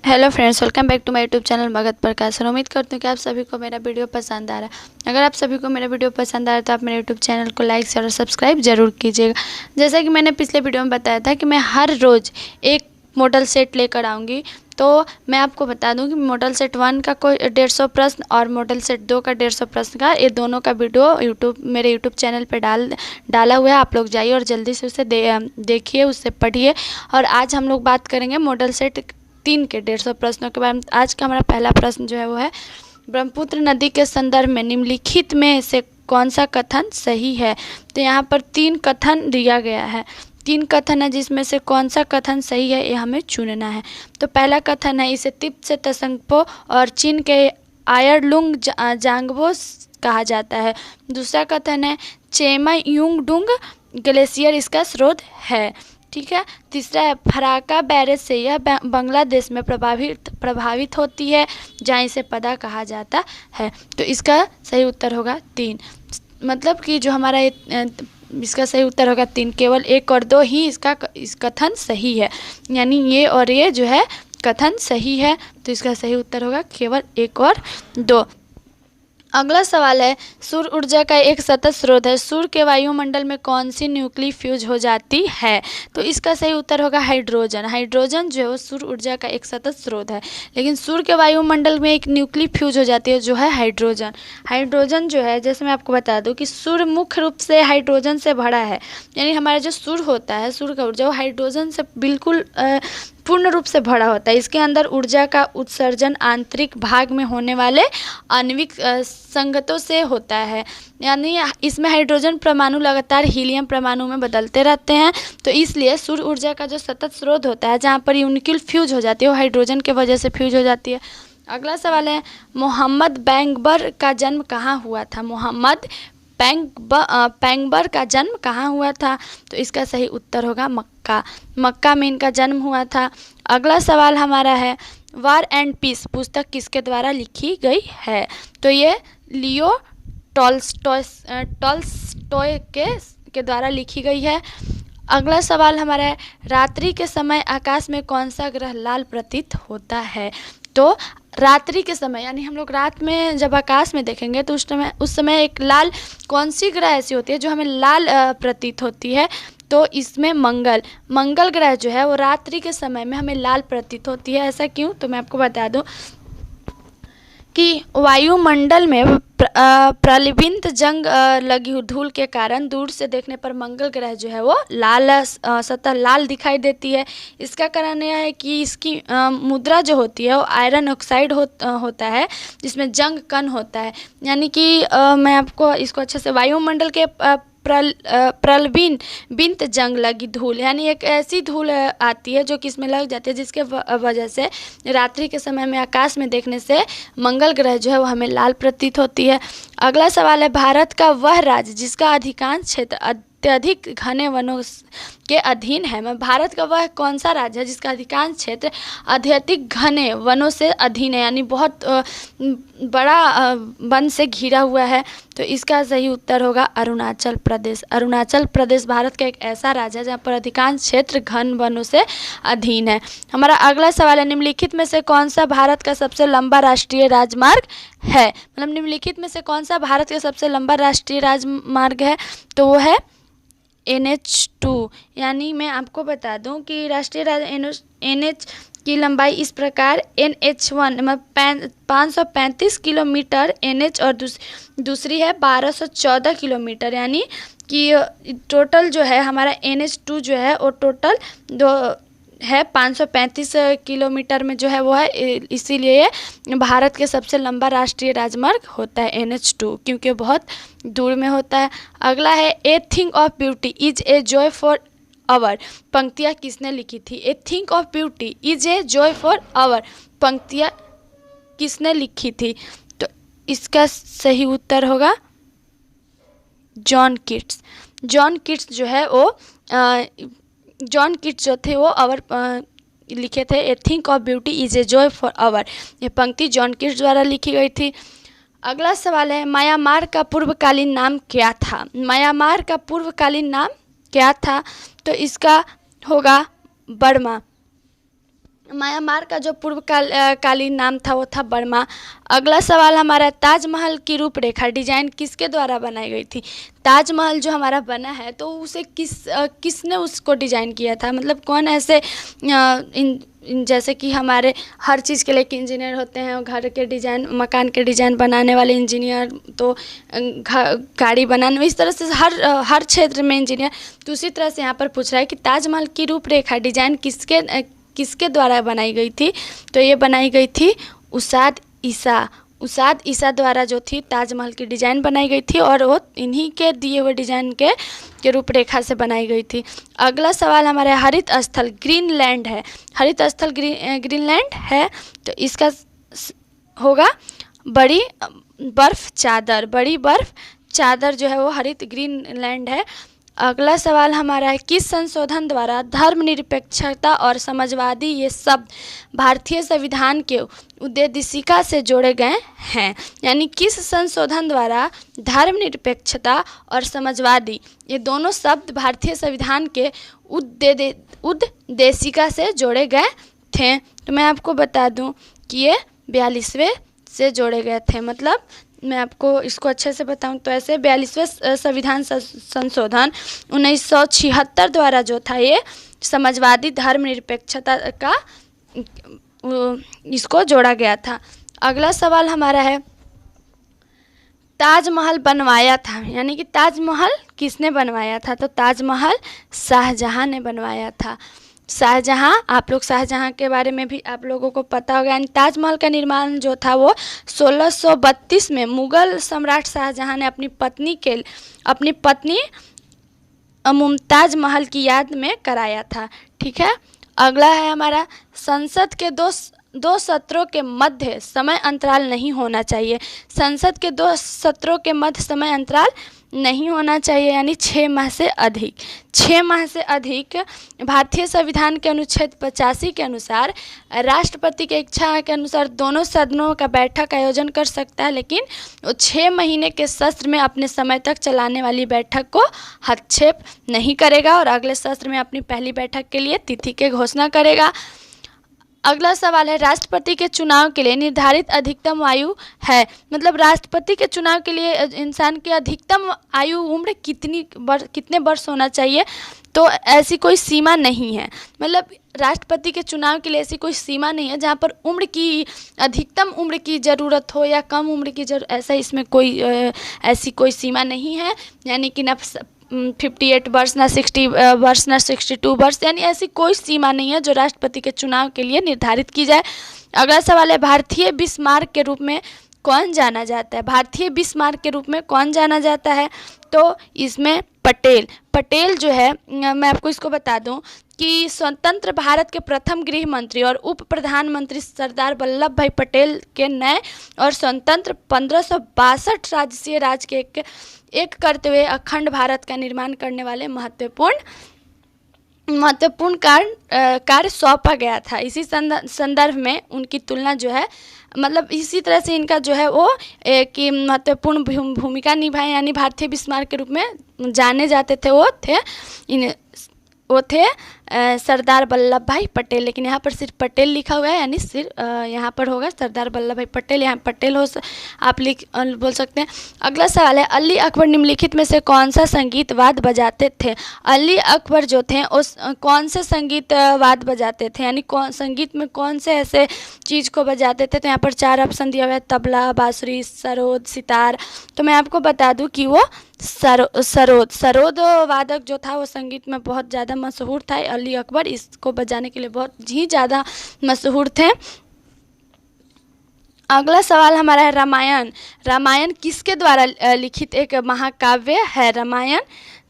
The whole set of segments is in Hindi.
Hello friends, welcome back to my YouTube channel Bhagat Prakash. उम्मीद करती हूँ कि आप सभी को मेरा वीडियो पसंद आ रहा है। अगर आप सभी को मेरा वीडियो पसंद आ रहा है तो आप मेरे यूट्यूब चैनल को लाइक शेयर और सब्सक्राइब जरूर कीजिएगा। जैसा कि मैंने पिछले वीडियो में बताया था कि मैं हर रोज़ एक मॉडल सेट लेकर आऊँगी। तो मैं आपको बता दूं कि मॉडल सेट 1 का कोई 150 प्रश्न और मॉडल सेट 2 का 150 प्रश्न का, ये दोनों का वीडियो मेरे यूट्यूब चैनल पे डाला हुआ है। आप लोग जाइए और जल्दी से उसे देखिए, उससे पढ़िए। और आज हम लोग बात करेंगे मॉडल सेट 3 के 150 प्रश्नों के बारे में। आज का हमारा पहला प्रश्न जो है वो है, ब्रह्मपुत्र नदी के संदर्भ में निम्नलिखित में से कौन सा कथन सही है। तो यहाँ पर 3 कथन दिया गया है, 3 कथन है, जिसमें से कौन सा कथन सही है ये हमें चुनना है। तो पहला कथन है, इसे तिब्बत से तसंगपो और चीन के आयरलुंग जांगबो कहा जाता है। दूसरा कथन है, चेमायुंगडुंग ग्लेशियर इसका स्रोत है। ठीक है। तीसरा है, फराक्का बैरेज से यह बांग्लादेश में प्रभावित होती है, जहाँ इसे पदा कहा जाता है। तो इसका सही उत्तर होगा 3। मतलब कि जो हमारा इसका सही उत्तर होगा 3। केवल 1 और 2 ही इस कथन सही है, यानी ये और ये जो है कथन सही है। तो इसका सही उत्तर होगा केवल 1 और 2। अगला सवाल है, सूर्य ऊर्जा का एक सतत स्रोत है, सूर्य के वायुमंडल में कौन सी न्यूक्लियर फ्यूज हो जाती है। तो इसका सही उत्तर होगा हाइड्रोजन। हाइड्रोजन जो है वो सूर्य ऊर्जा का एक सतत स्रोत है, लेकिन सूर्य के वायुमंडल में एक न्यूक्लियर फ्यूज हो जाती है जो है हाइड्रोजन। हाइड्रोजन जो है, जैसे मैं आपको बता दूं कि सूर्य मुख्य रूप से हाइड्रोजन से भरा है, यानी हमारा जो सूर्य होता है, सूर्य का ऊर्जा वो हाइड्रोजन से बिल्कुल पूर्ण रूप से भरा होता है। इसके अंदर ऊर्जा का उत्सर्जन आंतरिक भाग में होने वाले आणविक संगतों से होता है, यानी इसमें हाइड्रोजन परमाणु लगातार हीलियम परमाणु में बदलते रहते हैं। तो इसलिए सूर्य ऊर्जा का जो सतत स्रोत होता है, जहाँ पर यूनिक्ल फ्यूज हो जाती है, वो हाइड्रोजन के वजह से फ्यूज हो जाती है। अगला सवाल है, मोहम्मद बैंगबर का जन्म कहाँ हुआ था। मोहम्मद पैगंबर का जन्म कहाँ हुआ था। तो इसका सही उत्तर होगा मक्का। मक्का में इनका जन्म हुआ था। अगला सवाल हमारा है, वार एंड पीस पुस्तक किसके द्वारा लिखी गई है। तो ये लियो टॉल्स्टॉय के द्वारा लिखी गई है। अगला सवाल हमारा है, रात्रि के समय आकाश में कौन सा ग्रह लाल प्रतीत होता है। तो रात्रि के समय, यानी हम लोग रात में जब आकाश में देखेंगे तो उस समय एक लाल कौन सी ग्रह ऐसी होती है जो हमें लाल प्रतीत होती है। तो इसमें मंगल ग्रह जो है वो रात्रि के समय में हमें लाल प्रतीत होती है। ऐसा क्यों, तो मैं आपको बता दूं कि वायुमंडल में प्रलिबिंत जंग लगी धूल के कारण दूर से देखने पर मंगल ग्रह जो है वो लाल सतह लाल दिखाई देती है। इसका कारण यह है कि इसकी मुद्रा जो होती है वो आयरन ऑक्साइड होता है, जिसमें जंग कण होता है। यानी कि मैं आपको इसको अच्छे से, वायुमंडल के प्रलबिंत जंग लगी धूल, यानी एक ऐसी धूल आती है जो कि इसमें लग जाती है, जिसके वजह से रात्रि के समय में आकाश में देखने से मंगल ग्रह जो है वो हमें लाल प्रतीत होती है। अगला सवाल है, भारत का वह राज्य जिसका अधिकांश क्षेत्र अत्यधिक घने वनों के अधीन है। भारत का वह कौन सा राज्य है जिसका अधिकांश क्षेत्र अत्यधिक घने वनों से अधीन है, यानी बहुत बड़ा वन से घिरा हुआ है। तो इसका सही उत्तर होगा अरुणाचल प्रदेश। अरुणाचल प्रदेश भारत का एक ऐसा राज्य है जहाँ पर अधिकांश क्षेत्र घन वनों से अधीन है। हमारा अगला सवाल है, निम्नलिखित में से कौन सा भारत का सबसे लंबा राष्ट्रीय राजमार्ग है। मतलब निम्नलिखित में से कौन सा भारत का सबसे लंबा राष्ट्रीय राजमार्ग है। तो वो है NH2। यानी मैं आपको बता दूं कि राष्ट्रीय NH की लंबाई इस प्रकार, NH1 मतलब 535 किलोमीटर NH, और दूसरी है 1214 किलोमीटर। यानी कि टोटल जो है हमारा NH2 जो है वो टोटल है 535 किलोमीटर में जो है वो है, इसीलिए भारत के सबसे लंबा राष्ट्रीय राजमार्ग होता है NH2, क्योंकि बहुत दूर में होता है। अगला है, a thing of beauty is a joy forever. पंक्तियाँ किसने लिखी थी। A thing of beauty is a joy forever, पंक्तियाँ किसने लिखी थी। तो इसका सही उत्तर होगा जॉन कीट्स। जॉन कीट्स जो है वो जॉन कीट्स जो थे वो आवर लिखे थे। A thing of beauty is a joy forever, ये पंक्ति जॉन कीट्स द्वारा लिखी गई थी। अगला सवाल है, म्यांमार का पूर्वकालीन नाम क्या था। म्यांमार का पूर्वकालीन नाम क्या था। तो इसका होगा बर्मा। म्यांमार का जो कालीन नाम था वो था बर्मा। अगला सवाल हमारा है, ताजमहल की रूपरेखा डिजाइन किसके द्वारा बनाई गई थी? ताजमहल जो हमारा बना है तो उसे किसने उसको डिजाइन किया था, मतलब कौन ऐसे जैसे कि हमारे हर चीज़ के लिए एक इंजीनियर होते हैं, घर के डिज़ाइन मकान के डिज़ाइन बनाने वाले इंजीनियर, तो गाड़ी बनाने, इस तरह से हर क्षेत्र में इंजीनियर। तो उसी तरह से यहाँ पर पूछ रहा है कि ताजमहल की रूपरेखा डिजाइन किसके द्वारा बनाई गई थी? तो ये बनाई गई थी उसाद ईसा द्वारा जो थी ताजमहल की डिज़ाइन बनाई गई थी, और वो इन्हीं के दिए हुए डिज़ाइन के रूपरेखा से बनाई गई थी। अगला सवाल हमारे हरित स्थल ग्रीनलैंड है। हरित स्थल ग्रीनलैंड है, तो इसका होगा बड़ी बर्फ चादर जो है वो हरित ग्रीनलैंड है। अगला सवाल हमारा है, किस संशोधन द्वारा धर्मनिरपेक्षता और समाजवादी ये शब्द भारतीय संविधान के उद्देशिका से जोड़े गए हैं? यानी किस संशोधन द्वारा धर्मनिरपेक्षता और समाजवादी ये दोनों शब्द भारतीय संविधान के उद्देशिका से जोड़े गए थे? तो मैं आपको बता दूं कि ये 42वें से जोड़े गए थे। मतलब मैं आपको इसको अच्छे से बताऊं तो ऐसे 42वें संविधान संशोधन 1976 द्वारा जो था ये समाजवादी धर्मनिरपेक्षता का इसको जोड़ा गया था। अगला सवाल हमारा है, ताजमहल बनवाया था, यानी कि ताजमहल किसने बनवाया था? तो ताजमहल शाहजहां ने बनवाया था। शाहजहां, आप लोग शाहजहां के बारे में भी आप लोगों को पता होगा। यानी ताजमहल का निर्माण जो था वो 1632 में मुगल सम्राट शाहजहां ने अपनी पत्नी मुमताज महल की याद में कराया था। ठीक है। अगला है हमारा, संसद के दो सत्रों के मध्य समय अंतराल नहीं होना चाहिए। संसद के 2 सत्रों के मध्य समय अंतराल नहीं होना चाहिए, यानी 6 माह से अधिक। 6 माह से अधिक भारतीय संविधान के अनुच्छेद 85 के अनुसार राष्ट्रपति के इच्छा के अनुसार दोनों सदनों का बैठक आयोजन कर सकता है, लेकिन वो 6 महीने के सत्र में अपने समय तक चलाने वाली बैठक को हस्तक्षेप नहीं करेगा और अगले सत्र में अपनी पहली बैठक के लिए तिथि की घोषणा करेगा। अगला सवाल है, राष्ट्रपति के चुनाव के लिए निर्धारित अधिकतम आयु है। मतलब राष्ट्रपति के चुनाव के लिए इंसान की अधिकतम आयु उम्र कितने वर्ष होना चाहिए? तो ऐसी कोई सीमा नहीं है। मतलब राष्ट्रपति के चुनाव के लिए ऐसी कोई सीमा नहीं है जहाँ पर उम्र की अधिकतम उम्र की ज़रूरत हो या कम उम्र की ऐसा इसमें कोई ऐसी कोई सीमा नहीं है। यानी कि ना 58 वर्ष, ना 60 वर्ष, ना 62 वर्ष, यानी ऐसी कोई सीमा नहीं है जो राष्ट्रपति के चुनाव के लिए निर्धारित की जाए। अगला सवाल है, भारतीय बिस्मार्क के रूप में कौन जाना जाता है? भारतीय बिस्मार्क के रूप में कौन जाना जाता है? तो इसमें पटेल जो है, मैं आपको इसको बता दूं कि स्वतंत्र भारत के प्रथम गृह मंत्री और उप प्रधानमंत्री सरदार वल्लभ भाई पटेल के नए और स्वतंत्र 1562 राजसीय राज्य के एक करते हुए अखंड भारत का निर्माण करने वाले महत्वपूर्ण कार्य सौंपा गया था। इसी संदर्भ में उनकी तुलना जो है, मतलब इसी तरह से इनका जो है वो कि महत्वपूर्ण भूमिका निभाए, यानी भारतीय बिस्मार्क के रूप में जाने जाते थे। वो थे सरदार वल्लभ भाई पटेल, लेकिन यहाँ पर सिर्फ पटेल लिखा हुआ है, यानी सिर्फ यहाँ पर होगा सरदार वल्लभ भाई पटेल, यहाँ पटेल आप बोल सकते हैं। अगला सवाल है, अली अकबर निम्नलिखित में से कौन सा संगीत वाद्य बजाते थे? अली अकबर जो थे उस कौन से संगीत वाद्य बजाते थे, यानी संगीत में कौन से ऐसे चीज़ को बजाते थे? तो यहाँ पर 4 ऑप्शन दिया हुआ है, तबला, बांसुरी, सरोद, सितार। तो मैं आपको बता दूँ कि वो सरोद वादक जो था वो संगीत में बहुत ज़्यादा मशहूर था। अली अकबर इसको बजाने के लिए बहुत ही ज़्यादा मशहूर थे। अगला सवाल हमारा है, रामायण किसके द्वारा लिखित एक महाकाव्य है? रामायण,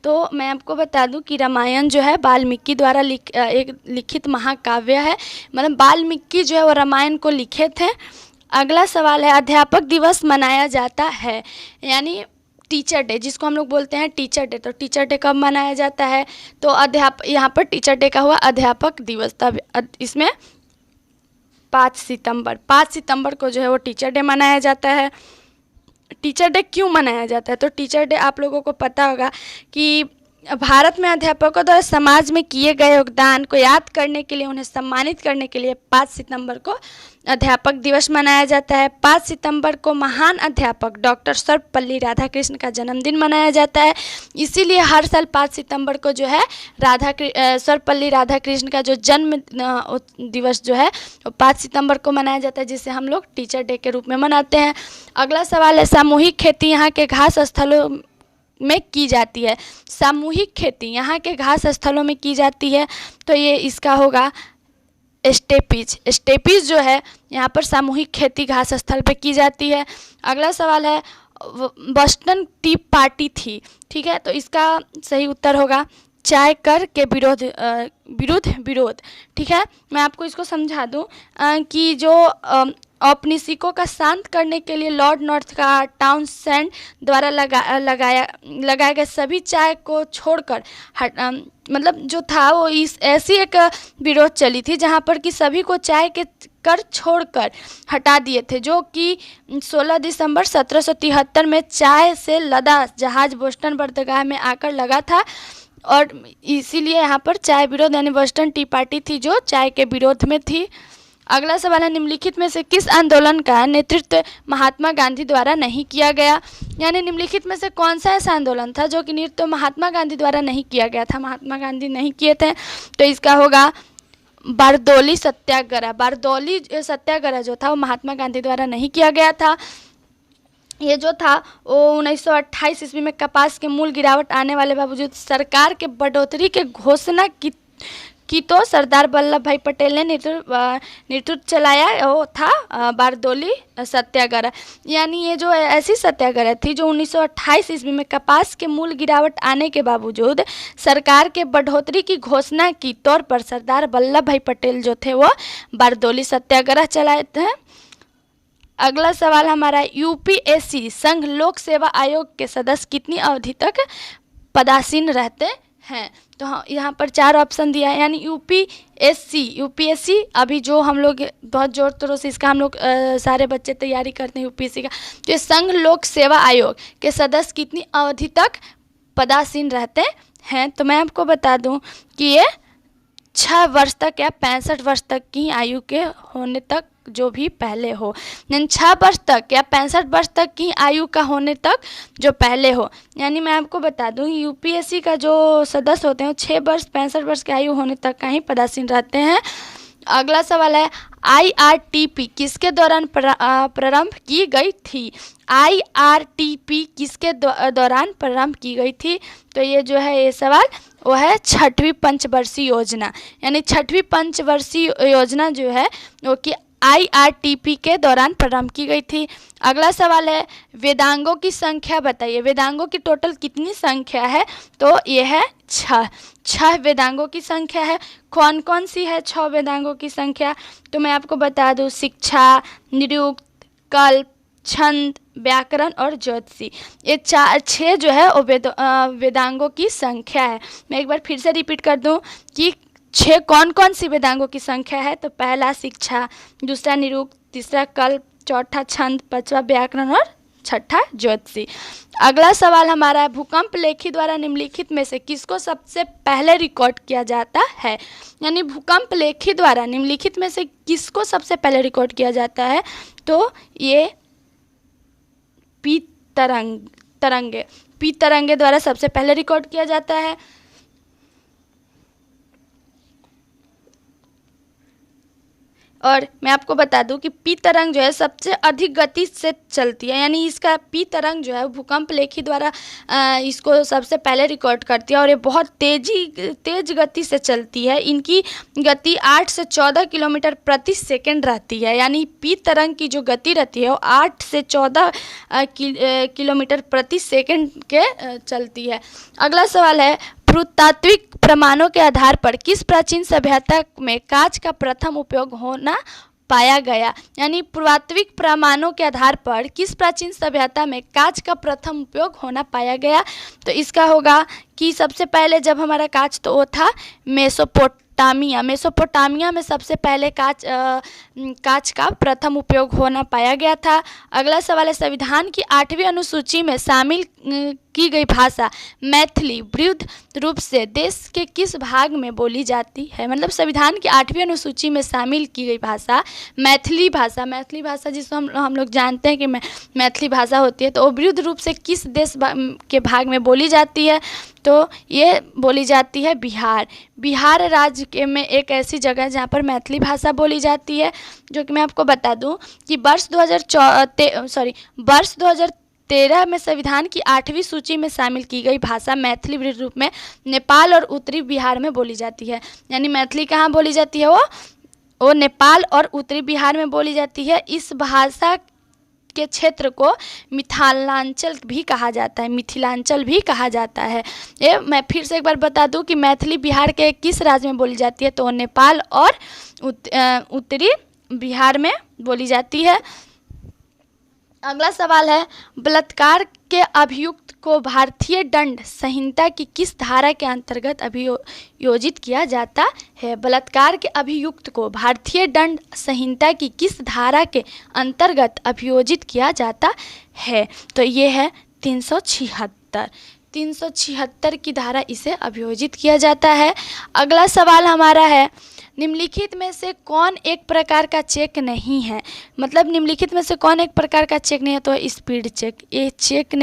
तो मैं आपको बता दूं कि रामायण जो है वाल्मीकि द्वारा एक लिखित महाकाव्य है। मतलब वाल्मीकि जो है वो रामायण को लिखे थे। अगला सवाल है, अध्यापक दिवस मनाया जाता है, यानी टीचर डे जिसको हम लोग बोलते हैं टीचर डे। तो टीचर डे कब मनाया जाता है? तो यहाँ पर टीचर डे का हुआ अध्यापक दिवस, तब इसमें 5 सितंबर को जो है वो टीचर डे मनाया जाता है। टीचर डे क्यों मनाया जाता है? तो टीचर डे आप लोगों को पता होगा कि भारत में अध्यापकों द्वारा समाज में किए गए योगदान को याद करने के लिए, उन्हें सम्मानित करने के लिए 5 सितंबर को अध्यापक दिवस मनाया जाता है। 5 सितंबर को महान अध्यापक डॉक्टर सर्वपल्ली राधाकृष्ण का जन्मदिन मनाया जाता है। इसीलिए हर साल 5 सितंबर को जो है सर्वपल्ली राधाकृष्ण का जो जन्म दिवस जो है वो 5 सितंबर को मनाया जाता है, जिसे हम लोग टीचर डे के रूप में मनाते हैं। अगला सवाल है, सामूहिक खेती यहाँ के घास स्थलों में की जाती है। सामूहिक खेती यहाँ के घास स्थलों में की जाती है, तो ये इसका होगा स्टेपीज। स्टेपीज जो है यहाँ पर सामूहिक खेती घास स्थल पे की जाती है। अगला सवाल है, बोस्टन टी पार्टी थी, ठीक है, तो इसका सही उत्तर होगा चाय कर के विरोध, ठीक है। मैं आपको इसको समझा दूं कि जो औपनिवेशिकों का शांत करने के लिए लॉर्ड नॉर्थ का टाउनसेंड द्वारा लगाया गया सभी चाय को छोड़कर मतलब जो था वो इस ऐसी एक विरोध चली थी जहाँ पर कि सभी को चाय के कर छोड़कर हटा दिए थे, जो कि 16 दिसंबर 1773 में चाय से लदा जहाज बोस्टन बंदरगाह में आकर लगा था, और इसीलिए यहाँ पर चाय विरोध यानी बोस्टन टी पार्टी थी जो चाय के विरोध में थी। अगला सवाल है, निम्नलिखित में से किस आंदोलन का नेतृत्व महात्मा गांधी द्वारा नहीं किया गया? यानी निम्नलिखित में से कौन सा ऐसा आंदोलन था जो कि नेतृत्व महात्मा गांधी द्वारा नहीं किया गया था? महात्मा गांधी नहीं किए थे, तो इसका होगा बारदौली सत्याग्रह। बारदौली सत्याग्रह जो था वो महात्मा गांधी द्वारा नहीं किया गया था। ये जो था वो 1928 ईस्वी में कपास के मूल गिरावट आने वाले बावजूद सरकार के बढ़ोतरी के घोषणा की तो सरदार वल्लभ भाई पटेल ने नेतृत्व चलाया, वो था बारदौली सत्याग्रह। यानी ये जो ऐसी सत्याग्रह थी जो 1928 ईस्वी में कपास के मूल गिरावट आने के बावजूद सरकार के बढ़ोतरी की घोषणा की तौर पर सरदार वल्लभ भाई पटेल जो थे वो बारदौली सत्याग्रह चलाए थे। अगला सवाल हमारा, यूपीएससी संघ लोक सेवा आयोग के सदस्य कितनी अवधि तक पदासीन रहते हैं? तो हाँ, यहाँ पर 4 ऑप्शन दिया है। यानी यूपीएससी अभी जो हम लोग बहुत जोर तोरों से इसका हम लोग सारे बच्चे तैयारी करते हैं यूपीएससी का, तो ये संघ लोक सेवा आयोग के सदस्य कितनी अवधि तक पदासीन रहते हैं? तो मैं आपको बता दूं कि ये 6 वर्ष तक या 65 वर्ष तक की आयु के होने तक जो भी पहले हो, यानी 6 वर्ष तक या 65 वर्ष तक की आयु का होने तक जो पहले हो। यानी मैं आपको बता दूं यूपीएससी का जो सदस्य होते हैं 6 वर्ष 65 वर्ष की आयु होने तक का ही पदासीन रहते हैं। अगला सवाल है, आईआरटीपी किसके दौरान प्रारंभ की गई थी? आईआरटीपी किसके दौरान प्रारंभ की गई थी? तो ये जो है ये सवाल वो है 6वीं पंचवर्षीय योजना। यानी 6वीं पंचवर्षीय योजना जो है वो कि आईआरटीपी के दौरान प्रारंभ की गई थी। अगला सवाल है, वेदांगों की संख्या बताइए। वेदांगों की टोटल कितनी संख्या है? तो ये है 6 वेदांगों की संख्या है। कौन कौन सी है 6 वेदांगों की संख्या? तो मैं आपको बता दूं, शिक्षा, निरुक्त, कल्प, छंद, व्याकरण और ज्योतिषी। ये 6 जो है वो वेदांगों की संख्या है। मैं एक बार फिर से रिपीट कर दूं कि 6 कौन कौन सी वेदांगों की संख्या है? तो पहला शिक्षा, दूसरा निरुक्त, तीसरा कल्प, चौथा छंद, 5वां व्याकरण और 6ठा ज्योतिषी। अगला सवाल हमारा है, भूकंप लेखी द्वारा निम्नलिखित में से किसको सबसे पहले रिकॉर्ड किया जाता है? यानी भूकंप लेखी द्वारा निम्नलिखित में से किसको सबसे पहले रिकॉर्ड किया जाता है? तो ये पी तरंगे द्वारा सबसे पहले रिकॉर्ड किया जाता है। और मैं आपको बता दूं कि पी तरंग जो है सबसे अधिक गति से चलती है। यानी इसका पी तरंग जो है भूकंप लेखी द्वारा इसको सबसे पहले रिकॉर्ड करती है और ये बहुत तेज गति से चलती है। इनकी गति 8 से 14 किलोमीटर प्रति सेकंड रहती है। यानी पी तरंग की जो गति रहती है वो 8 से 14 किलोमीटर प्रति सेकंड के चलती है। अगला सवाल है, पुरातात्विक प्रमाणों के आधार पर किस प्राचीन सभ्यता में कांच का प्रथम उपयोग होना पाया गया? यानी पुरातात्विक प्रमाणों के आधार पर किस प्राचीन सभ्यता में कांच का प्रथम उपयोग होना पाया गया? तो इसका होगा कि सबसे पहले जब हमारा कांच तो वो था मेसोपोटामिया में सबसे पहले कांच का प्रथम उपयोग होना पाया गया था। अगला सवाल है, संविधान की 8वीं अनुसूची में शामिल की गई भाषा मैथिली विरुद्ध रूप से देश के किस भाग में बोली जाती है। मतलब संविधान की 8वीं अनुसूची में शामिल की गई भाषा मैथिली भाषा जिसको हम लोग जानते हैं कि मैथिली भाषा होती है, तो वो विरुद्ध रूप से किस देश के भाग में बोली जाती है, तो ये बोली जाती है बिहार राज्य के में एक ऐसी जगह है जहाँ पर मैथिली भाषा बोली जाती है, जो कि मैं आपको बता दूं कि वर्ष 2013 में संविधान की 8वीं सूची में शामिल की गई भाषा मैथिली विरुद्ध रूप में नेपाल और उत्तरी बिहार में बोली जाती है। यानी मैथिली कहाँ बोली जाती है, वो नेपाल और उत्तरी बिहार में बोली जाती है। इस भाषा के क्षेत्र को मिथिलांचल भी कहा जाता है। ये मैं फिर से एक बार बता दूं कि मैथिली बिहार के किस राज्य में बोली जाती है, तो नेपाल और उत्तरी बिहार में बोली जाती है। अगला सवाल है, बलात्कार के अभियुक्त को भारतीय दंड संहिता की किस धारा के अंतर्गत अभियोजित किया जाता है। बलात्कार के अभियुक्त को भारतीय दंड संहिता की किस धारा के अंतर्गत अभियोजित किया जाता है, तो ये है 376 की धारा इसे अभियोजित किया जाता है। अगला सवाल हमारा है, निम्नलिखित में से कौन एक प्रकार का चेक नहीं है। मतलब निम्नलिखित में से कौन एक प्रकार का चेक नहीं है, तो स्पीड चेक। ये चेक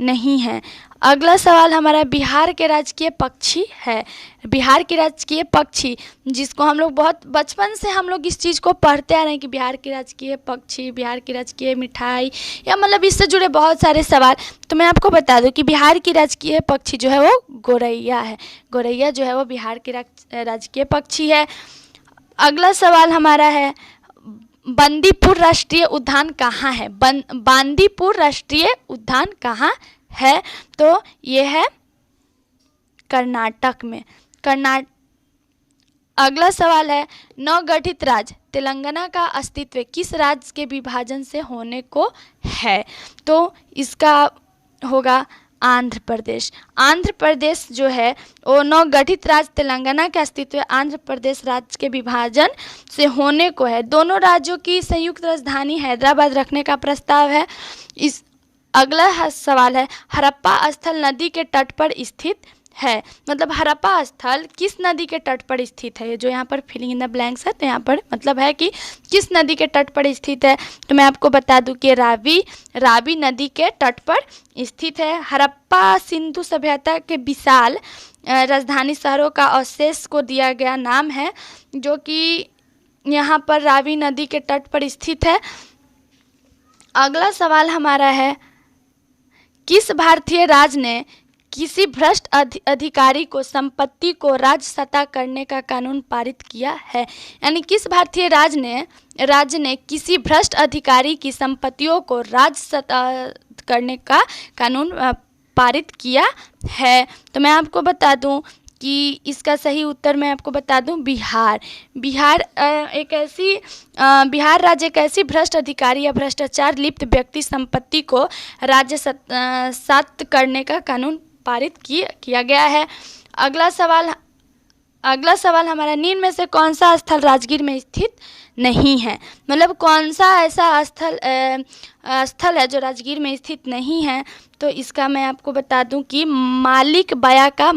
नहीं है। अगला सवाल हमारा बिहार के राजकीय पक्षी है। बिहार के राजकीय पक्षी, जिसको हम लोग बहुत बचपन से हम लोग इस चीज़ को पढ़ते आ रहे हैं कि बिहार की राजकीय पक्षी, बिहार की राजकीय मिठाई, या मतलब इससे जुड़े बहुत सारे सवाल। तो मैं आपको बता दूं कि बिहार की राजकीय पक्षी जो है वो गौरैया है। गौरैया जो है वो बिहार की राजकीय पक्षी है। अगला सवाल हमारा है, बंदीपुर राष्ट्रीय उद्यान कहाँ है। बांदीपुर राष्ट्रीय उद्यान कहाँ है, तो ये है कर्नाटक में। अगला सवाल है, नवगठित राज्य तेलंगाना का अस्तित्व किस राज्य के विभाजन से होने को है, तो इसका होगा आंध्र प्रदेश। आंध्र प्रदेश जो है वो नवगठित राज्य तेलंगाना का अस्तित्व आंध्र प्रदेश राज्य के विभाजन से होने को है। दोनों राज्यों की संयुक्त राजधानी हैदराबाद रखने का प्रस्ताव है। अगला सवाल है, हड़प्पा स्थल नदी के तट पर स्थित है। मतलब हड़प्पा स्थल किस नदी के तट पर स्थित है, जो यहाँ पर फिलिंग इन द ब्लैंक्स है, तो यहाँ पर मतलब है कि किस नदी के तट पर स्थित है, तो मैं आपको बता दूं कि रावी नदी के तट पर स्थित है। हड़प्पा सिंधु सभ्यता के विशाल राजधानी शहरों का अवशेष को दिया गया नाम है, जो कि यहाँ पर रावी नदी के तट पर स्थित है। अगला सवाल हमारा है, किस भारतीय राज्य ने किसी भ्रष्ट अधिकारी को संपत्ति को राज्य सत्ता करने का कानून पारित किया है। यानी किस भारतीय राज्य ने किसी भ्रष्ट अधिकारी की संपत्तियों को राज्य सत्ता करने का कानून पारित किया है, तो मैं आपको बता दूं कि इसका सही उत्तर मैं आपको बता दूं बिहार राज्य एक ऐसी भ्रष्ट अधिकारी या भ्रष्टाचार लिप्त व्यक्ति संपत्ति को राज्य सत्ता करने का कानून पारित किया गया है। अगला सवाल हमारा, निम्न में से कौन सा स्थल राजगीर में स्थित नहीं है। मतलब कौन सा ऐसा स्थल है जो राजगीर में स्थित नहीं है, तो इसका मैं आपको बता दूं कि मालिक बाया का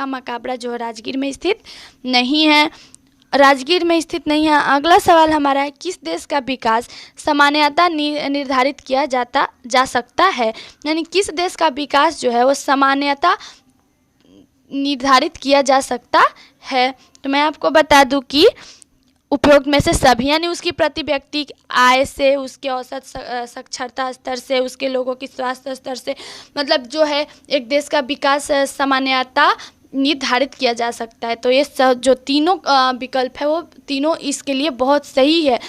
मकाबरा जो राजगीर में स्थित नहीं है, राजगीर में स्थित नहीं है। अगला सवाल हमारा है, किस देश का विकास सामान्यतः निर्धारित किया जा सकता है। यानी किस देश का विकास जो है वो सामान्यतः निर्धारित किया जा सकता है, तो मैं आपको बता दूं कि उपयोग में से सभी, यानी उसकी प्रति व्यक्ति आय से, उसके औसत साक्षरता स्तर से, उसके लोगों की स्वास्थ्य स्तर से, मतलब जो है एक देश का विकास सामान्यतः निर्धारित किया जा सकता है। तो ये जो तीनों विकल्प है वो तीनों इसके लिए बहुत सही है।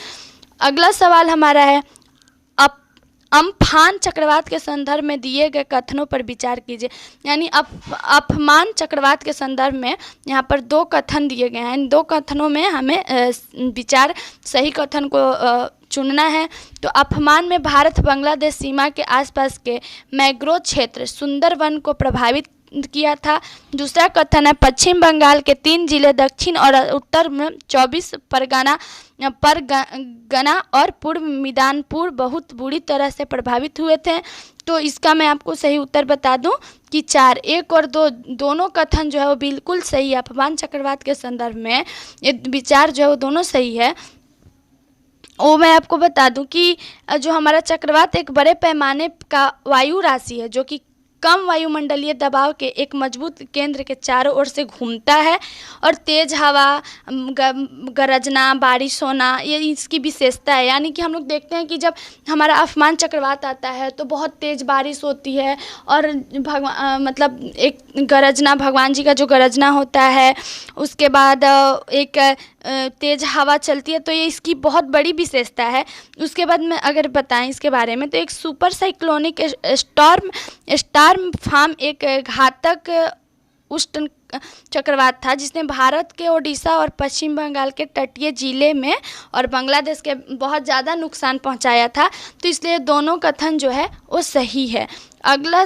अगला सवाल हमारा है, अम्फान चक्रवात के संदर्भ में दिए गए कथनों पर विचार कीजिए। यानी अम्फान चक्रवात के संदर्भ में यहाँ पर 2 कथन दिए गए हैं। इन 2 कथनों में हमें सही कथन को चुनना है। तो अम्फान में भारत बांग्लादेश सीमा के आसपास के मैंग्रोव क्षेत्र सुंदरवन को प्रभावित किया था। दूसरा कथन है पश्चिम बंगाल के 3 जिले दक्षिण और उत्तर में 24 परगना और पूर्व मिदनापुर बहुत बुरी तरह से प्रभावित हुए थे। तो इसका मैं आपको सही उत्तर बता दूं कि 4, 1 और 2 दोनों कथन जो है वो बिल्कुल सही है। अफगान चक्रवात के संदर्भ में ये विचार जो है वो दोनों सही है। वो मैं आपको बता दूं कि जो हमारा चक्रवात एक बड़े पैमाने का वायु राशि है जो कि कम वायुमंडलीय दबाव के एक मजबूत केंद्र के चारों ओर से घूमता है और तेज हवा, गरजना, बारिश होना ये इसकी विशेषता है। यानी कि हम लोग देखते हैं कि जब हमारा अफगान चक्रवात आता है तो बहुत तेज बारिश होती है और मतलब एक गरजना, भगवान जी का जो गरजना होता है, उसके बाद एक तेज हवा चलती है, तो ये इसकी बहुत बड़ी विशेषता है। उसके बाद में अगर बताएं इसके बारे में तो एक सुपर साइक्लोनिक स्टार्म फार्म एक घातक उष्ण चक्रवात था जिसने भारत के ओडिशा और पश्चिम बंगाल के तटीय जिले में और बांग्लादेश के बहुत ज़्यादा नुकसान पहुंचाया था। तो इसलिए दोनों कथन जो है वो सही है। अगला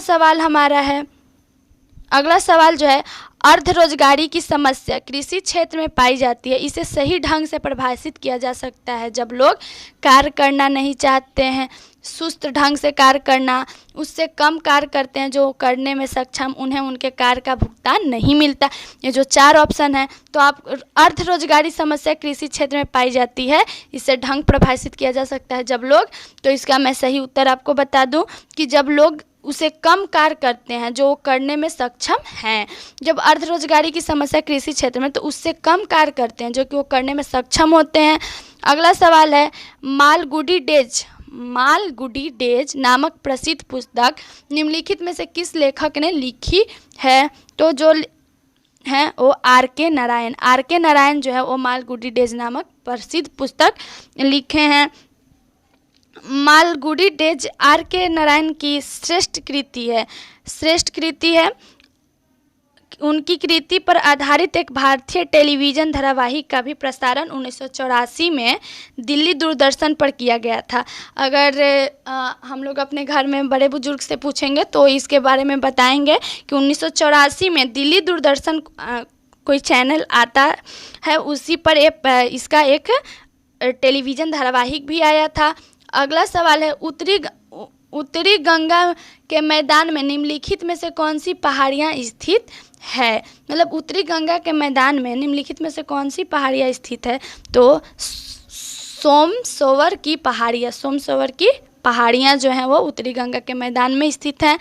सवाल जो है अर्ध रोजगारी की समस्या कृषि क्षेत्र में पाई जाती है। इसे सही ढंग से परिभाषित किया जा सकता है जब लोग कार्य करना नहीं चाहते हैं, सुस्त ढंग से कार्य करना, उससे कम कार्य करते हैं जो करने में सक्षम, उन्हें उनके कार्य का भुगतान नहीं मिलता। ये जो 4 ऑप्शन है तो आप अर्ध रोजगारी समस्या कृषि क्षेत्र में पाई जाती है, इसे ढंग परिभाषित किया जा सकता है जब लोग, तो इसका मैं सही उत्तर आपको बता दूं कि जब लोग उसे कम कार्य करते हैं जो करने में सक्षम हैं। जब अर्ध रोजगारी की समस्या कृषि क्षेत्र में तो उससे कम कार्य करते हैं जो कि वो करने में सक्षम होते हैं। अगला सवाल है मालगुडी डेज नामक प्रसिद्ध पुस्तक निम्नलिखित में से किस लेखक ने लिखी है? तो जो हैं वो R.K. नारायण जो है वो मालगुडी डेज नामक प्रसिद्ध पुस्तक लिखे हैं। Malgudi days R.K. नारायण की श्रेष्ठ कृति है। उनकी कृति पर आधारित एक भारतीय टेलीविज़न धारावाहिक का भी प्रसारण 1984 में दिल्ली दूरदर्शन पर किया गया था। अगर हम लोग अपने घर में बड़े बुजुर्ग से पूछेंगे तो इसके बारे में बताएंगे कि 1984 में दिल्ली दूरदर्शन कोई चैनल आता है, उसी पर इसका एक टेलीविज़न धारावाहिक भी आया था। अगला सवाल है उत्तरी गंगा के मैदान में निम्नलिखित में से कौन सी पहाड़ियाँ स्थित है? मतलब उत्तरी गंगा के मैदान में निम्नलिखित में से कौन सी पहाड़ियाँ स्थित है? तो सोमसोवर की पहाड़ियाँ जो हैं वो उत्तरी गंगा के मैदान में स्थित हैं।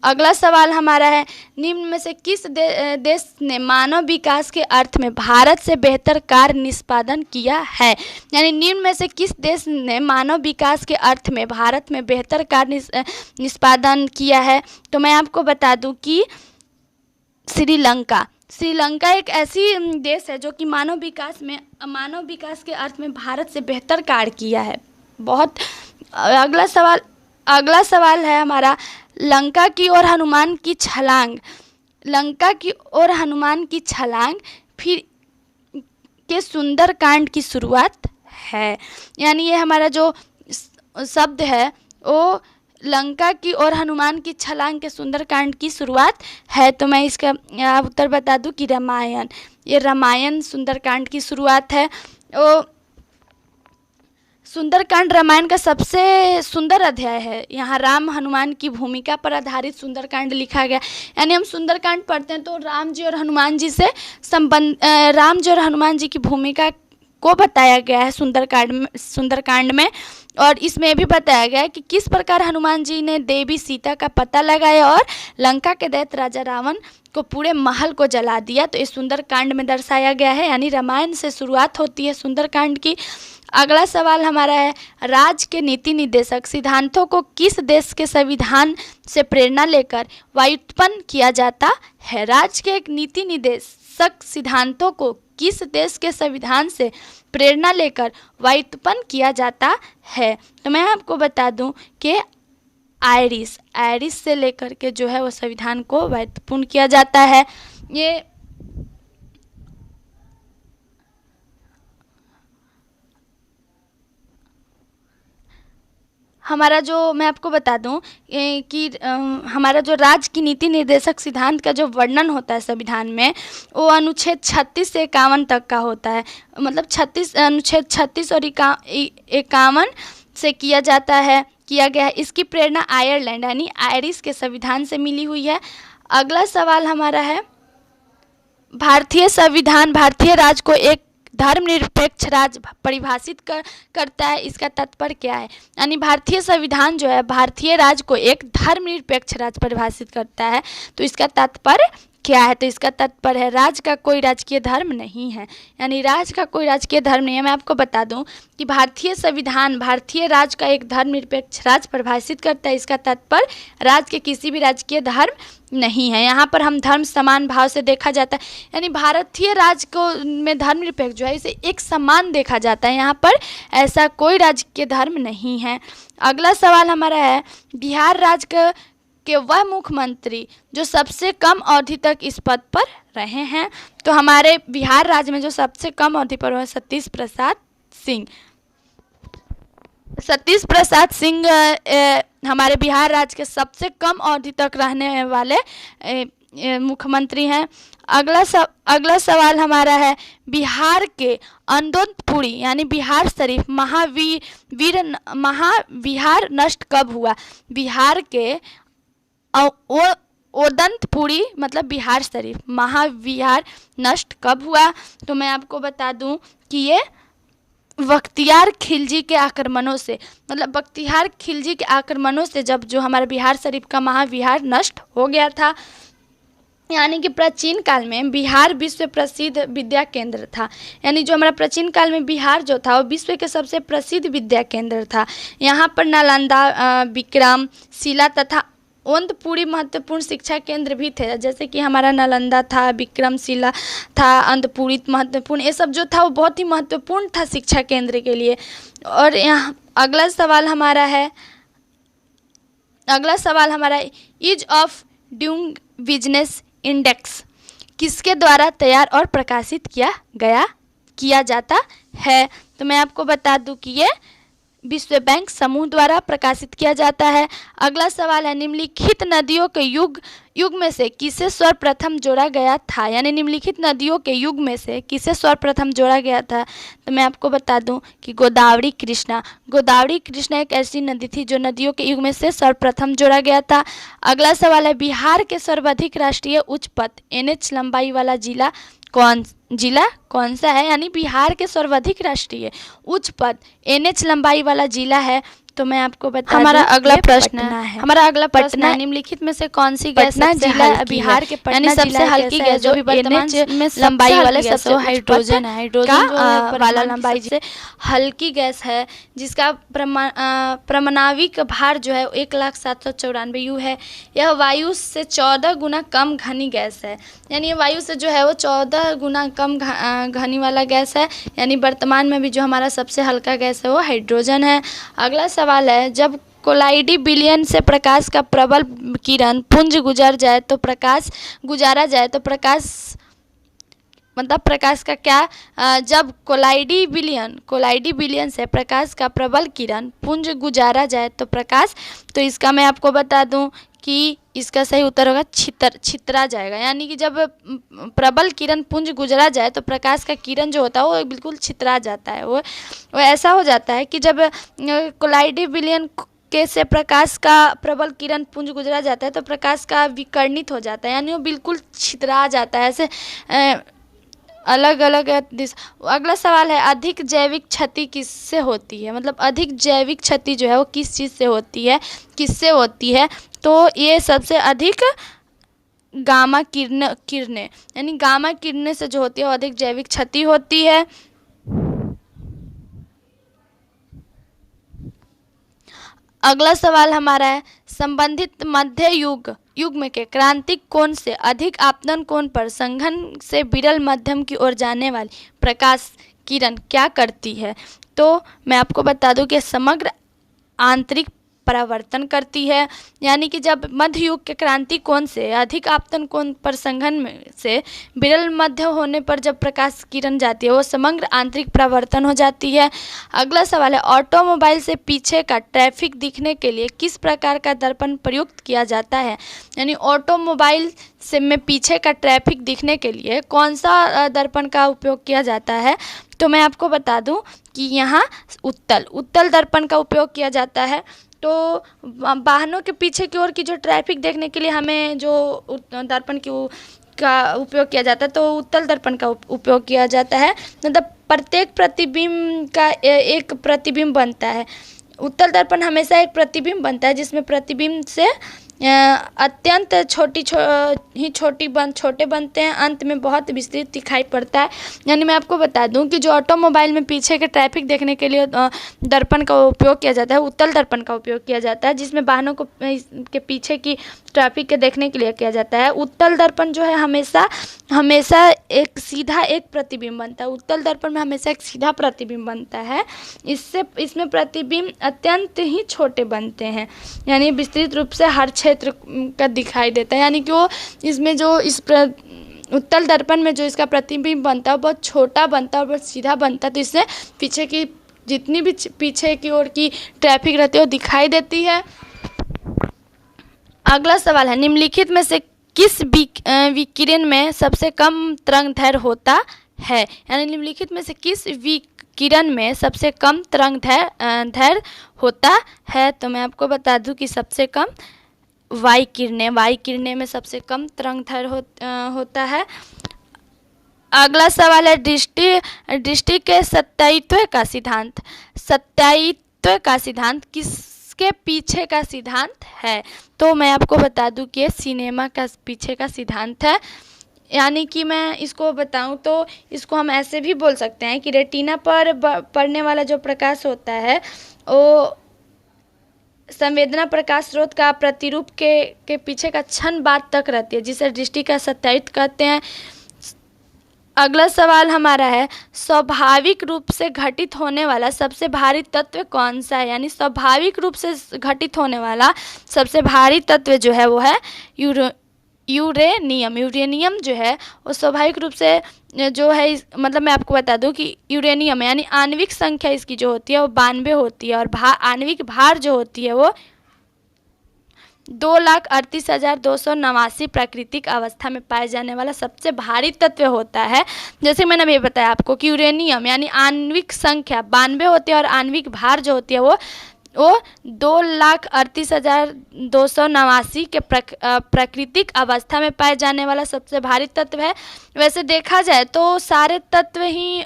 अगला सवाल हमारा है निम्न में से किस देश ने मानव विकास के अर्थ में भारत से बेहतर कार्य निष्पादन किया है? यानी निम्न में से किस देश ने मानव विकास के अर्थ में भारत में बेहतर कार्य निष्पादन किया है? तो मैं आपको बता दूं कि श्रीलंका एक ऐसी देश है जो कि मानव विकास के अर्थ में भारत से बेहतर कार्य किया है। बहुत अगला सवाल है हमारा लंका की ओर हनुमान की छलांग फिर के सुंदर कांड की शुरुआत है। यानी ये हमारा जो शब्द है वो लंका की ओर हनुमान की छलांग के सुंदर कांड की शुरुआत है। तो मैं इसका उत्तर बता दूं कि रामायण सुंदर कांड की शुरुआत है। सुंदरकांड रामायण का सबसे सुंदर अध्याय है। यहाँ राम हनुमान की भूमिका पर आधारित सुंदरकांड लिखा गया। यानी हम सुंदरकांड पढ़ते हैं तो राम जी और हनुमान जी की भूमिका को बताया गया है सुंदरकांड में। और इसमें भी बताया गया है कि किस प्रकार हनुमान जी ने देवी सीता का पता लगाया और लंका के दैत्य राजा रावण को पूरे महल को जला दिया। तो इस सुंदरकांड में दर्शाया गया है। यानी रामायण से शुरुआत होती है सुंदरकांड की। अगला सवाल हमारा है राज्य के नीति निर्देशक सिद्धांतों को किस देश के संविधान से प्रेरणा लेकर व्युत्पन्न किया जाता है? राज्य के एक नीति निर्देशक सिद्धांतों को किस देश के संविधान से प्रेरणा लेकर व्युत्पन्न किया जाता है? तो मैं आपको बता दूं कि आयरिश से लेकर के जो है वो संविधान को व्युत्पन्न किया जाता है। ये हमारा जो मैं आपको बता दूं कि हमारा जो राज्य की नीति निर्देशक सिद्धांत का जो वर्णन होता है संविधान में, वो अनुच्छेद 36 से 51 तक का होता है। मतलब अनुच्छेद 36 और 51 से किया गया है। इसकी प्रेरणा आयरलैंड यानी आयरिश के संविधान से मिली हुई है। अगला सवाल हमारा है, भारतीय संविधान भारतीय राज्य को एक धर्मनिरपेक्ष राज्य परिभाषित करता है। इसका तात्पर्य क्या है? यानी भारतीय संविधान जो है भारतीय राज्य को एक धर्मनिरपेक्ष राज्य परिभाषित करता है। तो इसका तात्पर्य क्या है? तो इसका तात्पर्य है राज्य का कोई राजकीय धर्म नहीं है, यानी राज्य का कोई राजकीय धर्म नहीं है। मैं आपको बता दूं कि भारतीय संविधान भारतीय राज्य का एक धर्मनिरपेक्ष राज्य परिभाषित करता है। इसका तात्पर्य राज्य के किसी भी राजकीय धर्म नहीं है। यहाँ पर हम धर्म समान भाव से देखा जाता है, यानी भारतीय राज्य को में धर्मनिरपेक्ष जो है इसे एक समान देखा जाता है। यहाँ पर ऐसा कोई राजकीय धर्म नहीं है। अगला सवाल हमारा है, बिहार राज्य के वह मुख्यमंत्री जो सबसे कम अवधि तक इस पद पर रहे हैं। तो हमारे बिहार राज्य में जो सबसे कम अवधि पर है सतीश प्रसाद सिंह। सतीश प्रसाद सिंह हमारे बिहार राज्य के सबसे कम अवधि तक रहने वाले मुख्यमंत्री हैं। अगला सवाल हमारा है, बिहार के अंदोदपुरी यानी बिहार शरीफ महाविहार नष्ट कब हुआ? बिहार के ओदंतपुरी मतलब बिहार शरीफ महाविहार नष्ट कब हुआ? तो मैं आपको बता दूं कि ये बख्तियार खिलजी के आक्रमणों से, मतलब बख्तियार खिलजी के आक्रमणों से जब जो हमारा बिहार शरीफ का महाविहार नष्ट हो गया था। यानी कि प्राचीन काल में बिहार विश्व प्रसिद्ध विद्या केंद्र था। यानी जो हमारा प्राचीन काल में बिहार जो था वो विश्व के सबसे प्रसिद्ध विद्या केंद्र था। यहाँ पर नालंदा, विक्रम शिला तथा ओदंतपुरी महत्वपूर्ण शिक्षा केंद्र भी थे। जैसे कि हमारा नालंदा था, विक्रमशिला था, ओदंतपुरी महत्वपूर्ण, ये सब जो था वो बहुत ही महत्वपूर्ण था शिक्षा केंद्र के लिए। और यहाँ अगला सवाल हमारा है ease of doing business index किसके द्वारा तैयार और प्रकाशित किया जाता है? तो मैं आपको बता दूं कि ये विश्व बैंक समूह द्वारा प्रकाशित किया जाता है। अगला सवाल है, निम्नलिखित नदियों के युग में से किसे सर्वप्रथम जोड़ा गया था? यानी निम्नलिखित नदियों के युग में से किसे सर्वप्रथम जोड़ा गया था? तो मैं आपको बता दूं कि गोदावरी कृष्णा एक ऐसी नदी थी जो नदियों के युग में से सर्वप्रथम जोड़ा गया था। अगला सवाल है, बिहार के सर्वाधिक राष्ट्रीय उच्च पथ NH लंबाई वाला जिला कौन सा है? यानी बिहार के सर्वाधिक राष्ट्रीय उच्च पथ NH लंबाई वाला जिला है। तो मैं आपको बता हमारा अगला प्रश्न है निम्नलिखित में से कौन सी गैस जिला बिहार के पटना सबसे हल्की गैस जो भी वर्तमान में लंबाई वाले सबसे हाइड्रोजन है। हाइड्रोजन जो वाला लंबाई से हल्की गैस है, जिसका परमाणविक भार जो है 1,794 U है। यह वायु से 14 गुना कम घनी गैस है। यानी ये वायु से जो है वो 14 गुना कम घनी वाला गैस है। यानी वर्तमान में भी जो हमारा सबसे हल्का गैस है वो हाइड्रोजन है। अगला सवाल है, जब कोलाइडी बिलियन से प्रकाश का प्रबल किरण पुंज गुजारा जाए तो प्रकाश का क्या जब कोलाइडी बिलियन से प्रकाश का प्रबल किरण पुंज गुजारा जाए तो प्रकाश, तो इसका मैं आपको बता दूं कि इसका सही उत्तर होगा छितरा जाएगा। यानी कि जब प्रबल किरण पुंज गुजरा जाए तो प्रकाश का किरण जो होता है वो बिल्कुल छितरा जाता है। वो ऐसा हो जाता है कि जब कोलाइडी बिलियन के से प्रकाश का प्रबल किरण पुंज गुजरा जाता है तो प्रकाश का विकर्णित हो जाता है, यानी वो बिल्कुल छितरा जाता है। ऐसे अलग अलग अगला सवाल है, अधिक जैविक क्षति किससे होती है? मतलब अधिक जैविक क्षति जो है वो किस चीज़ से होती है, किससे होती है? तो ये सबसे अधिक गामा किरणें यानी गामा किरणें से जो होती है वो अधिक जैविक क्षति होती है। अगला सवाल हमारा है, संबंधित मध्य युग में के क्रांतिक कोण से अधिक आपतन कोण पर संघन से विरल मध्यम की ओर जाने वाली प्रकाश किरण क्या करती है? तो मैं आपको बता दूं कि समग्र आंतरिक परावर्तन करती है, यानी कि जब मध्य युग के क्रांति कोण से अधिक आपतन कोण पर संघन में से विरल मध्य होने पर जब प्रकाश किरण जाती है वो समग्र आंतरिक परावर्तन हो जाती है। अगला सवाल है, ऑटोमोबाइल से पीछे का ट्रैफिक दिखने के लिए किस प्रकार का दर्पण प्रयुक्त किया जाता है, यानी ऑटोमोबाइल से में पीछे का ट्रैफिक दिखने के लिए कौन सा दर्पण का उपयोग किया जाता है। तो मैं आपको बता दूं कि यहाँ उत्तल दर्पण का उपयोग किया जाता है। तो वाहनों के पीछे की ओर की जो ट्रैफिक देखने के लिए हमें जो दर्पण का उपयोग किया जाता है तो उत्तल दर्पण का उपयोग किया जाता है। मतलब प्रत्येक प्रतिबिंब का एक प्रतिबिंब बनता है। उत्तल दर्पण हमेशा एक प्रतिबिंब बनता है जिसमें प्रतिबिंब से अत्यंत छोटे बनते हैं, अंत में बहुत विस्तृत दिखाई पड़ता है। यानी मैं आपको बता दूं कि जो ऑटोमोबाइल में पीछे के ट्रैफिक देखने के लिए दर्पण का उपयोग किया जाता है, उत्तल दर्पण का उपयोग किया जाता है, जिसमें वाहनों को के पीछे की ट्रैफिक के देखने के लिए किया जाता है। उत्तल दर्पण जो है हमेशा एक सीधा एक प्रतिबिंब बनता है। उत्तल दर्पण में हमेशा एक सीधा प्रतिबिंब बनता है। इसमें प्रतिबिंब अत्यंत ही छोटे बनते हैं, यानी विस्तृत रूप से हर क्षेत्र का दिखाई देता है। यानी कि वो इसमें जो उत्तल दर्पण में जो इसका प्रतिबिंब बनता है बहुत छोटा बनता है और बहुत सीधा बनता है, तो इससे पीछे की जितनी भी पीछे की ओर की ट्रैफिक रहती है वो दिखाई देती है। अगला सवाल है, निम्नलिखित में से किस विकिरण में सबसे कम तरंगदैर्घ्य होता है, यानी निम्नलिखित में से किस विकिरण में सबसे कम तरंगदैर्घ्य होता है। तो मैं आपको बता दूं कि सबसे कम वाई किरणें में सबसे कम तरंगदैर्घ्य होता है। अगला सवाल है, दृष्टि के सत्यायित्व का सिद्धांत किसके पीछे का सिद्धांत है। तो मैं आपको बता दूं कि ये सिनेमा का पीछे का सिद्धांत है। यानी कि मैं इसको बताऊं तो इसको हम ऐसे भी बोल सकते हैं कि रेटिना पर पड़ने वाला जो प्रकाश होता है वो संवेदना प्रकाश स्रोत का प्रतिरूप के पीछे का क्षण बाद तक रहती है, जिसे दृष्टि का सत्यायित्व कहते हैं। अगला सवाल हमारा है, स्वाभाविक रूप से घटित होने वाला सबसे भारी तत्व कौन सा है, यानी स्वाभाविक रूप से घटित होने वाला सबसे भारी तत्व जो है वो है यूरेनियम जो है वो स्वाभाविक रूप से जो है मतलब मैं आपको बता दूं कि यूरेनियम यानी आणविक संख्या इसकी जो होती है वो 92 होती है और आणविक भार जो होती है वो 2,38,289 प्राकृतिक अवस्था में पाए जाने वाला सबसे भारी तत्व होता है। जैसे मैंने अभी बताया आपको कि यूरेनियम यानी आणविक संख्या 92 होती है और आणविक भार जो होती है वो 2,38,289 के प्राकृतिक अवस्था में पाए जाने वाला सबसे भारी तत्व है। वैसे देखा जाए तो सारे तत्व ही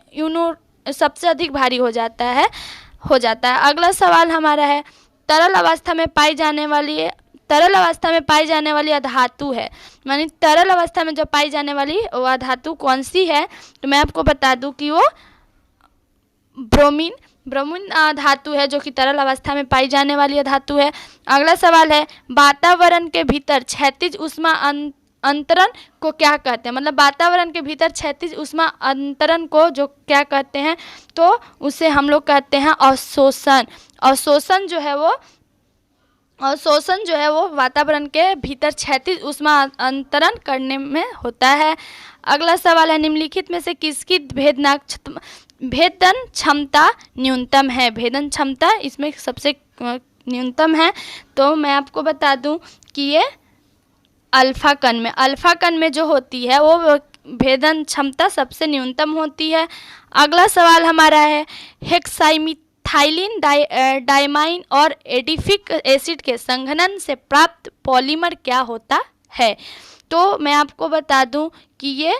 सबसे अधिक भारी हो जाता है। अगला सवाल हमारा है, तरल अवस्था में पाई जाने वाली अधातु है, यानी तरल अवस्था में जो पाई जाने वाली वो अधातु कौन सी है। तो मैं आपको बता दूं कि वो ब्रोमीन धातु है, जो कि तरल अवस्था में पाई जाने वाली धातु है। अगला सवाल है, वातावरण के भीतर क्षैतिज ऊष्मा अंतरण को क्या कहते हैं, मतलब वातावरण के भीतर क्षैतिज ऊष्मा अंतरण को जो क्या कहते हैं, तो उसे हम लोग कहते हैं अवशोषण। अवशोषण जो है वो वातावरण के भीतर क्षैतिज ऊष्मा अंतरण करने में होता है। अगला सवाल है, निम्नलिखित में से किसकी भेदन क्षमता न्यूनतम है। भेदन क्षमता इसमें सबसे न्यूनतम है। तो मैं आपको बता दूं कि ये अल्फा कण में जो होती है वो भेदन क्षमता सबसे न्यूनतम होती है। अगला सवाल हमारा है, हेक्साइमिथाइलिन डाइमाइन और एडिफिक एसिड के संघनन से प्राप्त पॉलीमर क्या होता है। तो मैं आपको बता दूं कि ये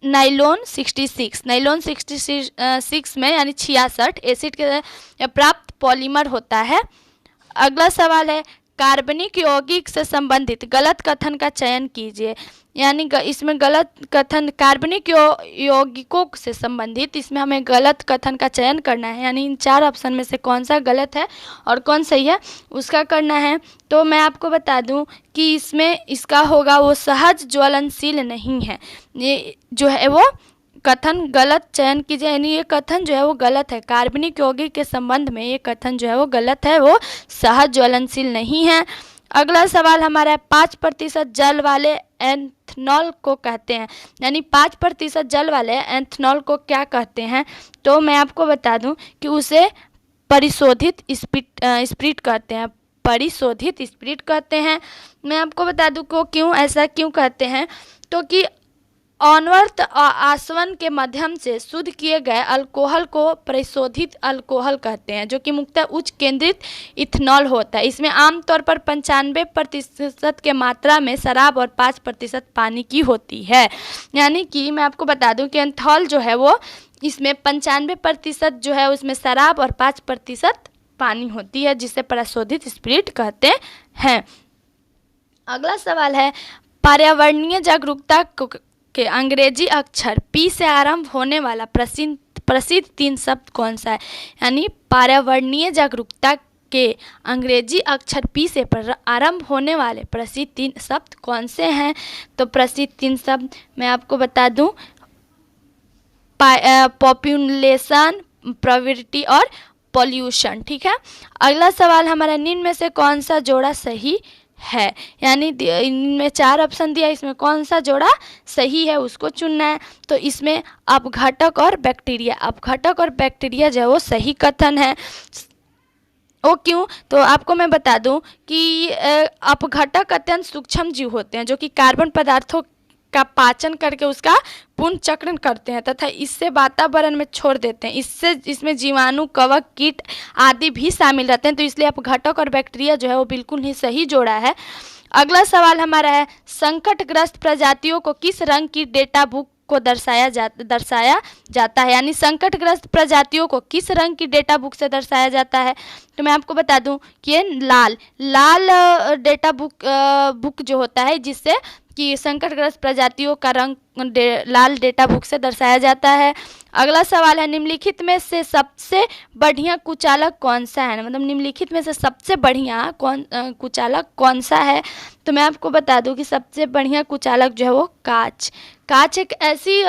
नाइलॉन 66 में यानी 66 एसिड के प्राप्त पॉलीमर होता है। अगला सवाल है, कार्बनिक यौगिक से संबंधित गलत कथन का चयन कीजिए। यानी इसमें गलत कथन कार्बनिक यौगिकों से संबंधित इसमें हमें गलत कथन का चयन करना है, यानी इन 4 ऑप्शन में से कौन सा गलत है और कौन सही है उसका करना है। तो मैं आपको बता दूं कि इसमें इसका होगा वो सहज ज्वलनशील नहीं है, ये जो है वो कथन गलत चयन कीजिए, यानी ये कथन जो है वो गलत है। कार्बनिक यौगिक के संबंध में ये कथन जो है वो गलत है, वो सहज ज्वलनशील नहीं है। अगला सवाल हमारा है 5% जल वाले एथनॉल को कहते हैं, यानी 5% जल वाले एथनॉल को क्या कहते हैं? तो मैं आपको बता दूं कि उसे परिशोधित स्पिरिट कहते हैं, परिशोधित स्पिरिट कहते हैं। मैं आपको बता दूं को क्यों ऐसा क्यों कहते हैं, तो कि अण्वर्त आसवन के माध्यम से शुद्ध किए गए अल्कोहल को परिशोधित अल्कोहल कहते हैं, जो कि मुख्यतः उच्च केंद्रित इथेनॉल होता है। इसमें आमतौर पर 95% के मात्रा में शराब और 5% पानी की होती है। यानी कि मैं आपको बता दूं कि एथनॉल जो है वो इसमें 95% जो है उसमें शराब और 5% पानी होती है, जिसे परिशोधित स्पिरिट कहते हैं। अगला सवाल है पर्यावरणीय जागरूकता के अंग्रेजी अक्षर पी से आरंभ होने वाला प्रसिद्ध 3 शब्द कौन सा है? यानी पर्यावरणीय जागरूकता के अंग्रेजी अक्षर पी से आरंभ होने वाले प्रसिद्ध 3 शब्द कौन से हैं? तो प्रसिद्ध 3 शब्द मैं आपको बता दूं, पॉपुलेशन, प्रॉपर्टी और पॉल्यूशन। ठीक है। अगला सवाल हमारा निम्न में से कौन सा जोड़ा सही है? यानी इनमें 4 ऑप्शन दिया, इसमें कौन सा जोड़ा सही है उसको चुनना है। तो इसमें अपघटक और बैक्टीरिया, अपघटक और बैक्टीरिया जो है वो सही कथन है। वो क्यों? तो आपको मैं बता दूं कि अपघटक अत्यंत सूक्ष्म जीव होते हैं जो कि कार्बन पदार्थों का पाचन करके उसका पुनर्चक्रण करते हैं तथा इससे वातावरण में छोड़ देते हैं। इसमें जीवाणु, कवक, कीट आदि भी शामिल रहते हैं। तो इसलिए अपघटक और बैक्टीरिया जो है वो बिल्कुल ही सही जोड़ा है। अगला सवाल हमारा है संकटग्रस्त प्रजातियों को किस रंग की डेटा बुक को दर्शाया जाता है? यानी संकटग्रस्त प्रजातियों को किस रंग की डेटा बुक से दर्शाया जाता है? तो मैं आपको बता दूं कि ये लाल डेटा बुक जो होता है, जिससे कि संकटग्रस्त प्रजातियों का रंग लाल डेटा बुक से दर्शाया जाता है। अगला सवाल है निम्नलिखित में से सबसे बढ़िया कुचालक कौन सा है? मतलब निम्नलिखित में से सबसे बढ़िया कुचालक कौन सा है? तो मैं आपको बता दूं कि सबसे बढ़िया कुचालक जो है वो कांच एक ऐसी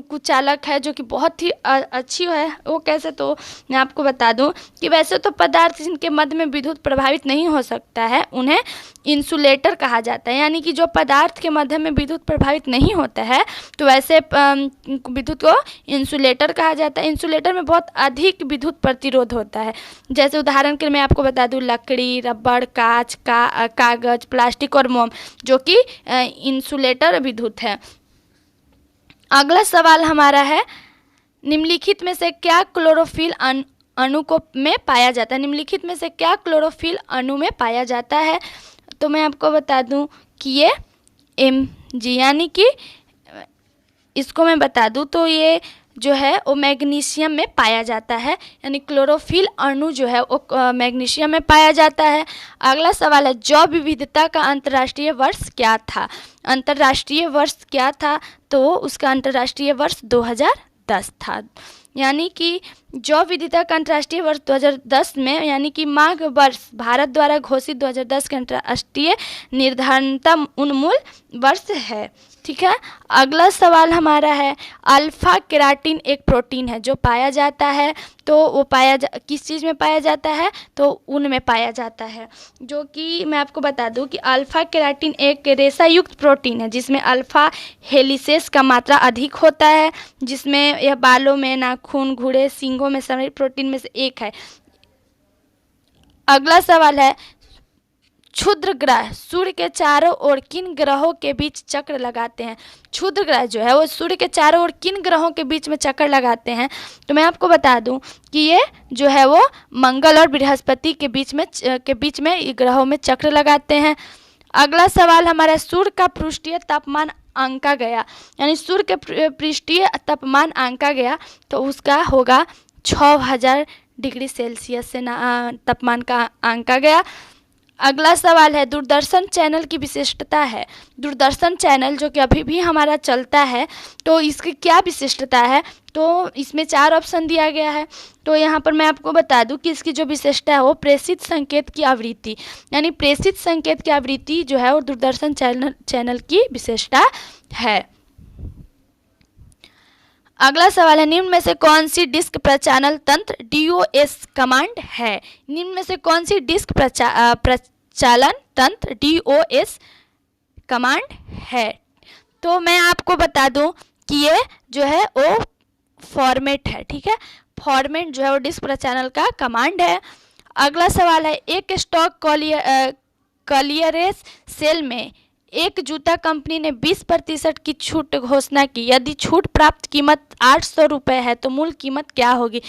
कुचालक है जो कि बहुत ही अच्छी है। वो कैसे? तो मैं आपको बता दूं कि वैसे तो पदार्थ जिनके मध्य में विद्युत प्रभावित नहीं हो सकता है उन्हें इंसुलेटर कहा जाता है। यानी कि जो पदार्थ के मध्य में विद्युत प्रभावित नहीं होता है तो वैसे विद्युत को इंसुलेटर कहा जाता है। इंसुलेटर में बहुत अधिक विद्युत प्रतिरोध होता है। जैसे उदाहरण के लिए मैं आपको बता दूं लकड़ी, रबड़, कांच, कागज, प्लास्टिक और मोम, जो कि इंसुलेटर विद्युत है। अगला सवाल हमारा है निम्नलिखित में से क्या क्लोरोफिल अणु में पाया जाता है? निम्नलिखित में से क्या क्लोरोफिल अणु में पाया जाता है? तो मैं आपको बता दूं कि ये Mg, यानी कि इसको मैं बता दूं तो ये जो है वो मैग्नीशियम में पाया जाता है। यानी क्लोरोफिल अणु जो है वो मैग्नीशियम में पाया जाता है। अगला सवाल है जैव विविधता का अंतर्राष्ट्रीय वर्ष क्या था? अंतर्राष्ट्रीय वर्ष क्या था? तो उसका अंतर्राष्ट्रीय वर्ष 2010 था। यानी कि जैव विविधता का अंतर्राष्ट्रीय वर्ष 2010 में, यानी कि माघ वर्ष भारत द्वारा घोषित 2010 का अंतर्राष्ट्रीय निर्धारणता उन्मूल वर्ष है। ठीक है। अगला सवाल हमारा है अल्फा केराटिन एक प्रोटीन है जो पाया जाता है, तो वो किस चीज़ में पाया जाता है? तो ऊन में पाया जाता है। जो कि मैं आपको बता दूं कि अल्फा केराटिन एक रेशा युक्त प्रोटीन है जिसमें अल्फा हेलिसेस का मात्रा अधिक होता है, जिसमें यह बालों में, नाखून, घुड़े, सींगों में शामिल प्रोटीन में से एक है। अगला सवाल है क्षुद्र ग्रह सूर्य के चारों ओर किन ग्रहों के बीच चक्र लगाते हैं? क्षुद्र ग्रह जो है वो सूर्य के चारों ओर किन ग्रहों के बीच में चक्कर लगाते हैं? तो मैं आपको बता दूं कि ये जो है वो मंगल और बृहस्पति के बीच में ग्रहों में चक्र लगाते हैं। अगला सवाल हमारा सूर्य का पृष्ठीय तापमान आंका गया, यानी सूर्य के पृष्ठीय तापमान आंका गया तो उसका होगा 6000 डिग्री सेल्सियस से तापमान का आंका गया। अगला सवाल है दूरदर्शन चैनल की विशिष्टता है। दूरदर्शन चैनल जो कि अभी भी हमारा चलता है तो इसकी क्या विशिष्टता है? तो इसमें 4 ऑप्शन दिया गया है। तो यहाँ पर मैं आपको बता दूं कि इसकी जो विशेषता है वो प्रेषित संकेत की आवृत्ति, यानी प्रेषित संकेत की आवृत्ति जो है वो दूरदर्शन चैनल की विशेषता है। अगला सवाल है, निम्न में से कौन सी डिस्क प्रचालन तंत्र DOS कमांड है? निम्न में से कौन सी डिस्क प्रचालन तंत्र DOS कमांड है? तो मैं आपको बता दूं कि ये जो है वो फॉर्मेट है, ठीक है। फॉर्मेट जो है वो डिस्क प्रचालन का कमांड है। अगला सवाल है, एक स्टॉक क्लियरेंस सेल में एक जूता कंपनी ने 20% की छूट घोषणा की। यदि छूट प्राप्त कीमत 800 रुपये है तो मूल कीमत क्या होगी?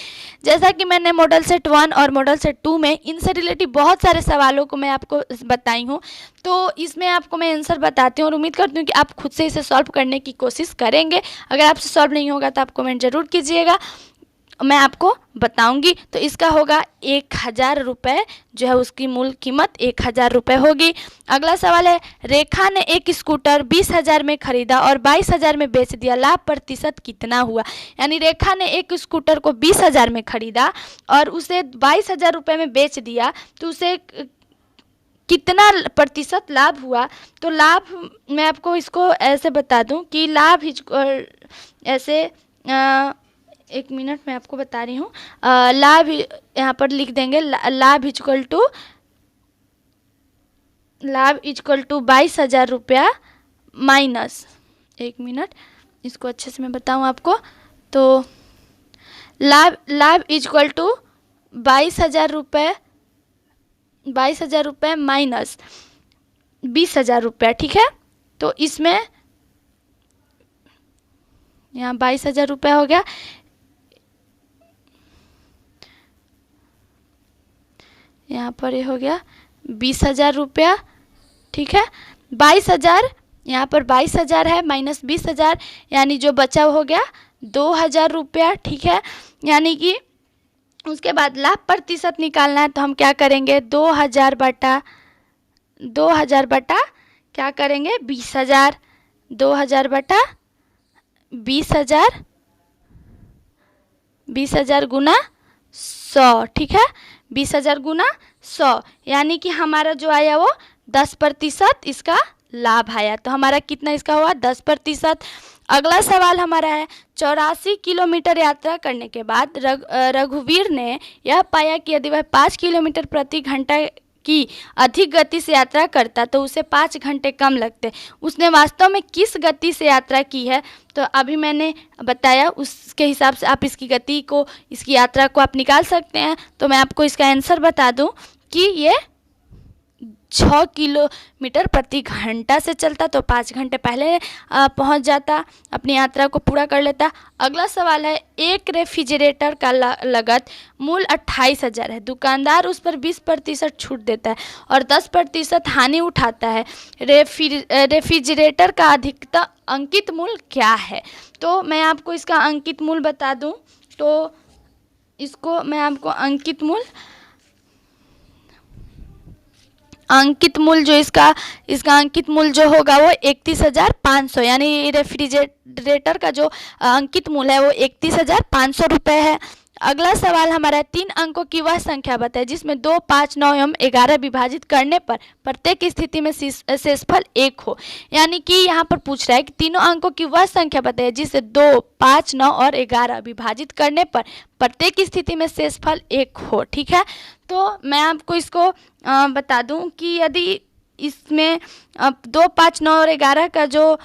जैसा कि मैंने मॉडल सेट 1 और मॉडल सेट 2 में इनसे रिलेटेड बहुत सारे सवालों को मैं आपको बताई हूँ, तो इसमें आपको मैं आंसर बताती हूँ और उम्मीद करती हूँ कि आप खुद से इसे सॉल्व करने की कोशिश करेंगे। अगर आपसे सॉल्व नहीं होगा तो आप कमेंट जरूर कीजिएगा, मैं आपको बताऊंगी। तो इसका होगा 1000 रुपये, जो है उसकी मूल कीमत 1000 रुपये होगी। अगला सवाल है, रेखा ने एक स्कूटर 20,000 में खरीदा और 22,000 में बेच दिया, लाभ प्रतिशत कितना हुआ? यानी रेखा ने एक स्कूटर को 20,000 में खरीदा और उसे 22,000 रुपये में बेच दिया, तो उसे कितना प्रतिशत लाभ हुआ? तो लाभ मैं आपको इसको ऐसे बता दूं कि लाभ ऐसे एक मिनट मैं आपको बता रही हूँ। लाभ यहाँ पर लिख देंगे, लाभ इक्वल टू 22,000 रुपया माइनस, एक मिनट इसको अच्छे से मैं बताऊँ आपको। तो लाभ इक्वल टू 22,000 रुपये माइनस 20,000 रुपया, ठीक है। तो इसमें यहाँ 22,000 रुपया हो गया, यहाँ पर ये हो गया 20,000 रुपया, ठीक है। 22,000 यहाँ पर 22,000 है माइनस 20,000, यानी जो बचा हो गया 2,000 रुपया, ठीक है। यानी कि उसके बाद लाभ प्रतिशत निकालना है, तो हम क्या करेंगे 2,000 बटा क्या करेंगे 20,000, 2,000 बटा 20,000 गुना 100, ठीक है। 20,000 गुना 100, यानी कि हमारा जो आया वो 10% इसका लाभ आया। तो हमारा कितना इसका हुआ 10%। अगला सवाल हमारा है, 84 किलोमीटर यात्रा करने के बाद रघुवीर ने यह पाया कि यदि वह 5 किलोमीटर प्रति घंटा की अधिक गति से यात्रा करता तो उसे 5 घंटे कम लगते। उसने वास्तव में किस गति से यात्रा की है? तो अभी मैंने बताया, उसके हिसाब से आप इसकी गति को, इसकी यात्रा को आप निकाल सकते हैं। तो मैं आपको इसका आंसर बता दूं कि ये 6 किलोमीटर प्रति घंटा से चलता, तो 5 घंटे पहले पहुंच जाता, अपनी यात्रा को पूरा कर लेता। अगला सवाल है, एक रेफ्रिजरेटर का लागत मूल 28,000 है, दुकानदार उस पर 20% छूट देता है और 10% हानि उठाता है। रेफ्रिजरेटर का अधिकतम अंकित मूल्य क्या है? तो मैं आपको इसका अंकित मूल्य बता दूं, तो इसको मैं आपको अंकित मूल्य जो इसका अंकित मूल्य जो होगा वो 31,500, यानी रेफ्रिजरेटर का जो अंकित मूल्य है वो 31,500 रुपये है। अगला सवाल हमारा 3 अंकों की वह संख्या बताए जिसमें 2, 5, 9 एवं 11 विभाजित करने पर प्रत्येक स्थिति में शेषफल 1 हो। यानी कि यहाँ पर पूछ रहा है कि तीनों अंकों की वह संख्या बताए जिसे 2, 5, 9 और 11 विभाजित करने पर प्रत्येक स्थिति में शेषफल 1 हो, ठीक है। तो मैं आपको इसको बता दूं कि यदि इसमें 2, 5, 9 और 11 का जो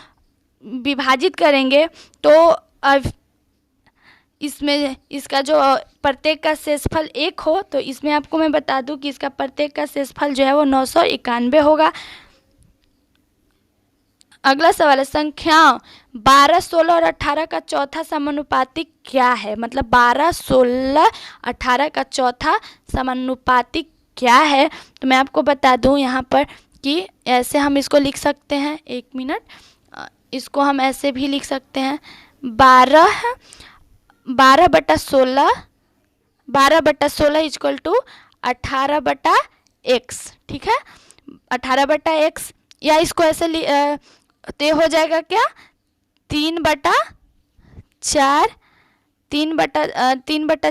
विभाजित करेंगे तो इसमें इसका जो प्रत्येक का शेषफल 1 हो, तो इसमें आपको मैं बता दूं कि इसका प्रत्येक का शेषफल जो है वो 991 होगा। अगला सवाल है, संख्या 12, 16 और 18 का चौथा समानुपातिक क्या है? मतलब 12, 16, 18 का चौथा समानुपातिक क्या है? तो मैं आपको बता दूं यहाँ पर कि ऐसे हम इसको लिख सकते हैं, एक मिनट, इसको हम ऐसे भी लिख सकते हैं, 12 बटा 16 इक्वल टू 18 बटा x, ठीक है। 18 बटा x, या इसको ऐसे तो हो जाएगा क्या 3 बटा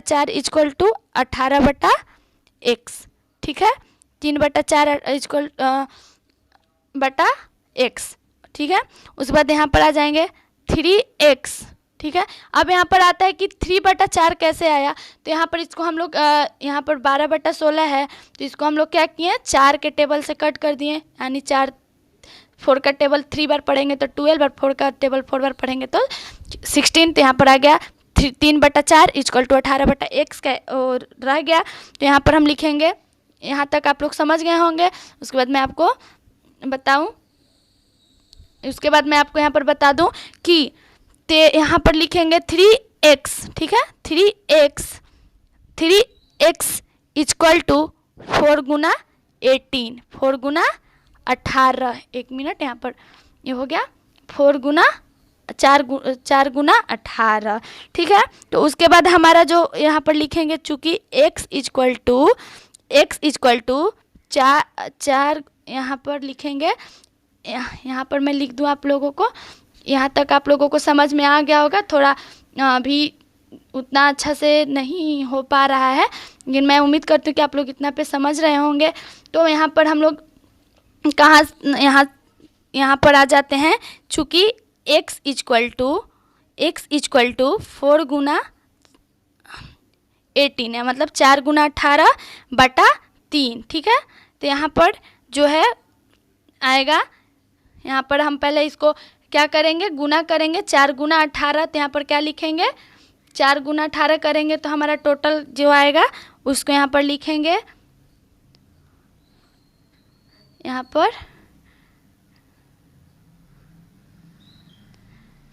4 इक्वल टू 18 बटा x, ठीक है। 3 बटा 4 इक्वल बटा x, ठीक है। उसके बाद यहाँ पर आ जाएंगे 3x, ठीक है। अब यहाँ पर आता है कि 3/4 कैसे आया, तो यहाँ पर इसको हम लोग यहाँ पर 12/16 है, तो इसको हम लोग क्या किए, 4 के टेबल से कट कर दिए, यानी 4 का टेबल 3 बार पढ़ेंगे तो 12 और 4 का टेबल 4 बार पढ़ेंगे तो 16। तो यहाँ पर आ गया 3/4 इक्वल टू 18/x का और रह गया। तो यहाँ पर हम लिखेंगे, यहाँ तक आप लोग समझ गए होंगे। उसके बाद मैं आपको बताऊँ, उसके बाद मैं आपको यहाँ पर बता दूँ कि यहाँ पर लिखेंगे 3x, ठीक है, 3x इक्वल टू 4 गुना 18, 4 गुना 18। 1 मिनट, यहाँ पर ये हो गया 4 गुना 4 गुना 18, ठीक है। तो उसके बाद हमारा जो यहाँ पर लिखेंगे, चूँकि x इक्वल टू 4 यहाँ पर लिखेंगे, यहाँ पर मैं लिख दूँ आप लोगों को, यहाँ तक आप लोगों को समझ में आ गया होगा। थोड़ा अभी उतना अच्छा से नहीं हो पा रहा है, लेकिन मैं उम्मीद करती हूँ कि आप लोग इतना पे समझ रहे होंगे। तो यहाँ पर हम लोग कहाँ यहाँ पर आ जाते हैं, चूँकि x इक्वल टू 4 गुना 18 है, मतलब 4 गुना 18/3, ठीक है। तो यहाँ पर जो है आएगा, यहाँ पर हम पहले इसको क्या करेंगे, गुना करेंगे, 4 गुना 18। तो यहाँ पर क्या लिखेंगे, 4 गुना 18 करेंगे तो हमारा टोटल जो आएगा उसको यहाँ पर लिखेंगे, यहाँ पर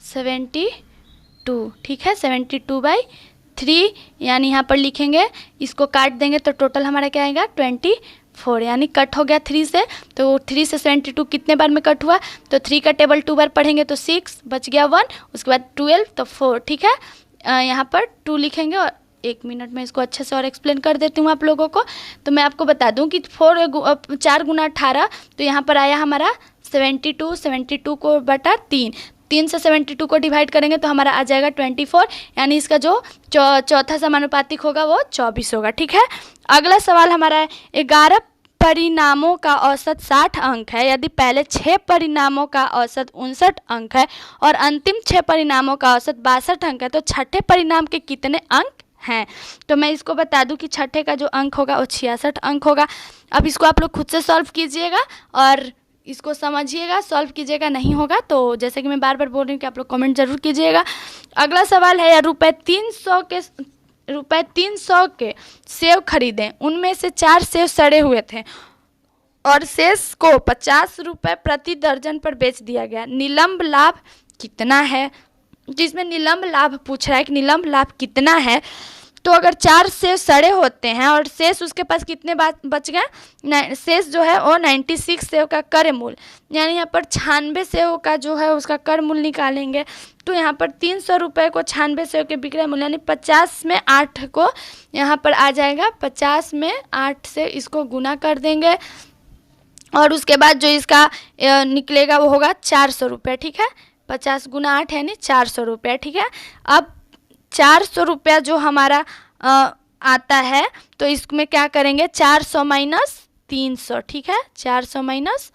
72, ठीक है, 72/3, यानी यहाँ पर लिखेंगे, इसको काट देंगे तो टोटल हमारा क्या आएगा 24, यानी कट हो गया 3 से। तो 3 से 72 कितने बार में कट हुआ, तो 3 का टेबल 2 बार पढ़ेंगे तो 6, बच गया 1, उसके बाद 12 तो 4, ठीक है। यहाँ पर 2 लिखेंगे, और 1 मिनट में इसको अच्छे से और एक्सप्लेन कर देती हूँ आप लोगों को। तो मैं आपको बता दूँ कि 4 गुना 18, तो यहाँ पर आया हमारा 72 को बटा 3 से 72 को डिवाइड करेंगे तो हमारा आ जाएगा 24, यानी इसका जो चौथा समानुपातिक होगा वो 24 होगा, ठीक है। अगला सवाल हमारा है, 11 परिणामों का औसत 60 अंक है, यदि पहले 6 परिणामों का औसत 59 अंक है और अंतिम 6 परिणामों का औसत 62 अंक है, तो छठे परिणाम के कितने अंक हैं। तो मैं इसको बता दूं कि छठे का जो अंक होगा वो 66 अंक होगा। अब इसको आप लोग खुद से सॉल्व कीजिएगा और इसको समझिएगा, सॉल्व कीजिएगा, नहीं होगा तो जैसे कि मैं बार बार बोल रही हूँ कि आप लोग कमेंट जरूर कीजिएगा। अगला सवाल है, रुपये 300 के सेब खरीदें, उनमें से 4 सेब सड़े हुए थे और शेष को 50 रुपये प्रति दर्जन पर बेच दिया गया, निलंब लाभ कितना है। जिसमें निलंब लाभ पूछ रहा है कि निलंब लाभ कितना है, तो अगर 4 सेब सड़े होते हैं और शेष उसके पास कितने बच गए, शेष जो है वो 96 सेब का क्रय मूल्य, यानी यहाँ पर 96 सेब का जो है उसका क्रय मूल्य निकालेंगे। तो यहाँ पर 300 रुपये को 96 सेब के विक्रय मूल्य, यानी 50 में 8 को यहाँ पर आ जाएगा, 50 में 8 से इसको गुना कर देंगे और उसके बाद जो इसका निकलेगा वो होगा 400 रुपये, ठीक है। 50 गुना 8 यानी 400 रुपये, ठीक है। अब 400 रुपया जो हमारा आता है तो इसमें क्या करेंगे, 400 माइनस 300, ठीक है, 400 माइनस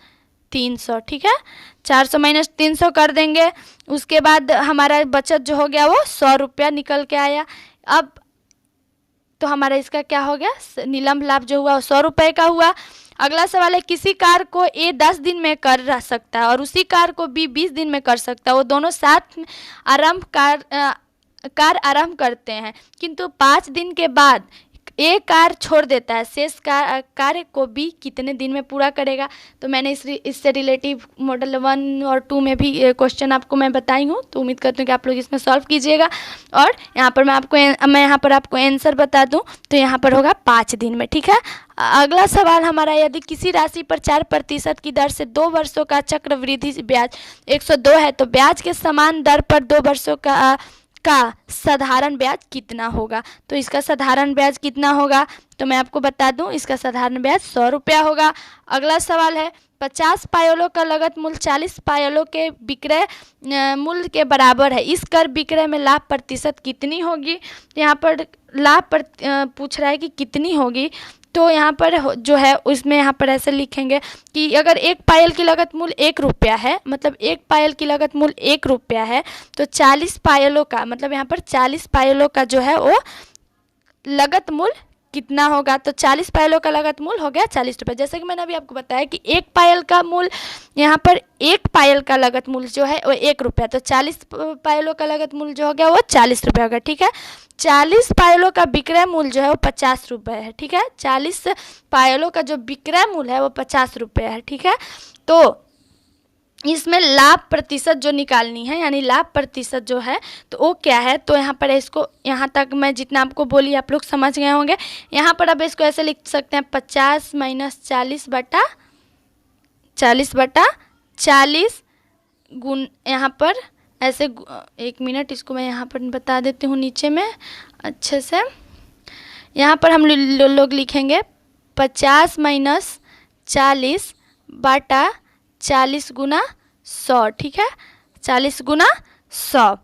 300, ठीक है, 400 माइनस 300 कर देंगे। उसके बाद हमारा बचत जो हो गया वो 100 रुपया निकल के आया। अब तो हमारा इसका क्या हो गया, निलंब लाभ जो हुआ वो 100 रुपये का हुआ। अगला सवाल है, किसी कार्य को ए 10 दिन में कर सकता है और उसी कार्य को बी 20 दिन में कर सकता है, वो दोनों साथ में कार्य आरंभ करते हैं, किंतु 5 दिन के बाद ए कार्य छोड़ देता है, शेष कार्य को बी कितने दिन में पूरा करेगा। तो मैंने इससे रिलेटिव मॉडल 1 और 2 में भी क्वेश्चन आपको मैं बताई हूँ, तो उम्मीद करती हूँ कि आप लोग इसमें सॉल्व कीजिएगा। और यहाँ पर मैं यहाँ पर आपको आंसर बता दूँ तो यहाँ पर होगा 5 दिन में, ठीक है। अगला सवाल हमारा, यदि किसी राशि पर 4% की दर से 2 वर्षों का चक्रवृद्धि ब्याज 102 है, तो ब्याज के समान दर पर 2 वर्षों का साधारण ब्याज कितना होगा। तो इसका साधारण ब्याज कितना होगा, तो मैं आपको बता दूं, इसका साधारण ब्याज 100 रुपया होगा। अगला सवाल है, 50 पायलों का लागत मूल्य 40 पायलों के विक्रय मूल्य के बराबर है, इस कर विक्रय में लाभ प्रतिशत कितनी होगी। यहाँ पर लाभ पूछ रहा है कि कितनी होगी, तो यहाँ पर जो है उसमें यहाँ पर ऐसे लिखेंगे कि अगर एक पायल की लागत मूल्य 1 रुपया है, मतलब एक पायल की लागत मूल्य 1 रुपया है, तो 40 पायलों का मतलब यहाँ पर 40 पायलों का जो है वो लागत मूल्य कितना होगा। तो 40 पायलों का लागत मूल्य हो गया 40 रुपये। जैसे कि मैंने अभी आपको बताया कि एक पायल का मूल्य, यहाँ पर एक पायल का लागत मूल्य जो है वो 1 रुपया, तो 40 पायलों का लागत मूल्य जो हो गया वो 40 रुपये होगा। ठीक है, 40 पायलों का विक्रय मूल्य जो है वो 50 रुपये है। ठीक है, 40 पायलों का जो विक्रय मूल्य है वो 50 रुपये है। ठीक है, तो इसमें लाभ प्रतिशत जो निकालनी है, यानी लाभ प्रतिशत जो है तो वो क्या है, तो यहाँ पर इसको, यहाँ तक मैं जितना आपको बोली आप लोग समझ गए होंगे। यहाँ पर अब इसको ऐसे लिख सकते हैं 50 माइनस 40 गुण, यहाँ पर ऐसे, 1 मिनट इसको मैं यहाँ पर बता देती हूँ नीचे में अच्छे से। यहाँ पर हम लोग लिखेंगे 50 माइनस 40 गुना 100। ठीक है, 40 गुना 100,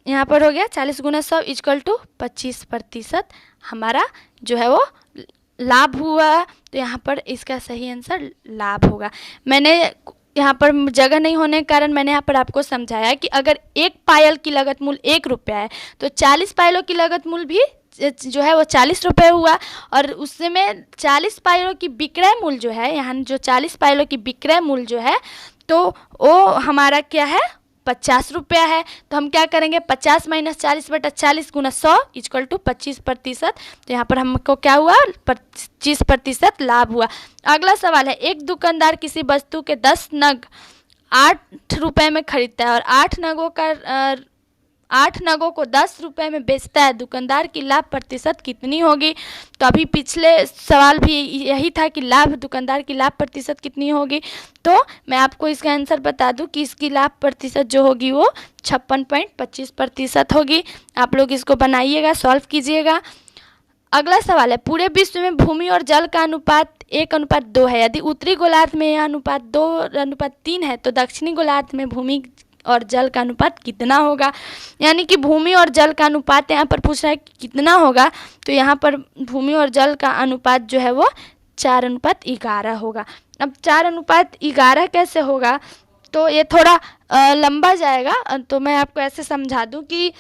यहाँ पर हो गया 40 गुना 100 इक्वल टू 25% हमारा जो है वो लाभ हुआ। तो यहाँ पर इसका सही आंसर लाभ होगा। मैंने यहाँ पर जगह नहीं होने के कारण मैंने यहाँ पर आपको समझाया कि अगर एक पायल की लागत मूल्य 1 रुपया है तो 40 पायलों की लागत मूल्य भी जो है वो 40 रुपये हुआ, और उसमें 40 पायलों की विक्रय मूल्य जो है, यहाँ जो 40 पायलों की विक्रय मूल्य जो है तो वो हमारा क्या है 50 रुपया है। तो हम क्या करेंगे 50 माइनस 40/40 गुना 100 इक्वल टू 25%। तो यहाँ पर हमको क्या हुआ 25% लाभ हुआ। अगला सवाल है, एक दुकानदार किसी वस्तु के 10 नग 8 रुपये में खरीदता है और 8 नगों को 10 रुपये में बेचता है, दुकानदार की लाभ प्रतिशत कितनी होगी। तो अभी पिछले सवाल भी यही था कि दुकानदार की लाभ प्रतिशत कितनी होगी। तो मैं आपको इसका आंसर बता दूं कि इसकी लाभ प्रतिशत जो होगी वो 56.25% होगी। आप लोग इसको बनाइएगा, सॉल्व कीजिएगा। अगला सवाल है, पूरे विश्व में भूमि और जल का अनुपात 1:2 है। यदि उत्तरी गोलार्ध में यह अनुपात 2:3 है तो दक्षिणी गोलार्ध में भूमि और जल का अनुपात कितना होगा। यानी कि भूमि और जल का अनुपात यहाँ पर पूछ रहा है कि कितना होगा। तो यहाँ पर भूमि और जल का अनुपात जो है वो 4:11 होगा। अब 4:11 कैसे होगा, तो ये थोड़ा लंबा जाएगा। तो मैं आपको ऐसे समझा दूं कि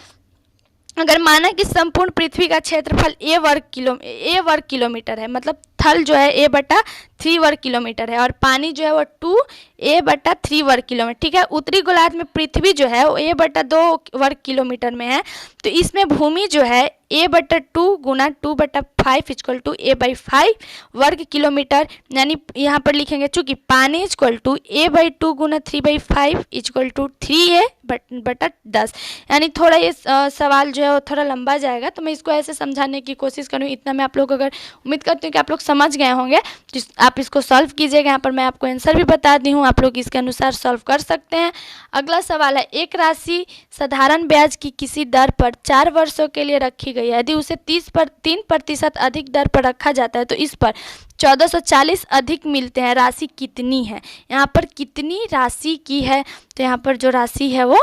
अगर माना कि संपूर्ण पृथ्वी का क्षेत्रफल ए वर्ग किलोमीटर है, मतलब थल जो है A/3 वर्ग किलोमीटर है और पानी जो है वो 2A/3 वर्ग किलोमीटर। ठीक है, उत्तरी गोलार्ध में पृथ्वी जो है वो A/2 वर्ग किलोमीटर में है। तो इसमें भूमि जो है A/2 Guna 2/5 equal to A/5 वर्ग किलोमीटर। यानी यहाँ पर लिखेंगे चूँकि पानी इक्वल टू A/2 गुना 3/5 इक्वल टू 3A/10। यानी थोड़ा ये सवाल जो है वो थोड़ा लंबा जाएगा, तो मैं इसको ऐसे समझाने की कोशिश करूँ। इतना मैं आप लोग अगर उम्मीद करती हूँ कि आप लोग समझ गए होंगे, तो आप इसको सॉल्व कीजिएगा। यहाँ पर मैं आपको आंसर भी बता दी हूँ, आप लोग इसके अनुसार सॉल्व कर सकते हैं। अगला सवाल है, एक राशि साधारण ब्याज की किसी दर पर 4 वर्षों के लिए रखी गई है। यदि उसे 3% अधिक दर पर रखा जाता है तो इस पर 1440 अधिक मिलते हैं, राशि कितनी है। यहाँ पर कितनी राशि की है, तो यहाँ पर जो राशि है वो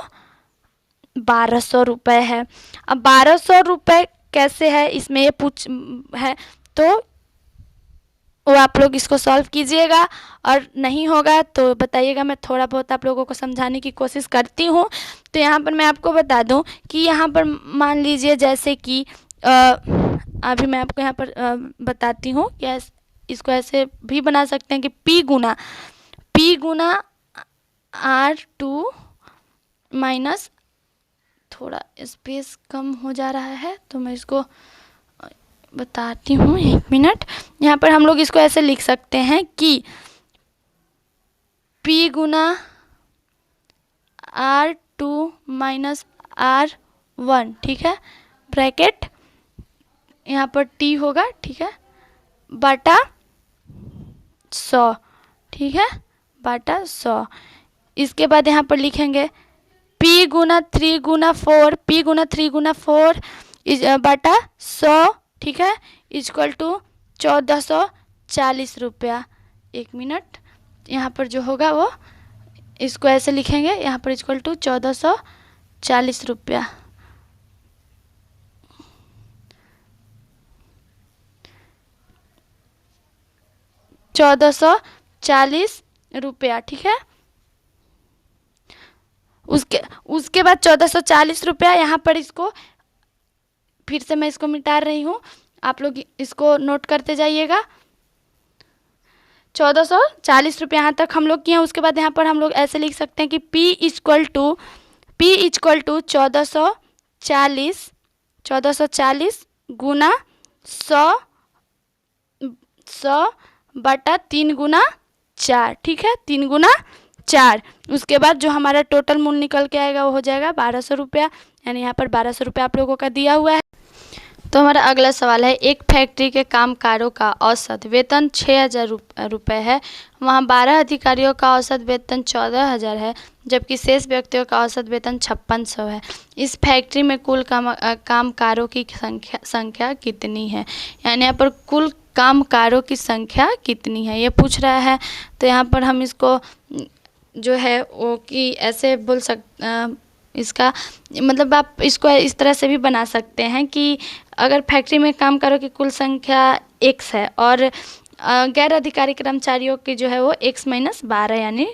1200 रुपये है। अब 1200 रुपये कैसे है, इसमें ये पूछ है, तो वो आप लोग इसको सॉल्व कीजिएगा और नहीं होगा तो बताइएगा। मैं थोड़ा बहुत आप लोगों को समझाने की कोशिश करती हूँ। तो यहाँ पर मैं आपको बता दूँ कि यहाँ पर मान लीजिए जैसे कि अभी मैं आपको यहाँ पर बताती हूँ कि इसको ऐसे भी बना सकते हैं कि P गुना R2 माइनस, थोड़ा स्पेस कम हो जा रहा है तो मैं इसको बताती हूँ, 1 मिनट। यहाँ पर हम लोग इसको ऐसे लिख सकते हैं कि P गुना R2 माइनस R1, ठीक है, ब्रैकेट यहाँ पर T होगा, ठीक है, बटा 100, ठीक है, बटा 100। इसके बाद यहाँ पर लिखेंगे P गुना 3 गुना 4 बटा 100, ठीक है, इक्वल टू 1440 रुपया। 1 मिनट, यहाँ पर जो होगा वो इसको ऐसे लिखेंगे, यहाँ पर इक्वल टू 1440 रुपया। 1440 रुपया, ठीक है। उसके बाद 1440 रुपया यहाँ पर, इसको फिर से मैं इसको मिटा रही हूँ, आप लोग इसको नोट करते जाइएगा। 1440 रुपये यहाँ तक हम लोग किए। उसके बाद यहाँ पर हम लोग ऐसे लिख सकते हैं कि P इक्वल टू 1440 गुना 100 बटा 3 गुना 4, ठीक है, 3 गुना 4। उसके बाद जो हमारा टोटल मूल्य निकल के आएगा वो हो जाएगा 1200 रुपया, यानी यहाँ पर 1200 रुपया आप लोगों का दिया हुआ है। तो हमारा अगला सवाल है, एक फैक्ट्री के कामगारों का औसत वेतन 6000 रुपये है, वहाँ 12 अधिकारियों का औसत वेतन 14000 है, जबकि शेष व्यक्तियों का औसत वेतन 5600 है। इस फैक्ट्री में कुल कामगारों की संख्या कितनी है, यानी यहाँ पर कुल कामगारों की संख्या कितनी है ये पूछ रहा है। तो यहाँ पर हम इसको जो है वो कि ऐसे बोल इसका मतलब आप इसको इस तरह से भी बना सकते हैं कि अगर फैक्ट्री में कामगारों की कुल संख्या x है और गैर अधिकारी कर्मचारियों की जो है वो x - 12, यानी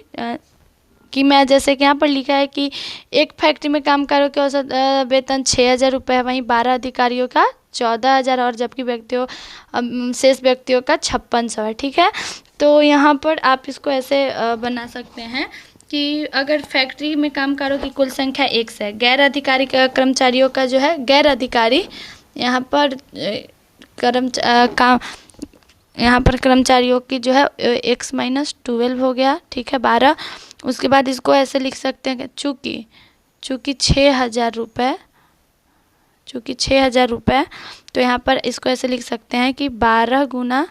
कि मैं जैसे कि यहाँ पर लिखा है कि एक फैक्ट्री में कामगारों के औसत वेतन 6000 रुपये है, वहीं 12 अधिकारियों का 14000 और जबकि शेष व्यक्तियों का 5600 है, ठीक है। तो यहाँ पर आप इसको ऐसे बना सकते हैं कि अगर फैक्ट्री में कामगारों की कुल संख्या x है, गैर अधिकारी कर्मचारियों का जो है गैर अधिकारी यहाँ पर कर्मचारियों की जो है x - 12 हो गया, ठीक है, 12। उसके बाद इसको ऐसे लिख सकते हैं कि चूँकि 6000 रुपये, तो यहाँ पर इसको ऐसे लिख सकते हैं कि 12 गुना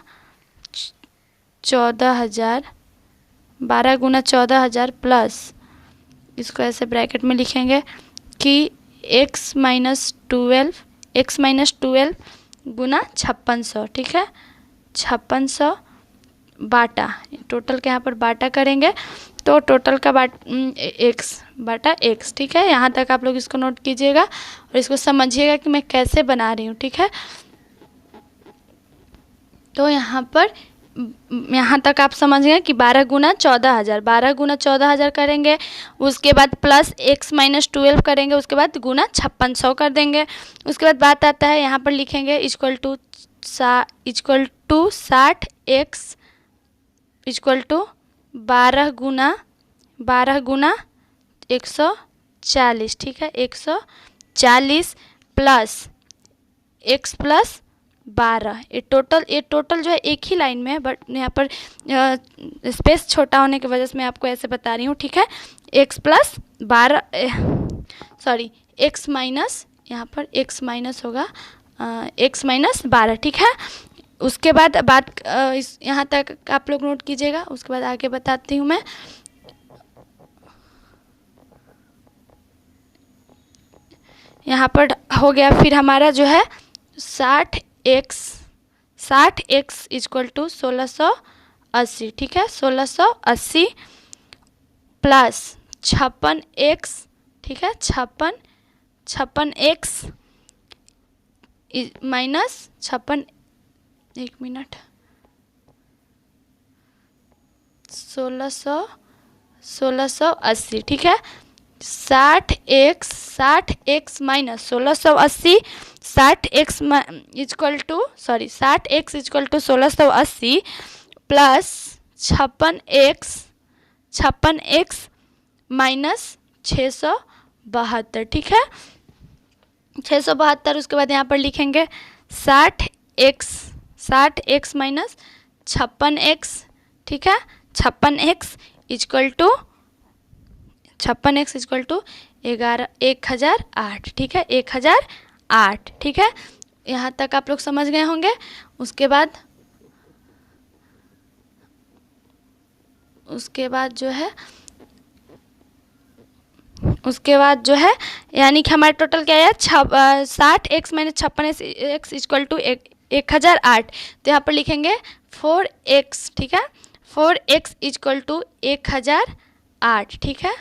14000 प्लस, इसको ऐसे ब्रैकेट में लिखेंगे कि x - 12 गुना 5600, ठीक है, 5600 बाटा, टोटल के यहाँ पर बाटा करेंगे तो टोटल का x बटा x, ठीक है। यहाँ तक आप लोग इसको नोट कीजिएगा और इसको समझिएगा कि मैं कैसे बना रही हूँ, ठीक है। तो यहाँ तक आप समझ गए कि 12 गुना 14000 करेंगे, उसके बाद प्लस x - 12 करेंगे, उसके बाद गुना 5600 कर देंगे। उसके बाद बात आता है यहाँ पर लिखेंगे equal to 60x equal to 12 गुना 140, ठीक है, 140 प्लस x प्लस 12। ये टोटल जो है एक ही लाइन में है, बट यहाँ पर स्पेस छोटा होने की वजह से मैं आपको ऐसे बता रही हूँ, ठीक है। x प्लस 12 x माइनस, यहाँ पर x माइनस होगा x - 12, ठीक है। उसके बाद यहाँ तक आप लोग नोट कीजिएगा, उसके बाद आगे बताती हूँ मैं। यहाँ पर हो गया फिर हमारा जो है 60x इक्वल टू 1680, ठीक है, 1680 प्लस 56x, ठीक है, 56x माइनस 56, एक मिनट, 1680, ठीक है, 60x minus 1680, 60x equal to 1680 plus 56x minus 672, ठीक है, 672। उसके बाद यहाँ पर लिखेंगे 60x माइनस 56x, ठीक है, 56x इक्वल टू 1008, ठीक है, 1008, ठीक है। यहाँ तक आप लोग समझ गए होंगे। उसके बाद जो है यानी कि हमारा टोटल क्या है 60x minus 56x equal to 1008। तो यहाँ पर लिखेंगे 4x, ठीक है, 4x इक्वल टू 1008, ठीक है।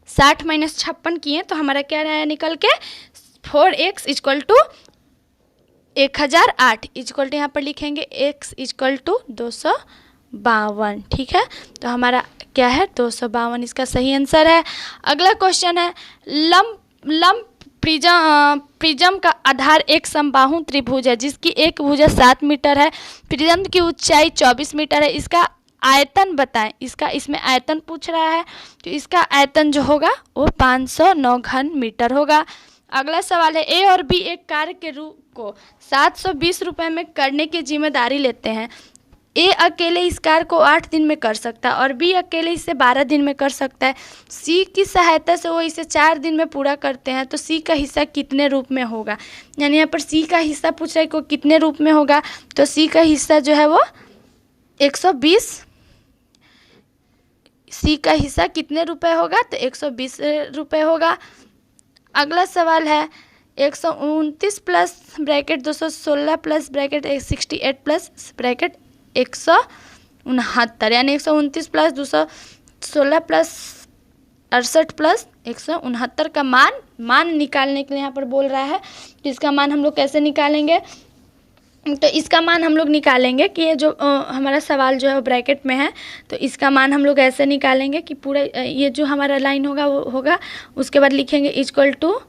60 माइनस 56 किए तो हमारा क्या रहा है निकल के 4x equal to 1008 equal to यहाँ पर लिखेंगे x इक्वल टू 200 252। ठीक है, तो हमारा क्या है 252 इसका सही आंसर है। अगला क्वेश्चन है लंब प्रिज्म का आधार एक समबाहु त्रिभुज है जिसकी एक भुजा 7 मीटर है, प्रिज्म की ऊंचाई 24 मीटर है, इसका आयतन बताएं। इसमें आयतन पूछ रहा है, तो इसका आयतन जो होगा वो 509 घन मीटर होगा। अगला सवाल है ए और बी एक कार्य के रूप को 720 रुपये में करने की जिम्मेदारी लेते हैं। ए अकेले इस कार्य को 8 दिन में कर सकता है और बी अकेले इसे 12 दिन में कर सकता है। सी की सहायता से वो इसे 4 दिन में पूरा करते हैं, तो सी का हिस्सा कितने रूप में होगा। यानी यहाँ पर सी का हिस्सा पूछ रहा है कि कितने रूप में होगा, तो सी का हिस्सा जो है वो 120। सी का हिस्सा कितने रुपए होगा, तो 120 रुपये होगा। अगला सवाल है 129 plus bracket 216 plus bracket 68 plus bracket 169, यानी 129 प्लस 216 प्लस 68 प्लस 169 का मान निकालने के लिए यहाँ पर बोल रहा है। तो इसका मान हम लोग कैसे निकालेंगे, तो इसका मान हम लोग निकालेंगे कि ये जो हमारा सवाल जो है वो ब्रैकेट में है, तो इसका मान हम लोग ऐसे निकालेंगे कि पूरा ये जो हमारा लाइन होगा वो होगा, उसके बाद लिखेंगे इक्वल टू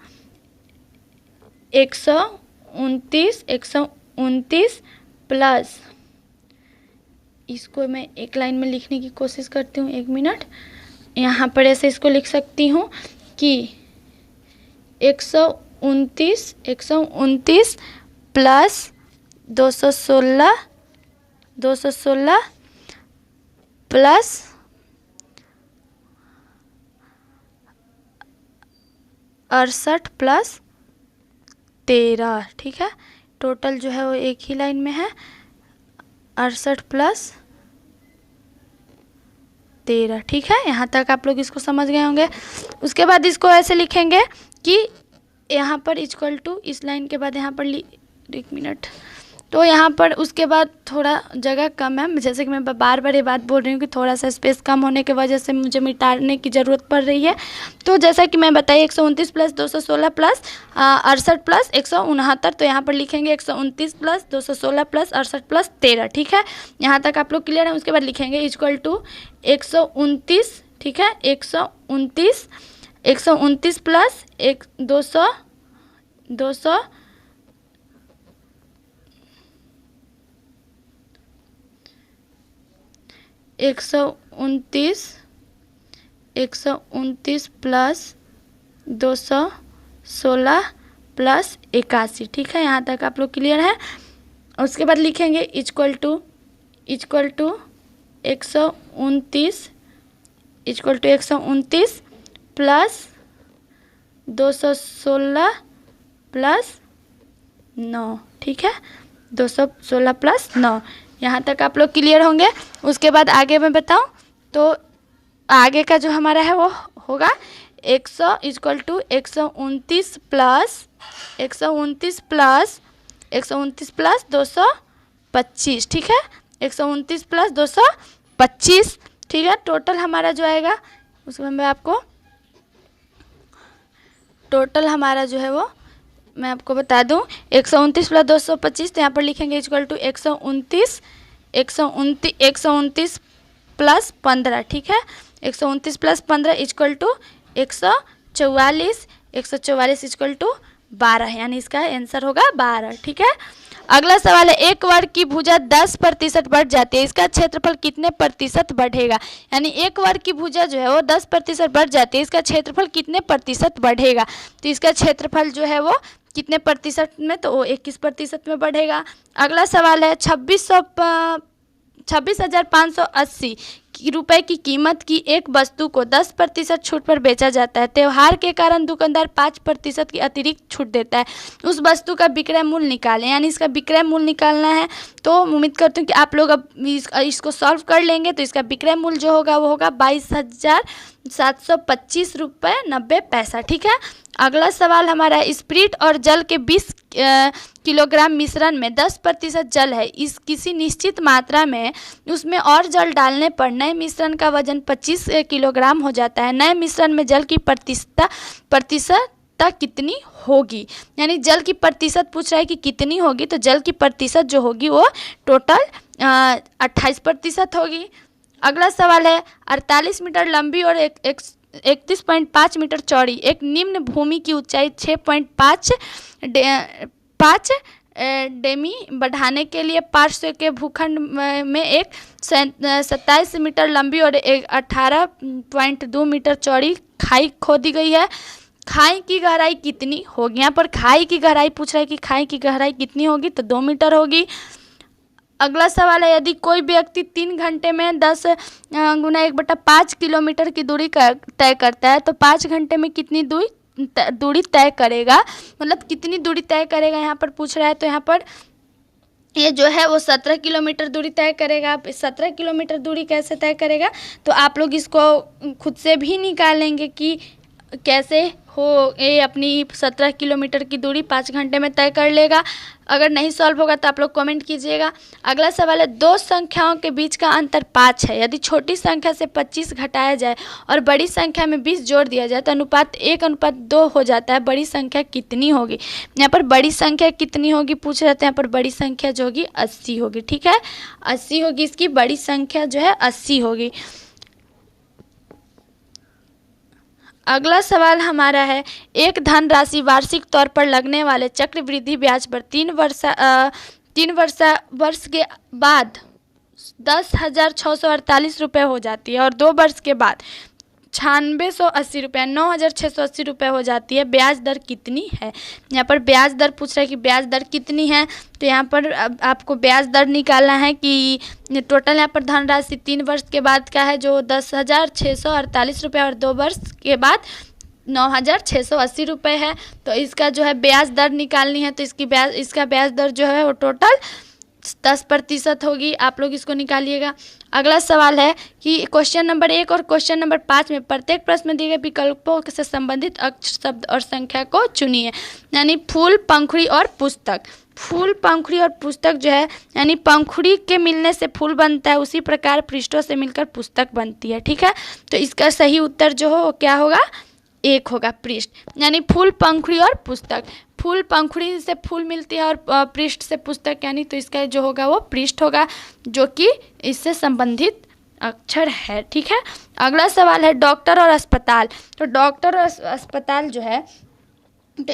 129 प्लस, इसको मैं एक लाइन में लिखने की कोशिश करती हूँ, 1 मिनट। यहाँ पर ऐसे इसको लिख सकती हूँ कि 129 प्लस 216 प्लस 68 प्लस 13। ठीक है, टोटल जो है वो एक ही लाइन में है, 68 प्लस 13। ठीक है, यहाँ तक आप लोग इसको समझ गए होंगे। उसके बाद इसको ऐसे लिखेंगे कि यहाँ पर इक्वल टू, इस लाइन के बाद यहाँ पर 1 मिनट, तो यहाँ पर उसके बाद थोड़ा जगह कम है, जैसे कि मैं बार बार ये बात बोल रही हूँ कि थोड़ा सा स्पेस कम होने की वजह से मुझे मिटाने की ज़रूरत पड़ रही है। तो जैसा कि मैं बताई 129 प्लस 216 प्लस 68 प्लस 169, तो यहाँ पर लिखेंगे 129 प्लस 216 प्लस 68 प्लस 13। ठीक है, यहाँ तक आप लोग क्लियर है। उसके बाद लिखेंगे इक्वल टू 129। ठीक है, 129 प्लस 200 129 प्लस 216 प्लस 81। ठीक है, यहाँ तक आप लोग क्लियर है। उसके बाद लिखेंगे इक्वल टू 129 प्लस 216 प्लस 9। ठीक है, 216 प्लस 9, यहाँ तक आप लोग क्लियर होंगे। उसके बाद आगे मैं बताऊं तो आगे का जो हमारा है वो होगा 129 प्लस 225। ठीक है, 129 प्लस 225। ठीक है, टोटल हमारा जो आएगा उसमें मैं आपको टोटल हमारा जो है वो मैं आपको बता दूं 129 प्लस 225, तो यहाँ पर लिखेंगे इक्वल टू 129 प्लस 15। ठीक है, 129 plus 15 equal to 144 equal to 12, यानी इसका आंसर होगा 12। ठीक है, अगला सवाल है एक वर्ग की भुजा 10% बढ़ जाती है, इसका क्षेत्रफल कितने प्रतिशत बढ़ेगा। यानी एक वर्ग की भुजा जो है वो 10% बढ़ जाती है, इसका क्षेत्रफल कितने प्रतिशत बढ़ेगा। तो इसका क्षेत्रफल जो है वो कितने प्रतिशत में, तो वो 21% में बढ़ेगा। अगला सवाल है 26,580 रुपए की कीमत की एक वस्तु को 10% छूट पर बेचा जाता है। त्यौहार के कारण दुकानदार 5% की अतिरिक्त छूट देता है, उस वस्तु का विक्रय मूल्य निकालें। यानी इसका विक्रय मूल्य निकालना है, तो उम्मीद करती हूँ कि आप लोग अब इसको सॉल्व कर लेंगे। तो इसका विक्रय मूल्य जो होगा वो होगा 22,725 रुपये 90 पैसा। ठीक है, अगला सवाल हमारा है स्प्रिट और जल के 20 किलोग्राम मिश्रण में 10% जल है, इस किसी निश्चित मात्रा में उसमें और जल डालने पर नए मिश्रण का वजन 25 किलोग्राम हो जाता है। नए मिश्रण में जल की प्रतिशतता कितनी होगी। यानी जल की प्रतिशत पूछ रहा है कि कितनी होगी, तो जल की प्रतिशत जो होगी वो टोटल 28% होगी। अगला सवाल है 48 मीटर लंबी और 31.5 मीटर चौड़ी एक निम्न भूमि की ऊंचाई 6.5 डेमी बढ़ाने के लिए पार्श्व के भूखंड में एक 27 मीटर लंबी और 18.2 मीटर चौड़ी खाई खोदी गई है। खाई की गहराई कितनी होगी? यहाँ पर खाई की गहराई पूछ रहा है कि खाई की गहराई कितनी होगी, तो 2 मीटर होगी। अगला सवाल है यदि कोई व्यक्ति 3 घंटे में 10 गुना 1/5 किलोमीटर की दूरी तय करता है तो 5 घंटे में कितनी दूरी तय करेगा, मतलब कितनी दूरी तय करेगा यहाँ पर पूछ रहा है। तो यहाँ पर ये जो है वो 17 किलोमीटर दूरी तय करेगा। आप 17 किलोमीटर दूरी कैसे तय करेगा, तो आप लोग इसको खुद से भी निकालेंगे कि कैसे हो ये अपनी 17 किलोमीटर की दूरी 5 घंटे में तय कर लेगा। अगर नहीं सॉल्व होगा तो आप लोग कमेंट कीजिएगा। अगला सवाल है दो संख्याओं के बीच का अंतर 5 है। यदि छोटी संख्या से 25 घटाया जाए और बड़ी संख्या में 20 जोड़ दिया जाए तो अनुपात 1:2 हो जाता है। बड़ी संख्या कितनी होगी? यहाँ पर बड़ी संख्या कितनी होगी पूछ रहे थे। यहाँ पर बड़ी संख्या जो होगी 80 होगी। ठीक है, 80 होगी। इसकी बड़ी संख्या जो है 80 होगी। अगला सवाल हमारा है एक धनराशि वार्षिक तौर पर लगने वाले चक्रवृद्धि ब्याज पर 3 वर्ष के बाद 10,648 रुपये हो जाती है और 2 वर्ष के बाद 9680 रुपये 9680 रुपये हो जाती है। ब्याज दर कितनी है? यहाँ पर ब्याज दर पूछ रहा है कि ब्याज दर कितनी है। तो यहाँ पर आपको ब्याज दर निकालना है कि टोटल यहाँ पर धनराशि 3 वर्ष के बाद का है जो 10,648 रुपये और 2 वर्ष के बाद 9,680 रुपये है। तो इसका जो है ब्याज दर निकालनी है। तो इसका ब्याज दर जो है वो टोटल 10% होगी। आप लोग इसको निकालिएगा। अगला सवाल है कि क्वेश्चन नंबर 1 और क्वेश्चन नंबर 5 में प्रत्येक प्रश्न में दिए गए विकल्पों से संबंधित अक्षर, शब्द और संख्या को चुनिए। यानी फूल, पंखुड़ी और पुस्तक। फूल, पंखुड़ी और पुस्तक जो है यानी पंखुड़ी के मिलने से फूल बनता है, उसी प्रकार पृष्ठों से मिलकर पुस्तक बनती है। ठीक है, तो इसका सही उत्तर जो हो क्या होगा? 1 होगा, पृष्ठ। यानी फूल, पंखुड़ी और पुस्तक। फूल, पंखुड़ी से फूल मिलती है और पृष्ठ से पुस्तक, यानी तो इसका जो होगा वो पृष्ठ होगा जो कि इससे संबंधित अक्षर है। ठीक है, अगला सवाल है डॉक्टर और अस्पताल। तो डॉक्टर और अस्पताल जो है तो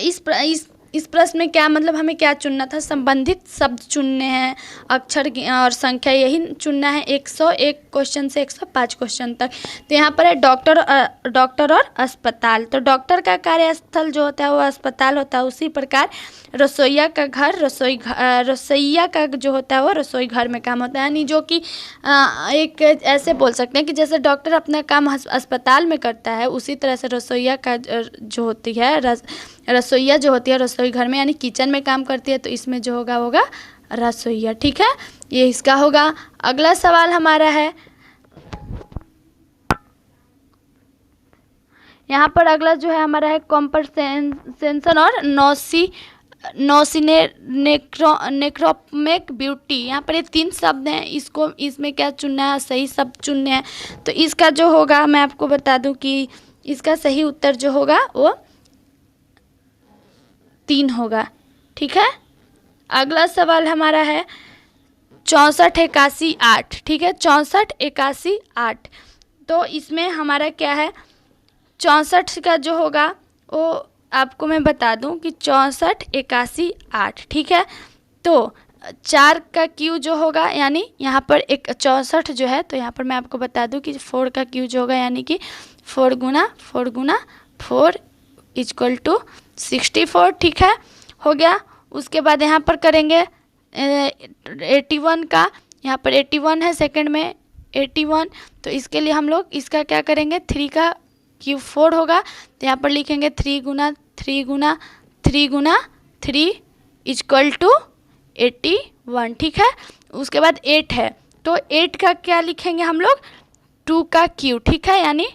इस प्रश्न में क्या मतलब हमें क्या चुनना था? संबंधित शब्द चुनने हैं, अक्षर और संख्या यही चुनना है 101 क्वेश्चन से 105 क्वेश्चन तक। तो यहाँ पर है डॉक्टर और अस्पताल। तो डॉक्टर का कार्यस्थल जो होता है वो अस्पताल होता है, उसी प्रकार रसोइया का घर रसोइया का जो होता है वो रसोई घर में काम होता है। यानी जो कि एक ऐसे बोल सकते हैं कि जैसे डॉक्टर अपना काम अस्पताल में करता है, उसी तरह से रसोइया का जो होती है रसोइया जो होती है रसोई घर में यानी किचन में काम करती है। तो इसमें जो होगा रसोइया। ठीक है, ये इसका होगा। अगला सवाल हमारा है यहाँ पर अगला जो है हमारा है कॉम्पनसेशन और नेक्रोमिक ब्यूटी। यहाँ पर ये 3 शब्द हैं, इसमें क्या चुनना है? सही शब्द चुनने हैं। तो इसका जो होगा मैं आपको बता दूं कि इसका सही उत्तर जो होगा वो 3 होगा। ठीक है, अगला सवाल हमारा है 64 81 8। ठीक है, 64 81 8। तो इसमें हमारा क्या है 64 का जो होगा वो आपको मैं बता दूं कि 64 81 8। ठीक है, तो 4 का क्यू जो होगा यानी यहाँ पर एक 64 जो है तो यहाँ पर मैं आपको बता दूं कि 4 का क्यू जो होगा यानी कि 4 गुना 4 = 64। ठीक है, हो गया। उसके बाद यहाँ पर करेंगे 81 का। यहाँ पर 81 है सेकंड में 81। तो इसके लिए हम लोग इसका क्या करेंगे 3 का क्यू 4 होगा। तो यहाँ पर लिखेंगे 3 गुना 3 = 81। ठीक है, उसके बाद 8 है तो 8 का क्या लिखेंगे हम लोग 2 का क्यू। ठीक है, यानी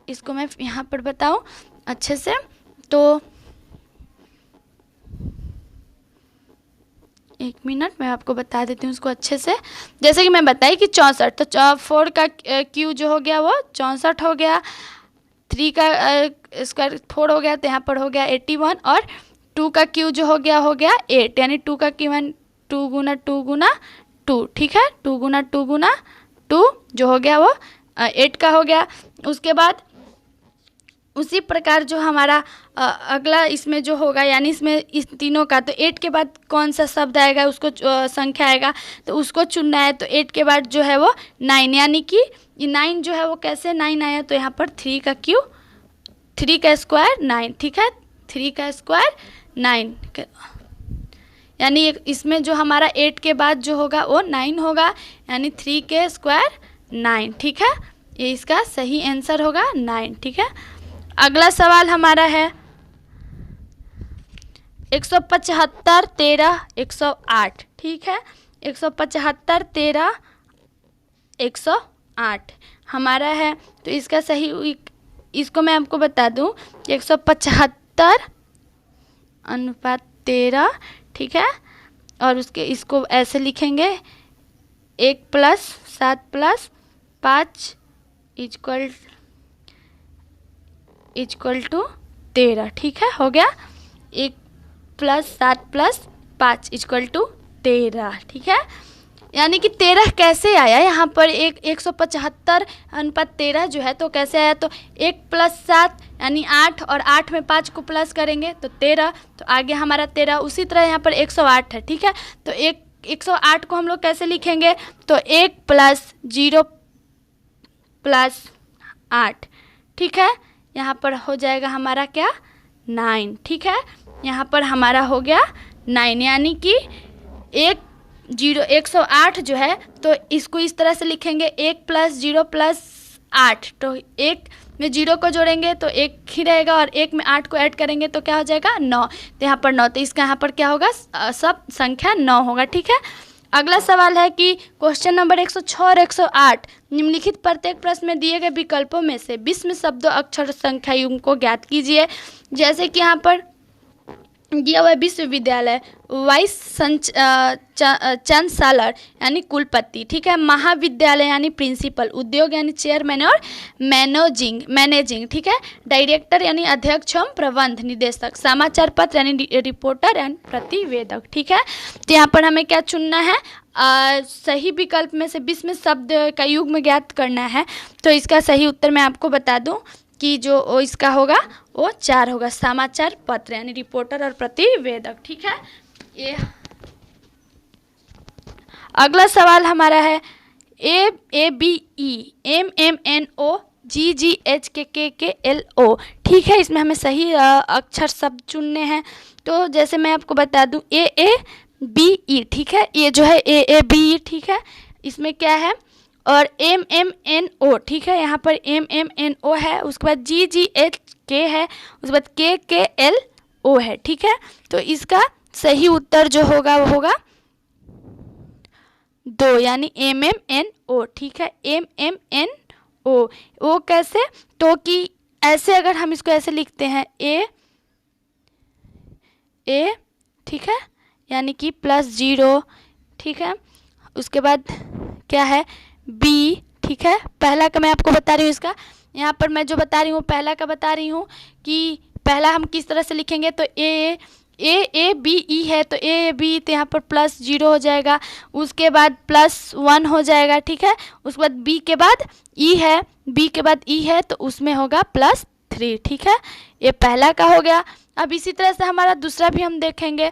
इसको मैं यहाँ पर बताऊँ अच्छे से। तो 1 मिनट मैं आपको बता देती हूँ उसको अच्छे से। जैसे कि मैं बताई कि 64 तो 4 का क्यू जो हो गया वो 64 हो गया। 3 का इसका 4 हो गया तो यहाँ पर हो गया 81 और 2 का क्यू जो हो गया 8। यानी 2 का क्यू 2 गुना 2, ठीक है, 2 गुना 2 गुना 2 जो हो गया वो 8 का हो गया। उसके बाद उसी प्रकार जो हमारा अगला इसमें जो होगा, यानी इसमें इस तीनों का, तो 8 के बाद कौन सा शब्द आएगा, उसको संख्या आएगा तो उसको चुनना है। तो 8 के बाद जो है वो 9, यानी कि ये 9 जो है वो कैसे 9 आया, तो यहाँ पर 3 का क्यू, 3 का स्क्वायर 9, ठीक है, 3 का स्क्वायर 9, यानी इसमें जो हमारा 8 के बाद जो होगा वो 9 होगा, यानी 3 के स्क्वायर 9, ठीक है, ये इसका सही आंसर होगा 9, ठीक है। अगला सवाल हमारा है 175 13 108, ठीक है, 175 13 108 हमारा है। तो इसका सही, इसको मैं आपको बता दूं, 175 अनुपात 13, ठीक है, और उसके इसको ऐसे लिखेंगे 1 + 7 + 5 इक्वल टू 13, ठीक है, हो गया 1 + 7 + 5 इक्वल टू 13, ठीक है। यानी कि 13 कैसे आया यहाँ पर, 175 अनुपात 13 जो है तो कैसे आया, तो 1 + 7 यानी 8, और 8 में 5 को प्लस करेंगे तो 13, तो आगे हमारा 13। उसी तरह यहाँ पर 108 है, ठीक है, तो 108 को हम लोग कैसे लिखेंगे, तो 1 + 0 + 8, ठीक है, यहाँ पर हो जाएगा हमारा क्या 9, ठीक है, यहाँ पर हमारा हो गया 9, यानी कि 108 जो है तो इसको इस तरह से लिखेंगे 1 + 0 + 8, तो 1 में 0 को जोड़ेंगे तो 1 ही रहेगा, और 1 में 8 को ऐड करेंगे तो क्या हो जाएगा 9, तो यहाँ पर 9, तो इसका यहाँ पर क्या होगा, सब संख्या 9 होगा, ठीक है। अगला सवाल है कि क्वेश्चन नंबर 106 और 108, निम्नलिखित प्रत्येक प्रश्न में दिए गए विकल्पों में से विस्म शब्दों अक्षर संख्या युग्म को ज्ञात कीजिए। जैसे कि यहाँ पर दिया हुआ विश्वविद्यालय, वाइस चांसलर यानी कुलपति, ठीक है, महाविद्यालय यानी प्रिंसिपल, उद्योग यानी चेयरमैन और मैनेजिंग, ठीक है, डायरेक्टर यानी अध्यक्ष एवं प्रबंध निदेशक, समाचार पत्र यानी रिपोर्टर एंड प्रतिवेदक, ठीक है। तो यहाँ पर हमें क्या चुनना है, सही विकल्प में से विस्म शब्द का युग्म ज्ञात करना है। तो इसका सही उत्तर मैं आपको बता दूं कि जो इसका होगा वो 4 होगा, समाचार पत्र यानी रिपोर्टर और प्रतिवेदक, ठीक है। ये अगला सवाल हमारा है ABEMMNOGGHKKLO, ठीक है, इसमें हमें सही अक्षर शब्द चुनने हैं। तो जैसे मैं आपको बता दूं AABE, ठीक है, ये जो है AABE, ठीक है, इसमें क्या है, और MMNO, ठीक है, यहाँ पर MMNO है, उसके बाद GGHK है, उसके बाद KKLO है, ठीक है। तो इसका सही उत्तर जो होगा वो होगा 2, यानी MMNO, ठीक है, MMNO। वो कैसे, तो कि ऐसे अगर हम इसको ऐसे लिखते हैं A, ठीक है, यानी कि +0, ठीक है, उसके बाद क्या है B, ठीक है, पहला का मैं आपको बता रही हूँ, इसका यहाँ पर मैं जो बता रही हूँ पहला का बता रही हूँ कि पहला हम किस तरह से लिखेंगे, तो AABE है, तो AAB, तो यहाँ पर +0 हो जाएगा, उसके बाद +1 हो जाएगा, ठीक है, उसके बाद B के बाद E है, B के बाद E है, तो उसमें होगा +3, ठीक है, ये पहला का हो गया। अब इसी तरह से हमारा दूसरा भी हम देखेंगे।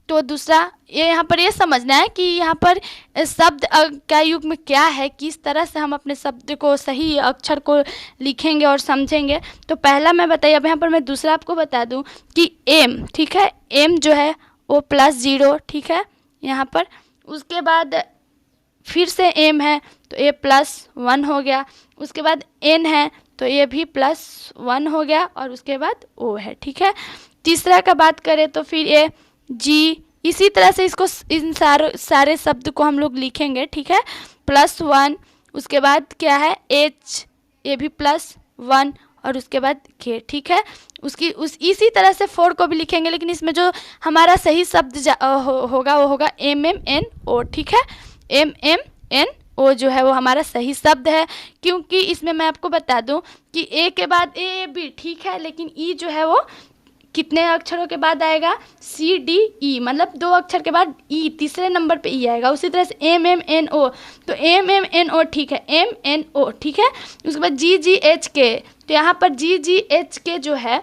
तो दूसरा ये यहाँ पर ये समझना है कि यहाँ पर शब्द का युग्म क्या है, किस तरह से हम अपने शब्द को सही अक्षर को लिखेंगे और समझेंगे। तो पहला मैं बताइए, अब यहाँ पर मैं दूसरा आपको बता दूँ कि एम, ठीक है, एम जो है वो +0, ठीक है, यहाँ पर उसके बाद फिर से एम है तो ये +1 हो गया, उसके बाद एन है तो ये भी +1 हो गया, और उसके बाद ओ है, ठीक है। तीसरा का बात करें तो फिर ये जी, इसी तरह से इसको इन सारे शब्द को हम लोग लिखेंगे, ठीक है, +1, उसके बाद क्या है एच, ये भी +1, और उसके बाद के, ठीक है, इसी तरह से 4 को भी लिखेंगे, लेकिन इसमें जो हमारा सही शब्द होगा वो होगा MMNO, ठीक है, MMNO जो है वो हमारा सही शब्द है, क्योंकि इसमें मैं आपको बता दूं कि ए के बाद AAB, ठीक है, लेकिन ई जो है वो कितने अक्षरों के बाद आएगा, सी डी ई, मतलब 2 अक्षर के बाद ई, तीसरे नंबर पे ई आएगा। उसी तरह से एम एम एन ओ, तो एम एम एन ओ, ठीक है, एम एन ओ, ठीक है। उसके बाद जी जी एच के, तो यहाँ पर जी जी एच के जो है,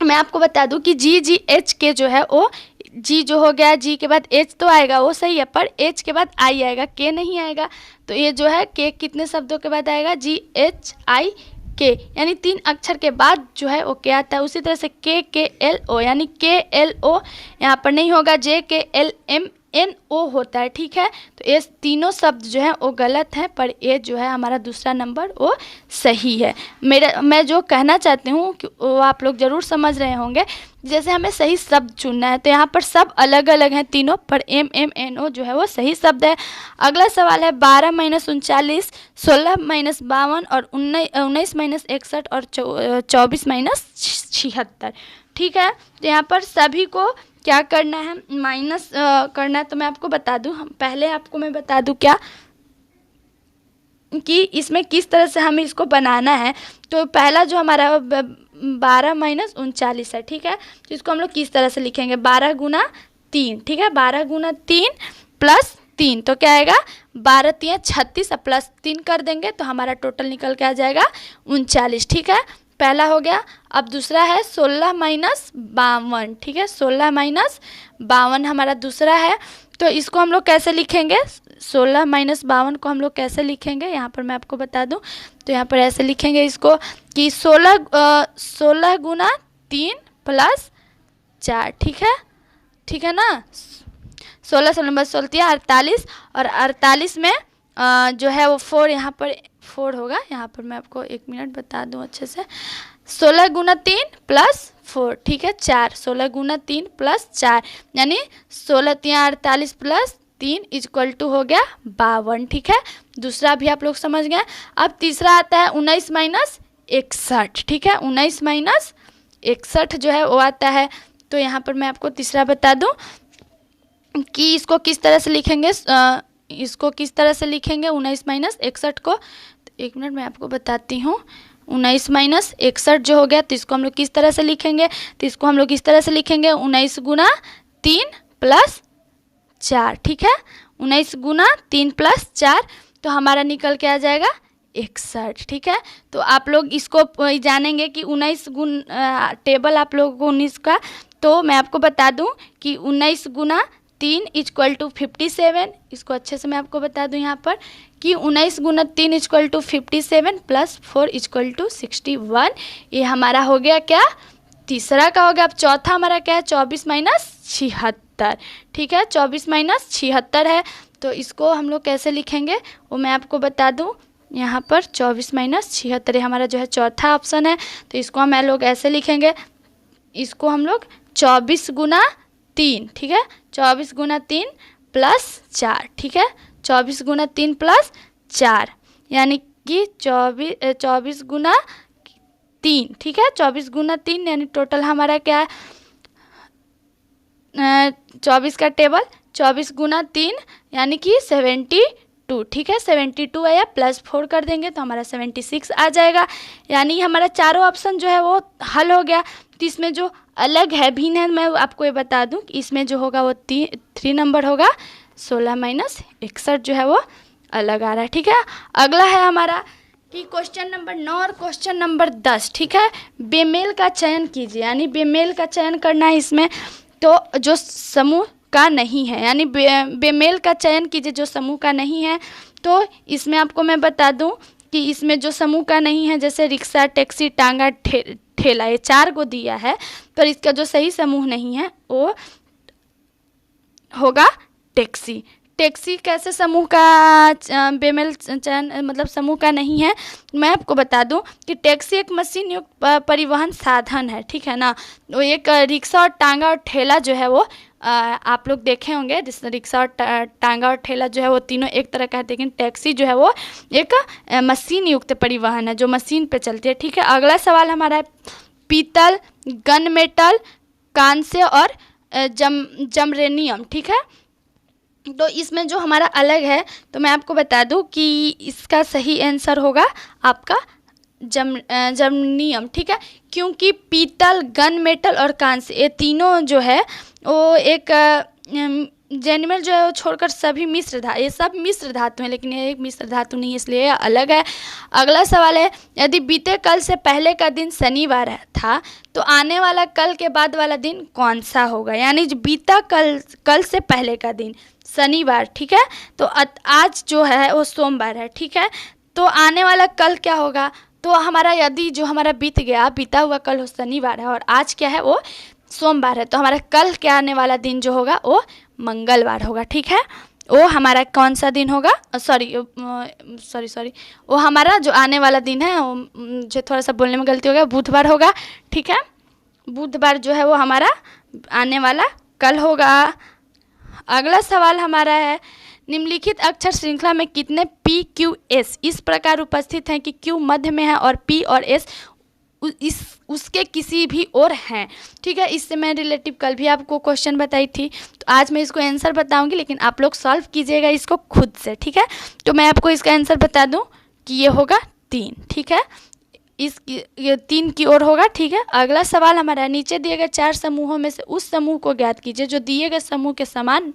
मैं आपको बता दूं कि जी जी एच के जो है वो, जी जो हो गया, जी के बाद एच तो आएगा वो सही है, पर एच के बाद आई आएगा, के नहीं आएगा। तो ये जो है के कितने शब्दों के बाद आएगा, जी एच आई के, यानी 3 अक्षर के बाद जो है वो के आता है। उसी तरह से के एल ओ, यानी के एल ओ यहाँ पर नहीं होगा, जे के एल एम एन ओ होता है, ठीक है। तो ये तीनों शब्द जो है वो गलत हैं, पर ये जो है हमारा दूसरा नंबर वो सही है। मैं जो कहना चाहती हूँ कि वो आप लोग ज़रूर समझ रहे होंगे। जैसे हमें सही शब्द चुनना है, तो यहाँ पर सब अलग अलग हैं तीनों, पर एम एम एन ओ जो है वो सही शब्द है। अगला सवाल है 12 - 39, 16 - 52 और 19 - 61 और 24 - 76, ठीक है। तो यहाँ पर सभी को क्या करना है, माइनस करना है। तो मैं आपको बता दूं, पहले आपको मैं बता दूं क्या कि इसमें किस तरह से हमें इसको बनाना है। तो पहला जो हमारा 12 - 39 है, ठीक है। तो इसको हम लोग किस तरह से लिखेंगे, 12 × 3, ठीक है, 12 × 3 + 3, तो क्या आएगा, 12 × 3 = 36 और +3 कर देंगे तो हमारा टोटल निकल के आ जाएगा 39, ठीक है। पहला हो गया। अब दूसरा है 16 - 52, ठीक है, 16 - 52 हमारा दूसरा है। तो इसको हम लोग कैसे लिखेंगे, 16 - 52 को हम लोग कैसे लिखेंगे, यहाँ पर मैं आपको बता दूं। तो यहाँ पर ऐसे लिखेंगे इसको कि 16 × 3 + 4, ठीक है ना। 16 16 16 48 और 48 में जो है वो 4, यहाँ पर 4 होगा। यहाँ पर मैं आपको 1 मिनट बता दूं अच्छे से। 16 × 3 + 4, ठीक है, 4, 16 × 3 + 4, यानी 16 × 3 = 48 + 3 = हो गया 52, ठीक है। दूसरा भी आप लोग समझ गए। अब तीसरा आता है 19 - 61, ठीक है, 19 - 61 जो है वो आता है। तो यहाँ पर मैं आपको तीसरा बता दूं कि इसको किस तरह से लिखेंगे, इसको किस तरह से लिखेंगे 19 - 61 को। तो 1 मिनट मैं आपको बताती हूँ। 19 - 61 जो हो गया, तो इसको हम लोग किस तरह से लिखेंगे, तो इसको हम लोग किस तरह से लिखेंगे, 19 × 3 + 4, ठीक है, 19 × 3 + 4, तो हमारा निकल के आ जाएगा 61, ठीक है। तो आप लोग इसको जानेंगे कि 19 टेबल आप लोगों को 19 का, तो मैं आपको बता दूं कि 19 × 3 = 57, इसको अच्छे से मैं आपको बता दूं यहाँ पर कि 19 × 3 = 57 + 4 = 61। ये हमारा हो गया क्या, तीसरा का हो गया। अब चौथा हमारा क्या है, 24 - 76, ठीक है, 24 - 76 है। तो इसको हम लोग कैसे लिखेंगे वो मैं आपको बता दूं। यहाँ पर 24 - 76 हमारा जो है चौथा ऑप्शन है। तो इसको हम लोग ऐसे लिखेंगे, इसको हम लोग 24 × 3, ठीक है, 24 × 3 + 4, ठीक है, 24 × 3 + 4, यानी कि 24 × 3, ठीक है, 24 × 3, यानी टोटल हमारा क्या है, 24 का टेबल 24 × 3 यानी कि 72, ठीक है, 72 आया, +4 कर देंगे तो हमारा 76 आ जाएगा। यानी हमारा चारों ऑप्शन जो है वो हल हो गया। तो इसमें जो अलग है, भिन्न है, मैं आपको ये बता दूं कि इसमें जो होगा वो 3 नंबर होगा, 16 - 61 जो है वो अलग आ रहा है, ठीक है। अगला है हमारा कि क्वेश्चन नंबर 9 और क्वेश्चन नंबर 10, ठीक है। बेमेल का चयन कीजिए, यानी बेमेल का चयन करना है इसमें, तो जो समूह का नहीं है, यानी बेमेल का चयन कीजिए जो समूह का नहीं है। तो इसमें आपको मैं बता दूं कि इसमें जो समूह का नहीं है, जैसे रिक्शा, टैक्सी, टांगा, ठेला, ये 4 को दिया है, पर इसका जो सही समूह नहीं है वो होगा टैक्सी। टैक्सी कैसे समूह का बेमेल चयन मतलब समूह का नहीं है, मैं आपको बता दूं कि टैक्सी एक मशीन युक्त परिवहन साधन है, ठीक है ना। वो एक रिक्शा और टांगा और ठेला जो है वो आप लोग देखे होंगे, रिक्शा और टांगा और ठेला जो है वो तीनों एक तरह का है, लेकिन टैक्सी जो है वो एक मशीन युक्त परिवहन है जो मशीन पे चलती है, ठीक है। अगला सवाल हमारा है पीतल, गन मेटल, कांस्य और जमरेनियम, ठीक है। तो इसमें जो हमारा अलग है, तो मैं आपको बता दूं कि इसका सही आंसर होगा आपका जर्मनियम, ठीक है। क्योंकि पीतल, गन मेटल और कांस्य, ये तीनों जो है वो एक जेनिमल जो है वो छोड़कर सभी ये सब मिश्र धातु हैं, लेकिन ये एक मिश्र धातु नहीं है, इसलिए ये अलग है। अगला सवाल है, यदि बीते कल से पहले का दिन शनिवार था तो आने वाला कल के बाद वाला दिन कौन सा होगा। यानी जो बीता कल से पहले का दिन शनिवार, ठीक है, तो आज जो है वो सोमवार है, ठीक है। तो आने वाला कल क्या होगा, तो हमारा यदि जो हमारा बीता हुआ कल हो शनिवार है और आज क्या है वो सोमवार है, तो हमारा कल के आने वाला दिन जो होगा वो मंगलवार होगा, ठीक है। वो हमारा कौन सा दिन होगा, सॉरी वो हमारा जो आने वाला दिन है, मुझे थोड़ा सा बोलने में गलती हो गया, बुधवार होगा, ठीक है। बुधवार जो है वो हमारा आने वाला कल होगा। अगला सवाल हमारा है, निम्नलिखित अक्षर श्रृंखला में कितने पी क्यू एस इस प्रकार उपस्थित हैं कि क्यू मध्य में है और पी और एस उसके किसी भी ओर हैं, ठीक है। इससे मैं रिलेटिव कल भी आपको क्वेश्चन बताई थी, तो आज मैं इसको आंसर बताऊंगी, लेकिन आप लोग सॉल्व कीजिएगा इसको खुद से, ठीक है। तो मैं आपको इसका आंसर बता दूं कि ये होगा 3, ठीक है, ये 3 की ओर होगा, ठीक है। अगला सवाल हमारा, नीचे दिए गए 4 समूहों में से उस समूह को ज्ञात कीजिए जो दिए गए समूह के समान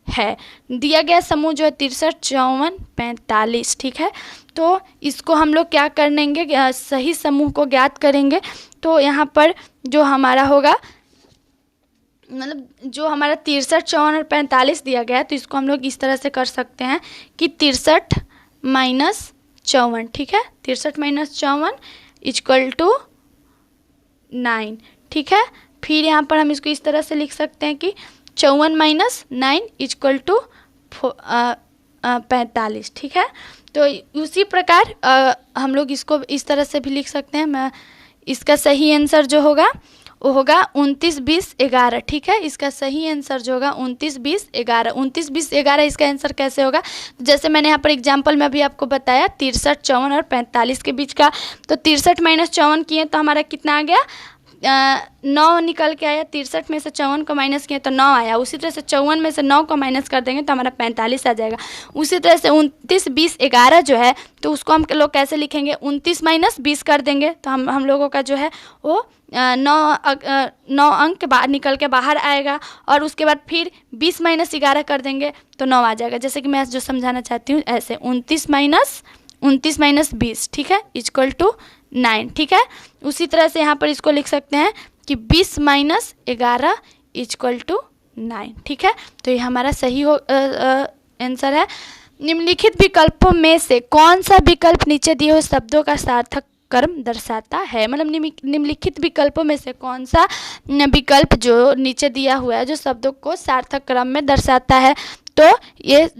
है। दिया गया समूह जो है 63, 54, 45, ठीक है। तो इसको हम लोग क्या करेंगे, सही समूह को ज्ञात करेंगे। तो यहाँ पर जो हमारा होगा, मतलब जो हमारा 63, 54 और 45 दिया गया है, तो इसको हम लोग इस तरह से कर सकते हैं कि 63 माइनस 54, ठीक है, 63 माइनस 54 इक्वल टू 9, ठीक है। फिर यहाँ पर हम इसको इस तरह से लिख सकते हैं कि 54 माइनस 9 इक्वल टू 45, ठीक है। तो उसी प्रकार हम लोग इसको इस तरह से भी लिख सकते हैं। इसका सही आंसर जो होगा वो होगा 29, 20, 11, ठीक है। इसका सही आंसर जो होगा 29, 20, 11, 29, 20, 11 इसका आंसर कैसे होगा, जैसे मैंने यहाँ पर एग्जांपल में अभी आपको बताया 63, 54 और 45 के बीच का। तो 63 माइनस 54 किए तो हमारा कितना आ गया, 9 निकल के आया। 63 में से 54 को माइनस किए तो 9 आया। उसी तरह से 54 में से 9 को माइनस कर देंगे तो हमारा 45 आ जाएगा। उसी तरह से 29, 20, 11 जो है तो उसको हम लोग कैसे लिखेंगे, 29 माइनस 20 कर देंगे तो हम लोगों का जो है वो 9 अंक निकल के बाहर आएगा। और उसके बाद फिर 20 माइनस 11 कर देंगे तो 9 आ जाएगा। जैसे कि मैं जो समझाना चाहती हूँ ऐसे 29 माइनस 20, ठीक है, इक्वल टू 9, ठीक है। उसी तरह से यहाँ पर इसको लिख सकते हैं कि 20 माइनस 11 इक्वल टू 9, ठीक है। तो ये हमारा सही आंसर है। निम्नलिखित विकल्पों में से कौन सा विकल्प नीचे दिए हुए शब्दों का सार्थक क्रम दर्शाता है। मतलब निम्नलिखित विकल्पों में से कौन सा विकल्प जो नीचे दिया हुआ है जो शब्दों को सार्थक क्रम में दर्शाता है। तो ये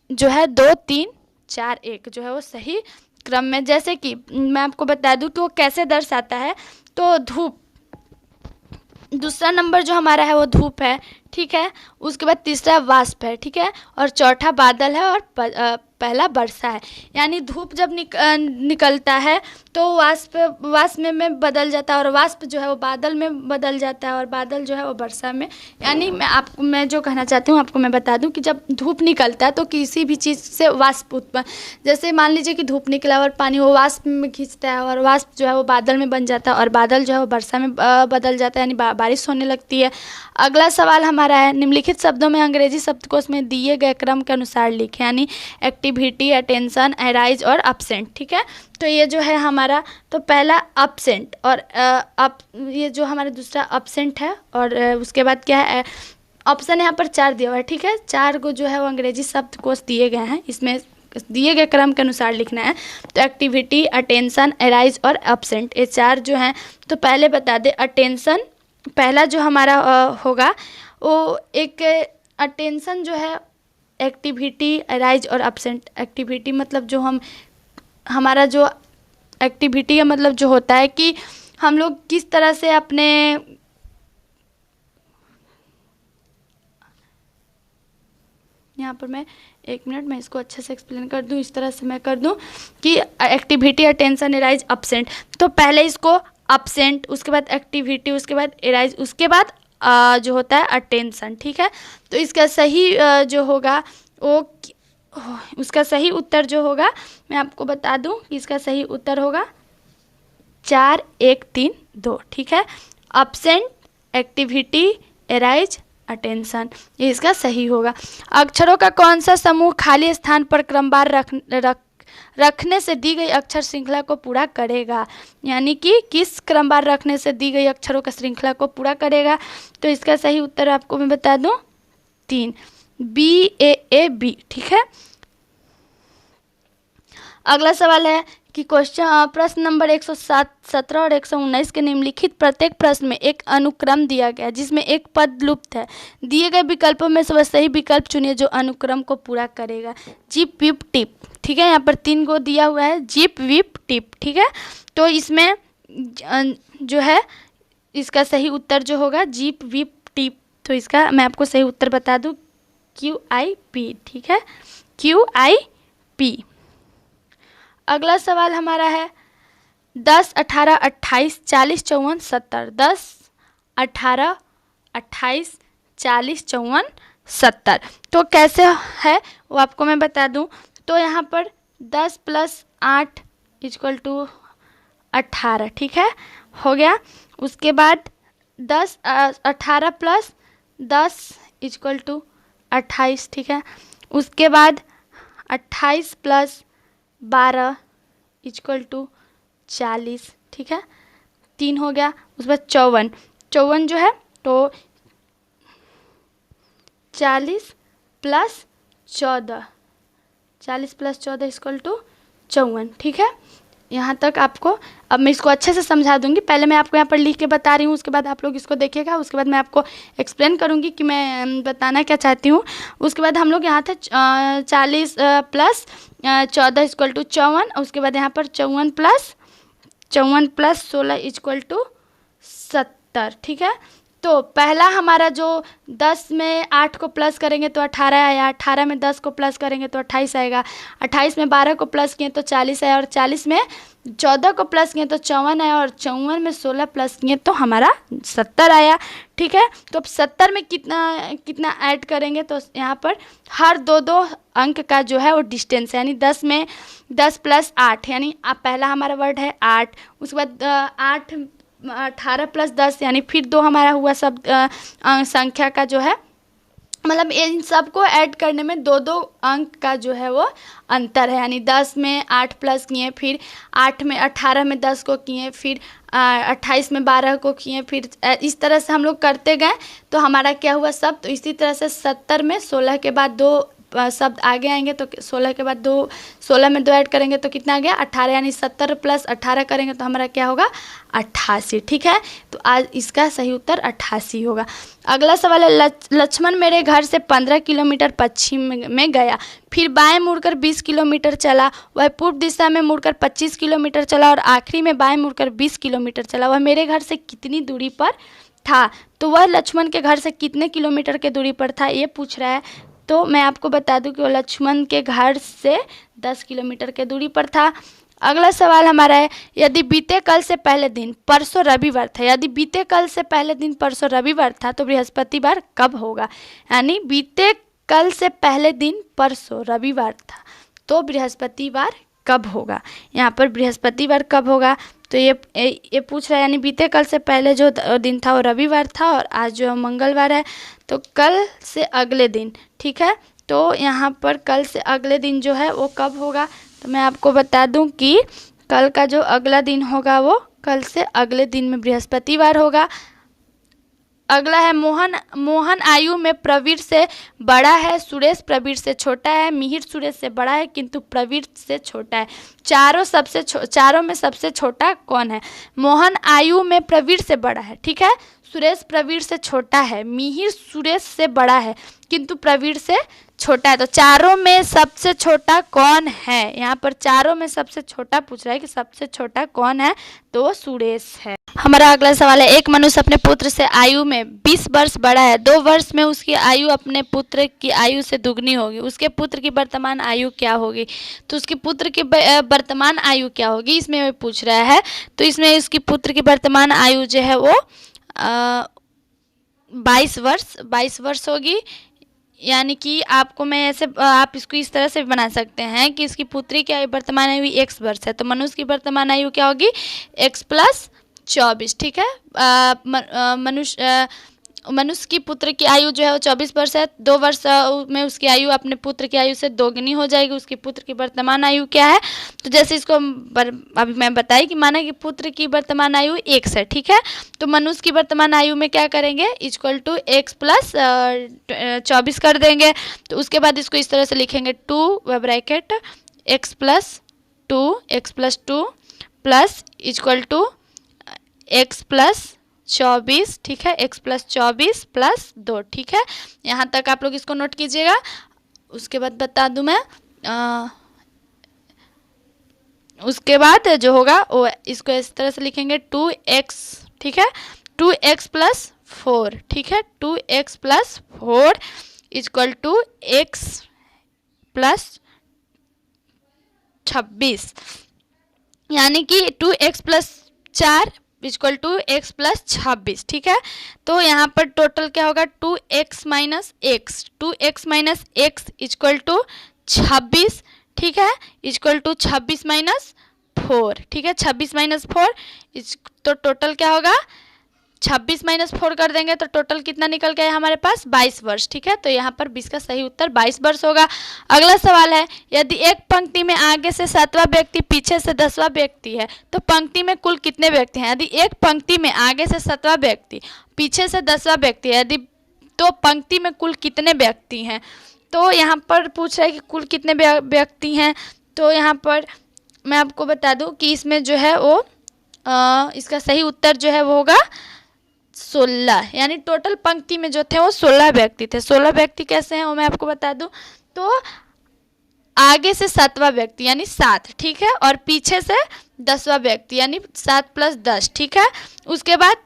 जो है 2, 3, 4, 1 जो है वो सही क्रम में। जैसे कि मैं आपको बता दूं कि वो कैसे दर्शाता है। तो धूप, दूसरा नंबर जो हमारा है वो धूप है, ठीक है। उसके बाद तीसरा वाष्प है, ठीक है, और चौथा बादल है और पहला वर्षा है। यानी धूप जब निकलता है तो वाष्प में बदल जाता है और वाष्प जो है वो बादल में बदल जाता है और बादल जो है वो वर्षा में। यानी मैं जो कहना चाहती हूँ आपको मैं बता दूं कि जब धूप निकलता है तो किसी भी चीज़ से वाष्प उत्पन्न, जैसे मान लीजिए कि धूप निकला और पानी वो वाष्प में खींचता है और वाष्प जो है वो बादल में बन जाता है और बादल जो है वो वर्षा में बदल जाता है, यानी बारिश होने लगती है। अगला सवाल हमारा है, निम्नलिखित शब्दों में अंग्रेजी शब्दकोश में दिए गए क्रम के अनुसार लिखें। यानी एक्टिविटी, अटेंशन, अराइज और अपसेंट, ठीक है। तो ये जो है हमारा, तो पहला अपसेंट और ये जो हमारा दूसरा अपसेंट है और उसके बाद क्या है, ऑप्शन यहाँ पर 4 दिया हुआ है, ठीक है। 4 को जो है वो अंग्रेजी शब्दकोश दिए गए हैं, इसमें दिए गए क्रम के अनुसार लिखना है। तो एक्टिविटी, अटेंशन, अराइज और अपसेंट, ये 4 जो हैं। तो पहले बता दें, अटेंशन पहला जो हमारा होगा वो एक अटेंशन जो है एक्टिविटी, अराइज और अपसेंट। एक्टिविटी मतलब जो हमारा जो एक्टिविटी है मतलब जो होता है कि हम लोग किस तरह से अपने यहाँ पर मैं 1 मिनट मैं इसको अच्छे से एक्सप्लेन कर दूँ, इस तरह से मैं कर दूँ कि एक्टिविटी, अटेंशन, अराइज, अपसेंट। तो पहले इसको अपसेंट, उसके बाद एक्टिविटी, उसके बाद अराइज, उसके बाद जो होता है अटेंशन, ठीक है। तो इसका सही जो होगा वो उसका सही उत्तर जो होगा मैं आपको बता दूं कि इसका सही उत्तर होगा 4 1 3 2, ठीक है। एब्सेंट, एक्टिविटी, एराइज, अटेंशन, ये इसका सही होगा। अक्षरों का कौन सा समूह खाली स्थान पर क्रमवार रखने से दी गई अक्षर श्रृंखला को पूरा करेगा, यानी कि किस क्रमवार रखने से दी गई अक्षरों का श्रृंखला को पूरा करेगा। तो इसका सही उत्तर आपको मैं बता दूं 3, BAAB, ठीक है। अगला सवाल है कि प्रश्न नंबर 117 और 119 के निम्नलिखित प्रत्येक प्रश्न में एक अनुक्रम दिया गया जिसमें एक पद लुप्त है। दिए गए विकल्पों में से वह सही विकल्प चुनिए जो अनुक्रम को पूरा करेगा। जिप विप टिप, ठीक है, यहाँ पर 3 को दिया हुआ है, जिप विप टिप, ठीक है। तो इसमें जो है इसका सही उत्तर जो होगा जिप विप टिप। तो इसका मैं आपको सही उत्तर बता दूं QIP, ठीक है, QIP। अगला सवाल हमारा है 10 18 28 40 54 70। 10 18 28 40 54 70। तो कैसे है वो आपको मैं बता दूं। तो यहाँ पर 10 + 8 = 18, ठीक है, हो गया। उसके बाद 18 + 10 = 28, ठीक है। उसके बाद 28 + 12 = 40, ठीक है, 3 हो गया। उसके बाद 54 जो है तो 40 + 14 = 54, ठीक है। यहाँ तक आपको, अब मैं इसको अच्छे से समझा दूंगी। पहले मैं आपको यहाँ पर लिख के बता रही हूँ, उसके बाद आप लोग इसको देखिएगा, उसके बाद मैं आपको एक्सप्लेन करूँगी कि मैं बताना क्या चाहती हूँ। उसके बाद हम लोग यहाँ थे 40 + 14 = 54। उसके बाद यहाँ पर 54 + 16 = 70, ठीक है। तो पहला हमारा जो 10 में 8 को प्लस करेंगे तो 18 आया, 18 में 10 को प्लस करेंगे तो 28 आएगा, 28 में 12 को प्लस किए तो 40 आया, और 40 में 14 को प्लस किए तो 54 आया, और 54 में 16 प्लस किए तो हमारा 70 आया, ठीक है। तो अब 70 में कितना ऐड करेंगे तो यहाँ पर हर दो अंक का जो है वो डिस्टेंस है, यानी 10 में 10 + 8, यानी पहला हमारा वर्ड है 8। उसके बाद 18 + 10 यानी फिर 2 हमारा हुआ सब संख्या का जो है, मतलब इन सबको ऐड करने में 2 अंक का जो है वो अंतर है, यानी 10 में 8 प्लस किए, फिर 18 में 10 को किए, फिर 28 में 12 को किए, फिर इस तरह से हम लोग करते गए तो हमारा क्या हुआ सब। तो इसी तरह से 70 में 16 के बाद 2 शब्द आगे आएंगे तो 16 के बाद 16 में 2 ऐड करेंगे तो कितना आ गया 18, यानी 70 + 18 करेंगे तो हमारा क्या होगा 88, ठीक है। तो आज इसका सही उत्तर 88 होगा। अगला सवाल है लक्ष्मण मेरे घर से 15 किलोमीटर पश्चिम में गया, फिर बाएं मुड़कर 20 किलोमीटर चला, वह पूर्व दिशा में मुड़कर 25 किलोमीटर चला और आखिरी में बाएं मुड़कर 20 किलोमीटर चला। वह मेरे घर से कितनी दूरी पर था। तो वह लक्ष्मण के घर से कितने किलोमीटर के दूरी पर था ये पूछ रहा है। तो मैं आपको बता दूं कि वो लक्ष्मण के घर से 10 किलोमीटर के दूरी पर था। अगला सवाल हमारा है यदि बीते कल से पहले दिन परसों रविवार था, यदि बीते कल से पहले दिन परसों रविवार था तो बृहस्पतिवार कब होगा। यानी बीते कल से पहले दिन परसों रविवार था तो बृहस्पतिवार कब होगा। यहाँ पर बृहस्पतिवार कब होगा तो ये पूछ रहा है, यानी बीते कल से पहले जो दिन था वो रविवार था और आज जो मंगलवार है, तो कल से अगले दिन, ठीक है। तो यहाँ पर कल से अगले दिन जो है वो कब होगा, तो मैं आपको बता दूं कि कल का जो अगला दिन होगा वो कल से अगले दिन में बृहस्पतिवार होगा। अगला है मोहन आयु में प्रवीर से बड़ा है, सुरेश प्रवीर से छोटा है, मिहिर सुरेश से बड़ा है किंतु प्रवीर से छोटा है। चारों में सबसे छोटा कौन है। मोहन आयु में प्रवीर से बड़ा है, ठीक है, सुरेश प्रवीर से छोटा है, मिहिर सुरेश से बड़ा है किंतु प्रवीर से छोटा है। तो चारों में सबसे छोटा कौन है, यहाँ पर चारों में सबसे छोटा पूछ रहा है कि सबसे छोटा कौन है, तो वो सुरेश है। हमारा अगला सवाल है एक मनुष्य अपने पुत्र से आयु में 20 वर्ष बड़ा है, 2 वर्ष में उसकी आयु अपने पुत्र की आयु से दुगनी होगी, उसके पुत्र की वर्तमान आयु क्या होगी। तो उसके पुत्र की वर्तमान आयु क्या होगी इसमें पूछ रहा है। तो इसमें उसकी पुत्र की वर्तमान आयु जो है वो 22 वर्ष होगी। यानी कि आपको मैं ऐसे आप इसको इस तरह से भी बना सकते हैं कि इसकी पुत्री की वर्तमान आयु 1 वर्ष है, तो मनुष्य की वर्तमान आयु क्या होगी, x + 24। ठीक है, मनुष्य की पुत्र की आयु जो है वो 24 वर्ष है। 2 वर्ष में उसकी आयु अपने पुत्र की आयु से दोगुनी हो जाएगी। उसकी पुत्र की वर्तमान आयु क्या है, तो जैसे इसको अभी मैं बताई कि माना कि पुत्र की वर्तमान आयु 1 है। ठीक है, तो मनुष्य की वर्तमान आयु में क्या करेंगे, = x + 24 कर देंगे। तो उसके बाद इसको इस तरह से लिखेंगे 2 ब्रैकेट x + 2 प्लस = x + 24। ठीक है, x + 24 + 2। ठीक है, यहाँ तक आप लोग इसको नोट कीजिएगा। उसके बाद बता दूं मैं, उसके बाद जो होगा वो इसको इस तरह से लिखेंगे 2x। ठीक है, 2x + 4। ठीक है, 2x + 4 = x + 26, यानी कि 2x + 4 = x + 26। ठीक है, तो यहाँ पर टोटल क्या होगा, 2x - x, 2x - x = 26। ठीक है, = 26 - 4। ठीक है, 26 - 4 तो टोटल क्या होगा, 26 - 4 कर देंगे तो टोटल कितना निकल गया हमारे पास, 22 वर्ष। ठीक है, तो यहाँ पर 20 का सही उत्तर 22 वर्ष होगा। अगला सवाल है, यदि एक पंक्ति में आगे से 7वां व्यक्ति पीछे से 10वां व्यक्ति है तो पंक्ति में कुल कितने व्यक्ति हैं। यदि एक पंक्ति में आगे से 7वां व्यक्ति पीछे से 10वां व्यक्ति है, यदि तो पंक्ति में कुल कितने व्यक्ति हैं। तो यहाँ पर पूछ रहा है कि कुल कितने व्यक्ति हैं। तो यहाँ पर मैं आपको बता दूँ कि इसमें जो है वो इसका सही उत्तर जो है वो होगा 16, यानी टोटल पंक्ति में जो थे वो 16 व्यक्ति थे। 16 व्यक्ति कैसे हैं वो मैं आपको बता दूं, तो आगे से 7वां व्यक्ति यानी 7। ठीक है, और पीछे से 10वां व्यक्ति यानी 7 + 10। ठीक है, उसके बाद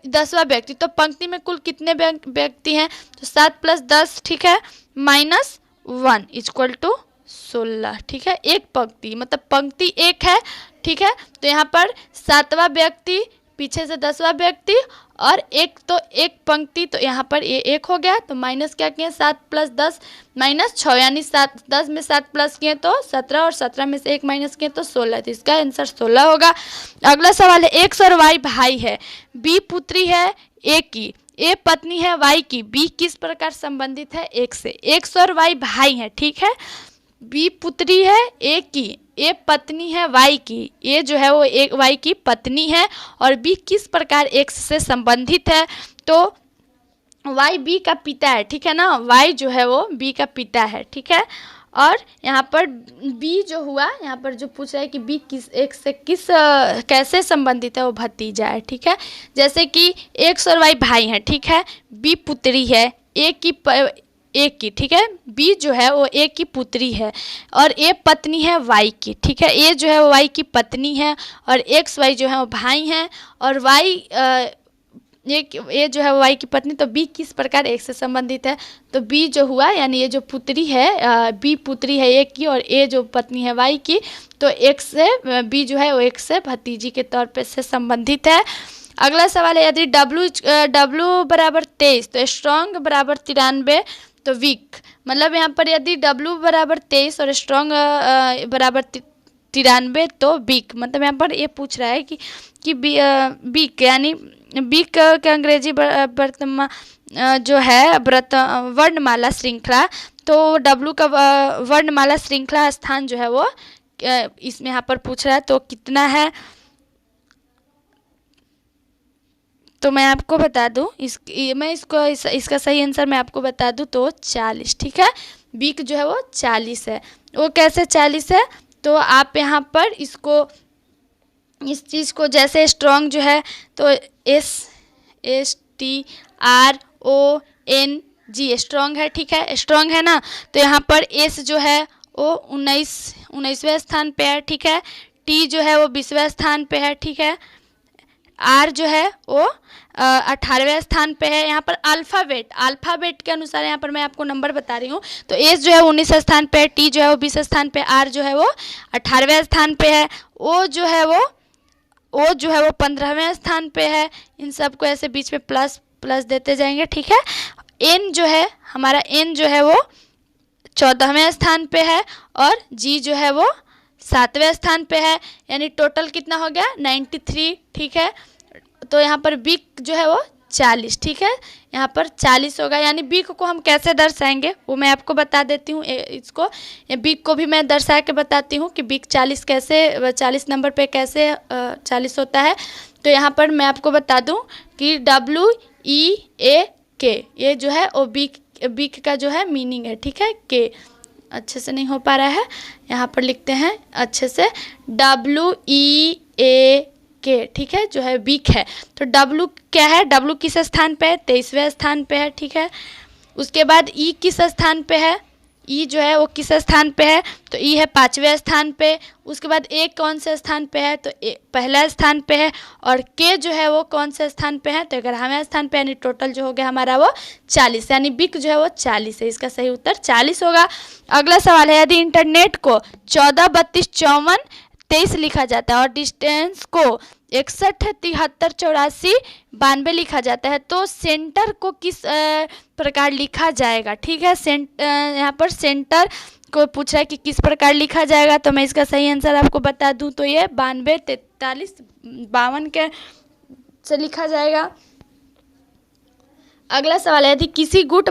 10वां व्यक्ति, तो पंक्ति में कुल कितने व्यक्ति हैं, तो 7 + 10। ठीक है, -1 = 16। ठीक है, एक पंक्ति मतलब पंक्ति एक है। ठीक है, तो यहाँ पर 7वां व्यक्ति पीछे से 10वां व्यक्ति और एक, तो एक पंक्ति, तो यहाँ पर ये 1 हो गया। तो माइनस क्या किए, 7 + 10 -6, यानी 7 10 में 7 प्लस किए तो 17 और 17 में से 1 माइनस किए तो 16। तो इसका आंसर 16 होगा। अगला सवाल है, x और y भाई है, b पुत्री है a की, a पत्नी है y की, b किस प्रकार संबंधित है x से। x और y भाई हैं। ठीक है, b पुत्री है a की, ए पत्नी है y की, ए जो है वो एक y की पत्नी है और b किस प्रकार x से संबंधित है। तो y b का पिता है। ठीक है ना, y जो है वो b का पिता है। ठीक है, और यहाँ पर b जो हुआ, यहाँ पर जो पूछ रहा है कि b किस x से कैसे संबंधित है, वो भतीजा है। ठीक है, जैसे कि x और y भाई हैं। ठीक है, b पुत्री है एक की। ठीक है, बी जो है वो ए की पुत्री है और ए पत्नी है वाई की। ठीक है, ए जो है वो वाई की पत्नी है और एक्स वाई जो है वो भाई हैं और वाई ए जो है वो वाई की पत्नी। तो बी किस प्रकार एक से संबंधित है, तो बी जो हुआ यानी ये जो पुत्री है, बी पुत्री है एक की और ए जो पत्नी है वाई की, तो एक से बी जो है वो एक से भतीजी के तौर पे से संबंधित है। अगला सवाल है, यदि W = 23 तो स्ट्रॉन्ग = 93 तो वीक, मतलब यहाँ पर यदि W = 23 और स्ट्रॉन्ग = 93 तो वीक, मतलब यहाँ पर ये पूछ रहा है कि वीक यानी वीक का अंग्रेजी जो है वर्णमाला श्रृंखला, तो W का वर्णमाला श्रृंखला स्थान जो है वो इसमें यहाँ पर पूछ रहा है तो कितना है। तो मैं आपको बता दूं इसका सही आंसर मैं आपको बता दूं तो 40। ठीक है, वीक जो है वो 40 है। वो कैसे 40 है, तो आप यहाँ पर इस चीज़ को जैसे स्ट्रॉन्ग जो है तो STRONG स्ट्रॉन्ग है। ठीक है, स्ट्रॉन्ग है ना, तो यहाँ पर S जो है वो 19वें स्थान पे है। ठीक है, T जो है वो 20वें स्थान पे है। ठीक है, R जो है वो 18वें स्थान पे है। यहाँ पर अल्फ़ाबेट के अनुसार यहाँ पर मैं आपको नंबर बता रही हूँ, तो S जो है 19 स्थान पे है, T जो है वो 20 स्थान पे, R जो है वो 18वें स्थान पे है, O जो है वो 15वें स्थान पे है। इन सबको ऐसे बीच में प्लस देते जाएंगे। ठीक है, N जो है हमारा n जो है वो 14वें स्थान पे है और g जो है वो 7वें स्थान पे है, यानी टोटल कितना हो गया 93। ठीक है, तो यहाँ पर b जो है वो 40। ठीक है, यहाँ पर 40 होगा। यानी b को हम कैसे दर्शाएंगे वो मैं आपको बता देती हूँ। इसको b को भी मैं दर्शा के बताती हूँ कि b 40 कैसे 40 नंबर पे कैसे 40 होता है। तो यहाँ पर मैं आपको बता दूँ कि WEAK ये जो है वो बी का जो है मीनिंग है। ठीक है, के अच्छे से नहीं हो पा रहा है, यहाँ पर लिखते हैं अच्छे से WEAK। ठीक है, जो है वीक है। तो W क्या है, W किस स्थान पे है, 23वें स्थान पे है। ठीक है, उसके बाद E किस स्थान पे है, E जो है वो किस स्थान पे है, तो E है 5वें स्थान पे। उसके बाद A कौन से स्थान पे है, तो A पहला स्थान पे है। और K जो है वो कौन से स्थान पे है, तो 11वें स्थान पे। यानी टोटल जो हो गया हमारा वो 40, यानी बिक जो है वो 40 है। इसका सही उत्तर 40 होगा। अगला सवाल है, यदि इंटरनेट को 14, 32, 54, 23 लिखा जाता है और डिस्टेंस को 61, 73, 84, 92 लिखा जाता है, तो सेंटर को किस प्रकार लिखा जाएगा। ठीक है, यहाँ पर सेंटर को पूछ रहा है कि किस प्रकार लिखा जाएगा, तो मैं इसका सही आंसर आपको बता दूं तो ये 92, 43, 52 के से लिखा जाएगा। अगला सवाल है, यदि किसी गुट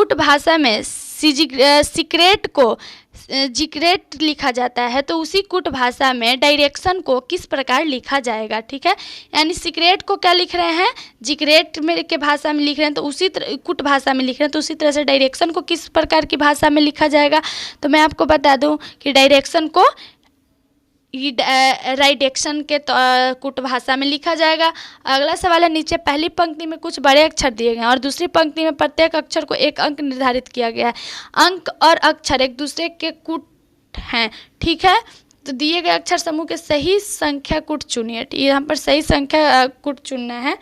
भाषा में सीक्रेट को जिक्रेट लिखा जाता है, तो उसी कुट भाषा में डायरेक्शन को किस प्रकार लिखा जाएगा। ठीक है, यानी सीक्रेट को क्या लिख रहे हैं, जिक्रेट में के भाषा में लिख रहे हैं, तो उसी तरह कुट भाषा में लिख रहे हैं, तो उसी तरह से डायरेक्शन को किस प्रकार की भाषा में लिखा जाएगा। तो मैं आपको बता दूं कि डायरेक्शन को डायरेक्शन के कुट भाषा में लिखा जाएगा। अगला सवाल है, नीचे पहली पंक्ति में कुछ बड़े अक्षर दिए गए हैं और दूसरी पंक्ति में प्रत्येक अक्षर को एक अंक निर्धारित किया गया है। अंक और अक्षर एक दूसरे के कुट हैं। ठीक है, तो दिए गए अक्षर समूह के सही संख्या कुट चुनिए। यहाँ पर सही संख्या कुट चुनना है,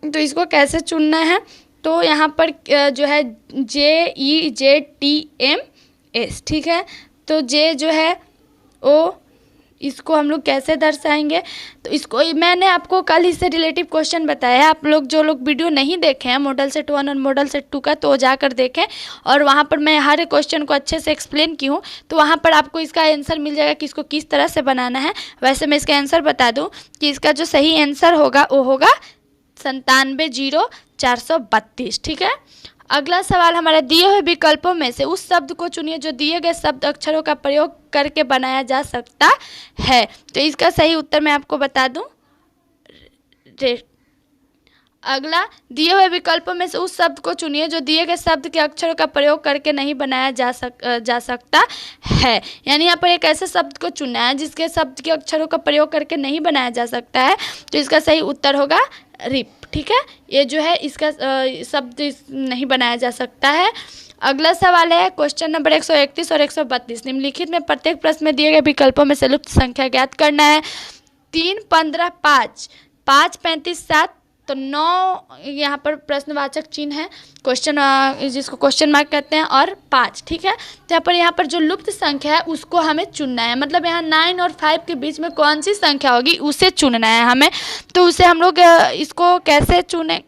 तो इसको कैसे चुनना है, तो यहाँ पर जो है JEJTMS। ठीक है, तो जे जो है ओ इसको हम लोग कैसे दर्शाएंगे, तो इसको मैंने आपको कल ही से रिलेटिव क्वेश्चन बताया है। आप लोग जो लोग वीडियो नहीं देखे हैं मॉडल सेट 1 और मॉडल सेट 2 का, तो वो जाकर देखें, और वहाँ पर मैं हर क्वेश्चन को अच्छे से एक्सप्लेन की हूँ, तो वहाँ पर आपको इसका आंसर मिल जाएगा कि इसको किस तरह से बनाना है। वैसे मैं इसका आंसर बता दूँ कि इसका जो सही आंसर होगा वो होगा 970432। ठीक है, अगला सवाल हमारा, दिए हुए विकल्पों में से उस शब्द को चुनिए जो दिए गए शब्द अक्षरों का प्रयोग करके बनाया जा सकता है। तो इसका सही उत्तर मैं आपको बता दूं, अगला, दिए हुए विकल्पों में से उस शब्द को चुनिए जो दिए गए शब्द के अक्षरों का प्रयोग करके नहीं बनाया जा सकता है। यानी यहाँ पर एक ऐसे शब्द को चुनना है जिसके शब्द के अक्षरों का प्रयोग करके नहीं बनाया जा सकता है, तो इसका सही उत्तर होगा रिप। ठीक है, ये जो है इसका शब्द नहीं बनाया जा सकता है। अगला सवाल है, क्वेश्चन नंबर 131 और 132, निम्नलिखित में प्रत्येक प्रश्न में दिए गए विकल्पों में से लुप्त संख्या ज्ञात करना है। 3, 15, 5, 5, 35, 7, तो 9 यहाँ पर प्रश्नवाचक चिन्ह है, क्वेश्चन जिसको क्वेश्चन मार्क कहते हैं, और 5। ठीक है, तो यहाँ पर जो लुप्त संख्या है उसको हमें चुनना है, मतलब यहाँ 9 और 5 के बीच में कौन सी संख्या होगी उसे चुनना है हमें। तो उसे हम लोग इसको कैसे चुने,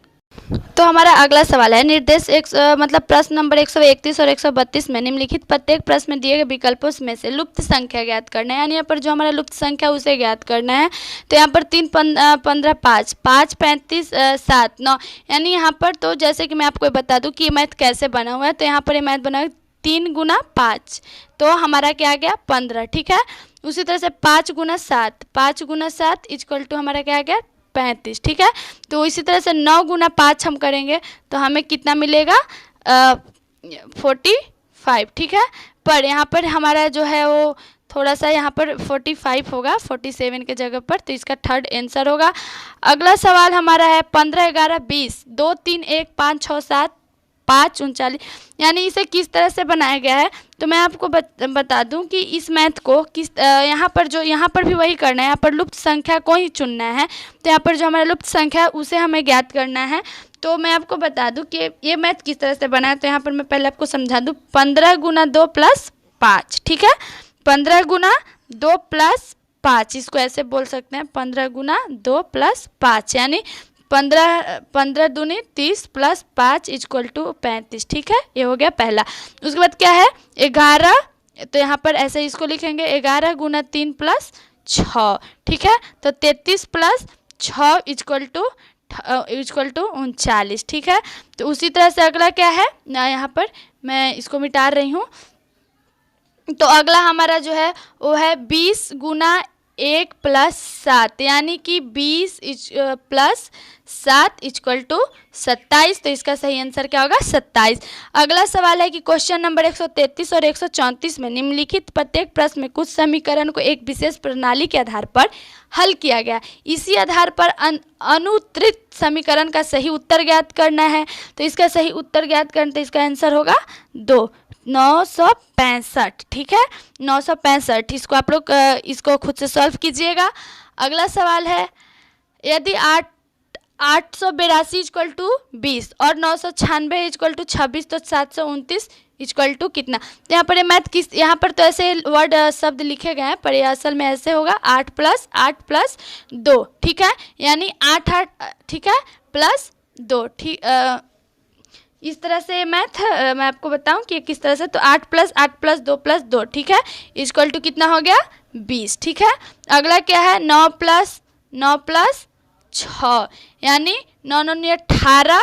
तो हमारा अगला सवाल है, निर्देश मतलब प्रश्न नंबर 131 और 132 में निम्नलिखित प्रत्येक प्रश्न में दिए गए विकल्पों में से लुप्त संख्या ज्ञात करना है। यानी यहाँ पर जो हमारा लुप्त संख्या उसे ज्ञात करना है। तो यहाँ पर 3, 15, 5, 5, 35, 7, 9, यानी यहाँ पर तो जैसे कि मैं आपको बता दूँ कि ये मैथ कैसे बना हुआ है, तो यहाँ पर ये मैथ बना हुआ है 3 गुना 5, तो हमारा क्या आ गया 15। ठीक है, उसी तरह से 5 गुना 7, 5 गुना 7 इक्वल टू हमारा क्या आ गया 35। ठीक है, तो इसी तरह से 9 गुना 5 हम करेंगे तो हमें कितना मिलेगा 45। ठीक है, पर यहाँ पर हमारा जो है वो थोड़ा सा यहाँ पर 45 होगा 47 के जगह पर, तो इसका थर्ड आंसर होगा। अगला सवाल हमारा है 15, 11, 20, 2, 3, 1, 5, 6, 7, 5, 39, यानी इसे किस तरह से बनाया गया है। तो मैं आपको बता दूं कि इस मैथ को किस यहाँ पर भी वही करना है, यहाँ पर लुप्त संख्या को ही चुनना है। तो यहाँ पर जो हमारा लुप्त संख्या है उसे हमें ज्ञात करना है। तो मैं आपको बता दूं कि ये मैथ किस तरह से बना है, तो यहाँ पर मैं पहले आपको समझा दूँ। 15 गुना 2 प्लस 5, ठीक है, 15 गुना 2 प्लस 5, इसको ऐसे बोल सकते हैं 15 गुना 2 प्लस 5, यानी 15 15 दूनी 30 प्लस 5 इक्वल टू 35। ठीक है, ये हो गया पहला। उसके बाद क्या है 11, तो यहाँ पर ऐसे इसको लिखेंगे 11 गुना 3 प्लस 6। ठीक है, तो 33 प्लस 6 इक्वल टू 39। ठीक है, तो उसी तरह से अगला क्या है ना, यहाँ पर मैं इसको मिटा रही हूँ। तो अगला हमारा जो है वो है 20 गुना 1 प्लस 7, यानी कि 20 प्लस 7 इक्वल टू 27। तो इसका सही आंसर क्या होगा 27। अगला सवाल है कि क्वेश्चन नंबर 133 और 134 में निम्नलिखित प्रत्येक प्रश्न में कुछ समीकरण को एक विशेष प्रणाली के आधार पर हल किया गया, इसी आधार पर अनुत्तरित समीकरण का सही उत्तर ज्ञात करना है। तो इसका सही उत्तर ज्ञात करना, तो इसका आंसर होगा 965। ठीक है, 965। इसको आप लोग इसको खुद से सॉल्व कीजिएगा। अगला सवाल है यदि 882 इक्वल टू 20 और 996 इक्वल टू 26, तो 729 इक्वल टू कितना। तो यहाँ पर ये मैथ किस, यहाँ पर तो ऐसे वर्ड शब्द लिखे गए हैं, पर ये असल में ऐसे होगा 8 प्लस 2। ठीक है, यानी 8 ठीक है प्लस 2। ठीक, इस तरह से मैथ मैं आपको बताऊं कि किस तरह से। तो 8 प्लस 2 ठीक है, इक्वल टू कितना हो गया 20। ठीक है, अगला क्या है 9 प्लस 6, यानी 9 9 18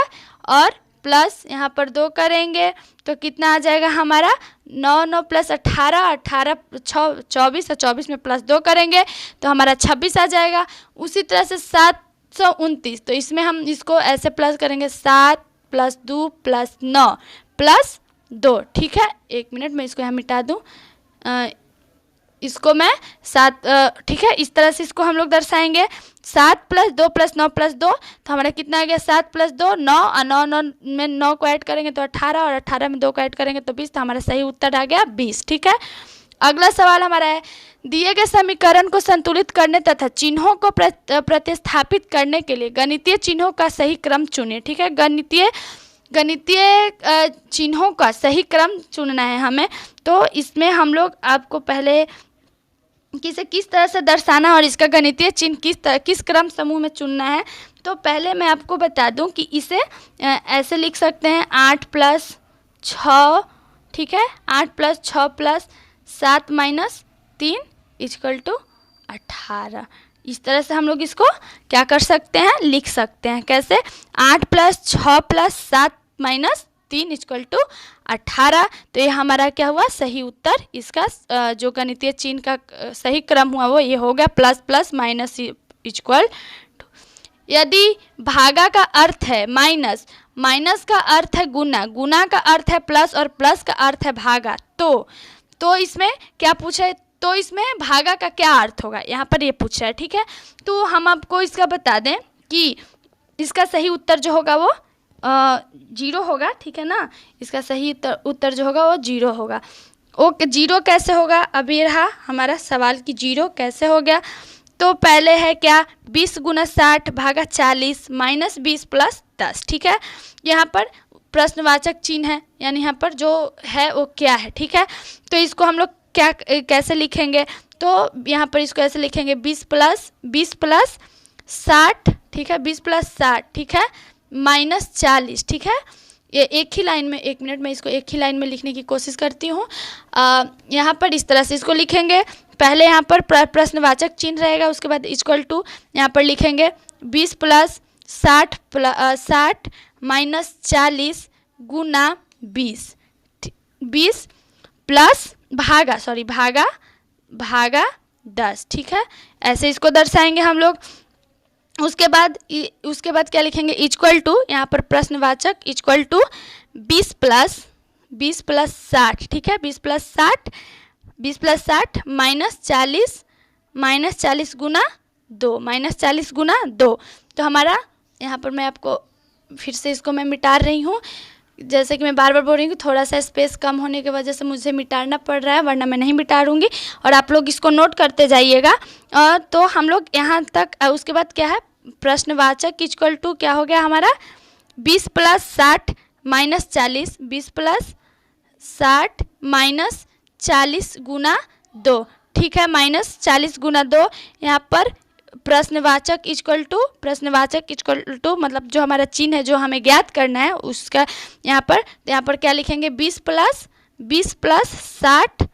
और प्लस यहाँ पर 2 करेंगे तो कितना आ जाएगा हमारा 9 9 प्लस 18 18 24 और 24 में प्लस 2 करेंगे तो हमारा 26 आ जाएगा। उसी तरह से 729, तो इसमें हम इसको ऐसे प्लस करेंगे 7 प्लस 2 प्लस 9 प्लस 2। ठीक है, 1 मिनट में इसको यहाँ मिटा दूँ, इसको मैं 7 ठीक है, इस तरह से इसको हम लोग दर्शाएंगे 7 प्लस 2 प्लस 9 प्लस 2, तो हमारा कितना आ गया 7 प्लस 2 9 और 9 में 9 को ऐड करेंगे तो 18 और 18 में 2 को ऐड करेंगे तो 20, तो हमारा सही उत्तर आ गया 20। ठीक है, अगला सवाल हमारा है दिए गए समीकरण को संतुलित करने तथा चिन्हों को प्रतिस्थापित करने के लिए गणितीय चिन्हों का सही क्रम चुनिए। ठीक है, गणितीय चिन्हों का सही क्रम चुनना है हमें। तो इसमें हम लोग आपको पहले किस तरह से दर्शाना और इसका गणितीय चिन्ह किस क्रम समूह में चुनना है। तो पहले मैं आपको बता दूं कि इसे ऐसे लिख सकते हैं 8 प्लस 6। ठीक है, 8 plus 6 plus 7 minus 3 equal to 18। इस तरह से हम लोग इसको क्या कर सकते हैं, लिख सकते हैं। कैसे 8 plus 6 plus 7 minus 3 equal to 18। तो ये हमारा क्या हुआ सही उत्तर। इसका जो गणितीय चिन्ह का सही क्रम हुआ वो ये हो गया plus plus minus equal to. यदि भागा का अर्थ है माइनस, माइनस का अर्थ है गुना, गुना का अर्थ है प्लस और प्लस का अर्थ है भागा, तो इसमें क्या पूछा है, तो इसमें भागा का क्या अर्थ होगा, यहाँ पर ये पूछा है। ठीक है, तो हम आपको इसका बता दें कि इसका सही उत्तर जो होगा वो 0 होगा। ठीक है ना, इसका सही उत्तर जो होगा वो 0 होगा। ओके, 0 कैसे होगा, अभी रहा हमारा सवाल कि 0 कैसे हो गया। तो पहले है क्या 20 गुना 60 भागा 40 माइनस 20 प्लस 10। ठीक है, यहाँ पर प्रश्नवाचक चिन्ह है, यानी यहाँ पर जो है वो क्या है। ठीक है, तो इसको हम लोग कैसे लिखेंगे, तो यहाँ पर इसको ऐसे लिखेंगे 20 प्लस 60। ठीक है, 20 प्लस 60। ठीक है, माइनस 40। ठीक है, ये एक ही लाइन में, 1 मिनट में इसको एक ही लाइन में लिखने की कोशिश करती हूँ। यहाँ पर इस तरह से इसको लिखेंगे, पहले यहाँ पर प्रश्नवाचक चिन्ह रहेगा, उसके बाद इक्वल टू यहाँ पर लिखेंगे 20 प्लस 60 माइनस 40 गुना 20 प्लस भागा 10। ठीक है, ऐसे इसको दर्शाएंगे हम लोग। उसके बाद क्या लिखेंगे इक्वल टू, यहाँ पर प्रश्नवाचक इक्वल टू 20 प्लस 60। ठीक है, 20 प्लस 60 माइनस 40 गुना 2 तो हमारा यहाँ पर मैं आपको फिर से इसको मैं मिटा रही हूँ। जैसे कि मैं बार बार बोल रही हूँ, थोड़ा सा स्पेस कम होने की वजह से मुझे मिटाना पड़ रहा है, वरना मैं नहीं मिटाऊंगी और आप लोग इसको नोट करते जाइएगा। तो हम लोग यहाँ तक, उसके बाद क्या है प्रश्नवाचक इक्वल टू क्या हो गया हमारा 20 प्लस 60 माइनस 40, 20 प्लस 60 माइनस 40 गुना 2। ठीक है, माइनस 40 गुना 2, यहाँ पर प्रश्नवाचक इक्वल टू मतलब जो हमारा चिन्ह है जो हमें ज्ञात करना है उसका यहाँ पर क्या लिखेंगे 20 प्लस 60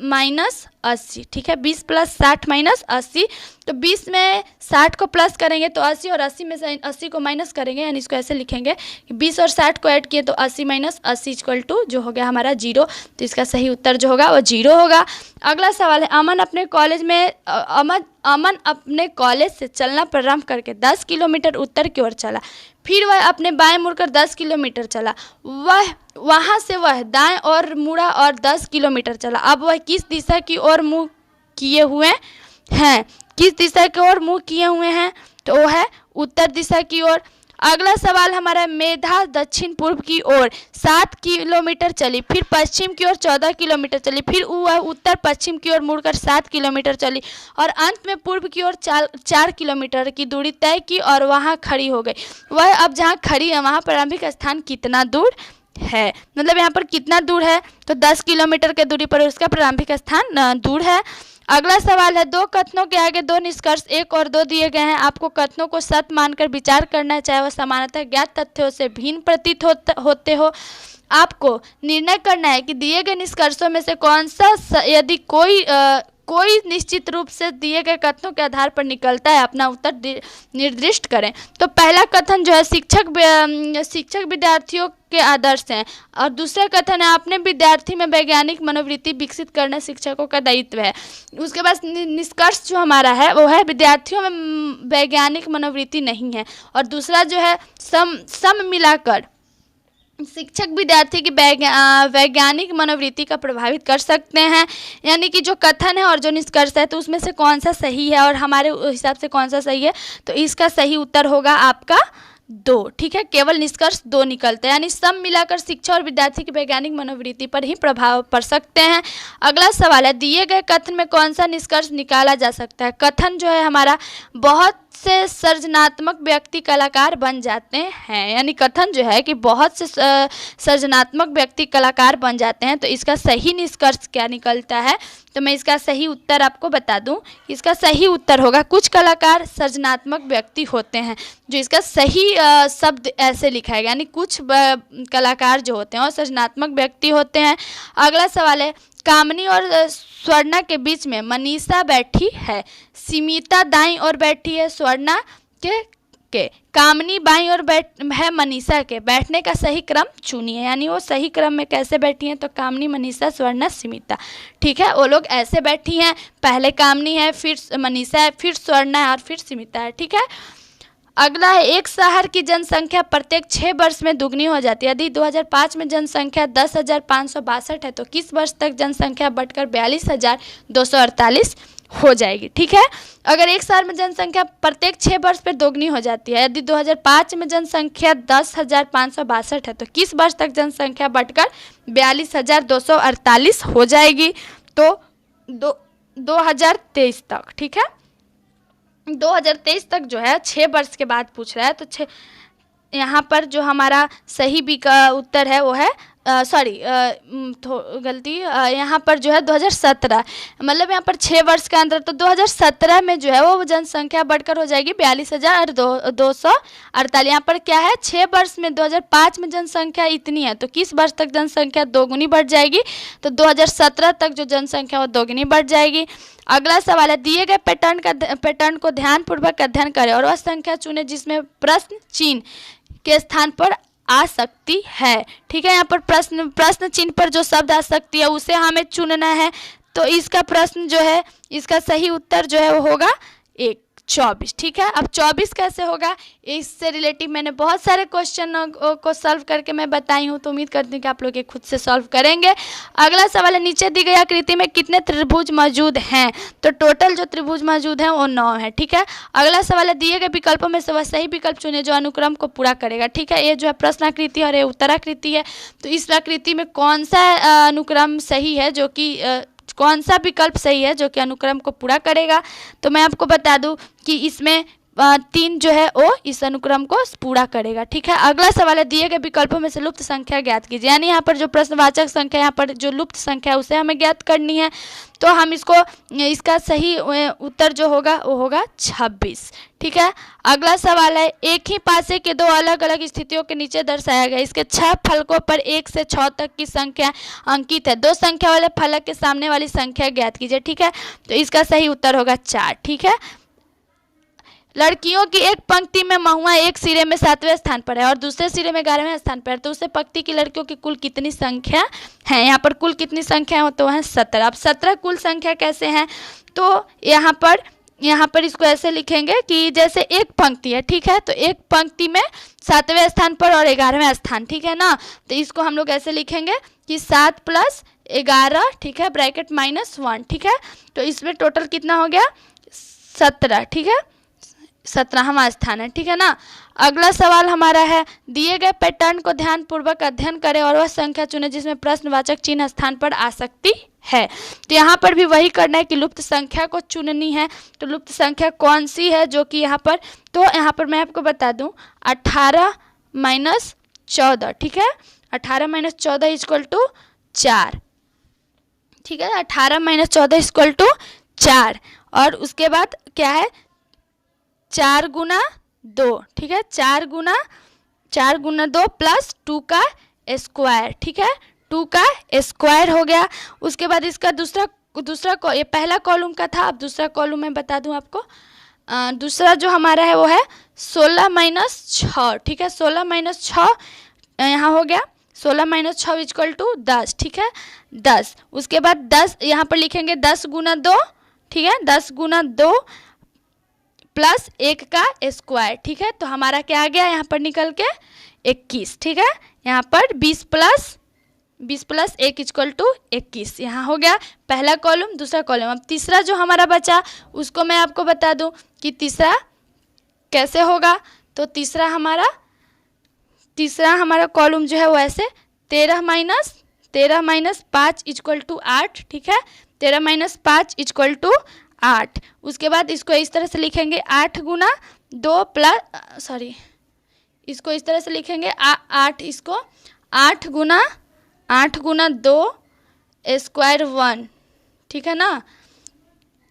माइनस 80। ठीक है, 20 प्लस 60 माइनस 80। तो 20 में 60 को प्लस करेंगे तो 80 और 80 में से 80 को माइनस करेंगे, यानी इसको ऐसे लिखेंगे कि 20 और 60 को ऐड किए तो 80 माइनस 80 इक्वल टू जो हो गया हमारा 0। तो इसका सही उत्तर जो होगा वो 0 होगा। अगला सवाल है अमन अपने कॉलेज से चलना प्रारंभ करके 10 किलोमीटर उत्तर की ओर चला, फिर वह अपने बाएं मुड़कर 10 किलोमीटर चला, वहाँ से वह दाएं और मुड़ा और 10 किलोमीटर चला। अब वह किस दिशा की ओर मुँह किए हुए हैं? किस दिशा की ओर मुँह किए हुए हैं? तो वो है उत्तर दिशा की ओर। अगला सवाल हमारा मेधा दक्षिण पूर्व की ओर 7 किलोमीटर चली, फिर पश्चिम की ओर 14 किलोमीटर चली, फिर वह उत्तर पश्चिम की ओर मुड़कर 7 किलोमीटर चली और अंत में पूर्व की ओर 4 किलोमीटर की दूरी तय की और वहाँ खड़ी हो गई। वह अब जहाँ खड़ी है वहाँ प्रारंभिक स्थान कितना दूर है? मतलब यहाँ पर कितना दूर है? तो 10 किलोमीटर के दूरी पर उसका प्रारंभिक स्थान दूर है। अगला सवाल है दो कथनों के आगे दो निष्कर्ष 1 और 2 दिए गए हैं। आपको कथनों को सत्य मानकर विचार करना है, चाहे वह सामान्यतः ज्ञात तथ्यों से भिन्न प्रतीत होते हो। आपको निर्णय करना है कि दिए गए निष्कर्षों में से कौन सा यदि कोई निश्चित रूप से दिए गए कथनों के आधार पर निकलता है अपना उत्तर निर्दिष्ट करें। तो पहला कथन जो है शिक्षक विद्यार्थियों के आदर्श हैं और दूसरा कथन है अपने विद्यार्थी में वैज्ञानिक मनोवृत्ति विकसित करना शिक्षकों का दायित्व है। उसके बाद निष्कर्ष जो हमारा है वो है विद्यार्थियों में वैज्ञानिक मनोवृत्ति नहीं है और दूसरा जो है सम मिलाकर शिक्षक विद्यार्थी की वैज्ञानिक मनोवृत्ति का प्रभावित कर सकते हैं। यानी कि जो कथन है और जो निष्कर्ष है तो उसमें से कौन सा सही है और हमारे हिसाब से कौन सा सही है? तो इसका सही उत्तर होगा आपका 2। ठीक है, केवल निष्कर्ष 2 निकलते हैं, यानी सब मिलाकर शिक्षा और विद्यार्थी की वैज्ञानिक मनोवृत्ति पर ही प्रभाव पड़ सकते हैं। अगला सवाल है दिए गए कथन में कौन सा निष्कर्ष निकाला जा सकता है? कथन जो है हमारा बहुत से सृजनात्मक व्यक्ति कलाकार बन जाते हैं, यानी कथन जो है कि बहुत से सृजनात्मक व्यक्ति कलाकार बन जाते हैं। तो इसका सही निष्कर्ष क्या निकलता है? तो मैं इसका सही उत्तर आपको बता दूं, इसका सही उत्तर होगा कुछ कलाकार सृजनात्मक व्यक्ति होते हैं। जो इसका सही शब्द ऐसे लिखा है, यानी कुछ कलाकार जो होते हैं और सृजनात्मक व्यक्ति होते हैं। अगला सवाल है कामनी और स्वर्णा के बीच में मनीषा बैठी है, सीमिता दाईं ओर बैठी है स्वर्णा के कामनी बाईं ओर है मनीषा के, बैठने का सही क्रम चुनिए। यानी वो सही क्रम में कैसे बैठी हैं? तो कामनी, मनीषा, स्वर्णा, सीमिता। ठीक है, वो लोग ऐसे बैठी हैं, पहले कामनी है, फिर मनीषा है, फिर स्वर्णा है और फिर सीमिता है। ठीक है, अगला है एक शहर की जनसंख्या प्रत्येक 6 वर्ष में दुगनी हो जाती है। यदि 2005 में जनसंख्या 10,562 है तो किस वर्ष तक जनसंख्या बढ़कर 42,248 हो जाएगी? ठीक है, अगर एक शहर में जनसंख्या प्रत्येक 6 वर्ष पर दोगुनी हो जाती है, यदि 2005 में जनसंख्या 10,562 है तो किस वर्ष तक जनसंख्या बढ़कर 42,248 हो जाएगी? तो 2023 तक। ठीक है, 2023 तक जो है 6 वर्ष के बाद पूछ रहा है। तो यहाँ पर जो हमारा सही बी का उत्तर है वो है गलती, यहाँ पर जो है 2017, मतलब यहाँ पर 6 वर्ष का अंतर। तो 2017 में जो है वो जनसंख्या बढ़कर हो जाएगी 42,248। यहाँ पर क्या है 6 वर्ष में 2005 में जनसंख्या इतनी है तो किस वर्ष तक जनसंख्या दोगुनी बढ़ जाएगी? तो 2017 तक जो जनसंख्या वो दोगुनी बढ़ जाएगी। अगला सवाल है दिए गए पैटर्न को ध्यानपूर्वक अध्ययन करें और वह संख्या चुने जिसमें प्रश्न चिन्ह के स्थान पर आ सकती है। ठीक है, यहाँ पर प्रश्न चिन्ह पर जो शब्द आ सकती है उसे हमें चुनना है। तो इसका प्रश्न जो है इसका सही उत्तर जो है वो होगा 24। ठीक है, अब 24 कैसे होगा? इससे रिलेटिव मैंने बहुत सारे क्वेश्चन को सॉल्व करके मैं बताई हूँ, तो उम्मीद करती हूँ कि आप लोग ये खुद से सॉल्व करेंगे। अगला सवाल है नीचे दी गई आकृति में कितने त्रिभुज मौजूद हैं? तो टोटल जो त्रिभुज मौजूद हैं वो 9 है। ठीक है, अगला सवाल है दिए गए विकल्पों में से वह सही विकल्प चुने जो अनुक्रम को पूरा करेगा। ठीक है, ये जो है प्रश्नाकृति और ये उत्तराकृति है। तो इस आकृति में कौन सा अनुक्रम सही है, जो कि कौन सा विकल्प सही है जो कि अनुक्रम को पूरा करेगा? तो मैं आपको बता दूं कि इसमें 3 जो है वो इस अनुक्रम को पूरा करेगा। ठीक है, अगला सवाल है दिए गए विकल्पों में से लुप्त संख्या ज्ञात कीजिए। यानी यहाँ पर जो प्रश्नवाचक संख्या, यहाँ पर जो लुप्त संख्या उसे हमें ज्ञात करनी है। तो हम इसका सही उत्तर जो होगा वो होगा 26। ठीक है, अगला सवाल है एक ही पासे के दो अलग अलग स्थितियों के नीचे दर्शाया गया इसके 6 फलकों पर 1 से 6 तक की संख्या अंकित है। 2 संख्या वाले फलक के सामने वाली संख्या ज्ञात कीजिए। ठीक है, तो इसका सही उत्तर होगा 4। ठीक है, लड़कियों की एक पंक्ति में महुआ एक सिरे में 7वें स्थान पर है और दूसरे सिरे में 11वें स्थान पर है, तो उसे पंक्ति की लड़कियों की कुल कितनी संख्या है? यहाँ पर कुल कितनी संख्या हो तो है 17। अब 17 कुल संख्या कैसे हैं? तो यहाँ पर इसको ऐसे लिखेंगे कि जैसे एक पंक्ति है। ठीक है, तो एक पंक्ति में 7वें स्थान पर और 11वें स्थान। ठीक है ना, तो इसको हम लोग ऐसे लिखेंगे कि 7 + 11, ठीक है, ब्रैकेट -1। ठीक है, तो इसमें टोटल कितना हो गया? 17। ठीक है, 17वां स्थान है। ठीक है ना, अगला सवाल हमारा है दिए गए पैटर्न को ध्यानपूर्वक अध्ययन करें और वह संख्या चुनें जिसमें प्रश्नवाचक चिन्ह स्थान पर आ सकती है। तो यहाँ पर भी वही करना है कि लुप्त संख्या को चुननी है। तो लुप्त संख्या कौन सी है जो कि यहाँ पर, तो यहाँ पर मैं आपको बता दूँ 18 - 14। ठीक है, 18 - 14 = 4। ठीक है, 18 - 14 = 4। और उसके बाद क्या है? 4 × 2। ठीक है, 4 × 2 + 2 का स्क्वायर। ठीक है, 2 का स्क्वायर हो गया। उसके बाद इसका दूसरा ये पहला कॉलम का था, अब दूसरा कॉलम मैं बता दूं आपको। दूसरा जो हमारा है वो है 16 - 6। ठीक है, 16 - 6 यहाँ हो गया। 16 - 6 = 10। ठीक है, 10। उसके बाद 10 यहाँ पर लिखेंगे 10 × 2। ठीक है, 10 × 2 + 1 का स्क्वायर। ठीक है, तो हमारा क्या आ गया यहाँ पर निकल के 21। ठीक है, यहाँ पर 20 + 1 = 21 यहाँ हो गया पहला कॉलम, दूसरा कॉलम। अब तीसरा जो हमारा बचा उसको मैं आपको बता दूं कि तीसरा कैसे होगा। तो तीसरा हमारा कॉलम जो है वो ऐसे 13 - 5 = 8। ठीक है, 13 - 5 = 8। उसके बाद इसको इस तरह से लिखेंगे 8 × 2 + इसको इस तरह से लिखेंगे 8 × 2 स्क्वायर 1। ठीक है ना,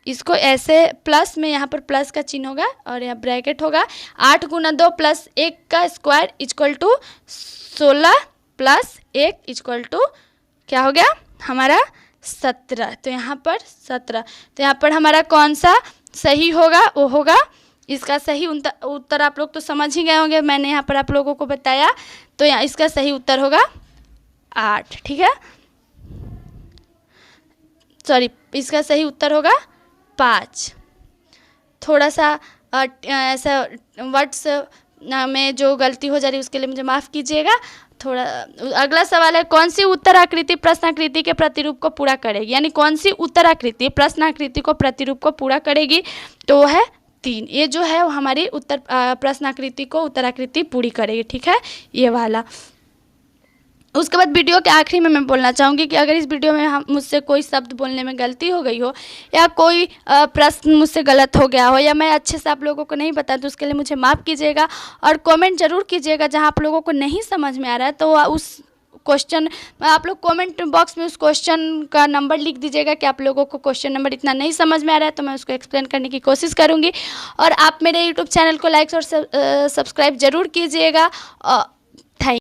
इसको ऐसे प्लस में यहाँ पर प्लस का चिन्ह होगा और यहाँ ब्रैकेट होगा। 8 × 2 + 1 का स्क्वायर = 16 + 1 = क्या हो गया हमारा 17। तो यहाँ पर 17। तो यहाँ पर हमारा कौन सा सही होगा? वो होगा इसका सही उत्तर आप लोग तो समझ ही गए होंगे, मैंने यहाँ पर आप लोगों को बताया। तो यहाँ इसका सही उत्तर होगा 8। ठीक है, सॉरी, इसका सही उत्तर होगा 5। थोड़ा सा ऐसा वर्ड्स में जो गलती हो जा रही है उसके लिए मुझे माफ़ कीजिएगा। थोड़ा अगला सवाल है कौन सी उत्तराकृति प्रश्नाकृति के प्रतिरूप को पूरा करेगी? यानी कौन सी उत्तराकृति प्रश्नाकृति को प्रतिरूप को पूरा करेगी? तो वो है 3। ये जो है वो हमारी प्रश्नाकृति को उत्तराकृति पूरी करेगी। ठीक है, ये वाला। उसके बाद वीडियो के आखिरी में मैं बोलना चाहूँगी कि अगर इस वीडियो में मुझसे कोई शब्द बोलने में गलती हो गई हो या कोई प्रश्न मुझसे गलत हो गया हो या मैं अच्छे से आप लोगों को नहीं बता तो उसके लिए मुझे माफ़ कीजिएगा और कमेंट ज़रूर कीजिएगा। जहाँ आप लोगों को नहीं समझ में आ रहा है तो उस क्वेश्चन आप लोग कमेंट बॉक्स में उस क्वेश्चन का नंबर लिख दीजिएगा कि आप लोगों को क्वेश्चन नंबर इतना नहीं समझ में आ रहा है, तो मैं उसको एक्सप्लेन करने की कोशिश करूँगी। और आप मेरे यूट्यूब चैनल को लाइक और सब्सक्राइब ज़रूर कीजिएगा।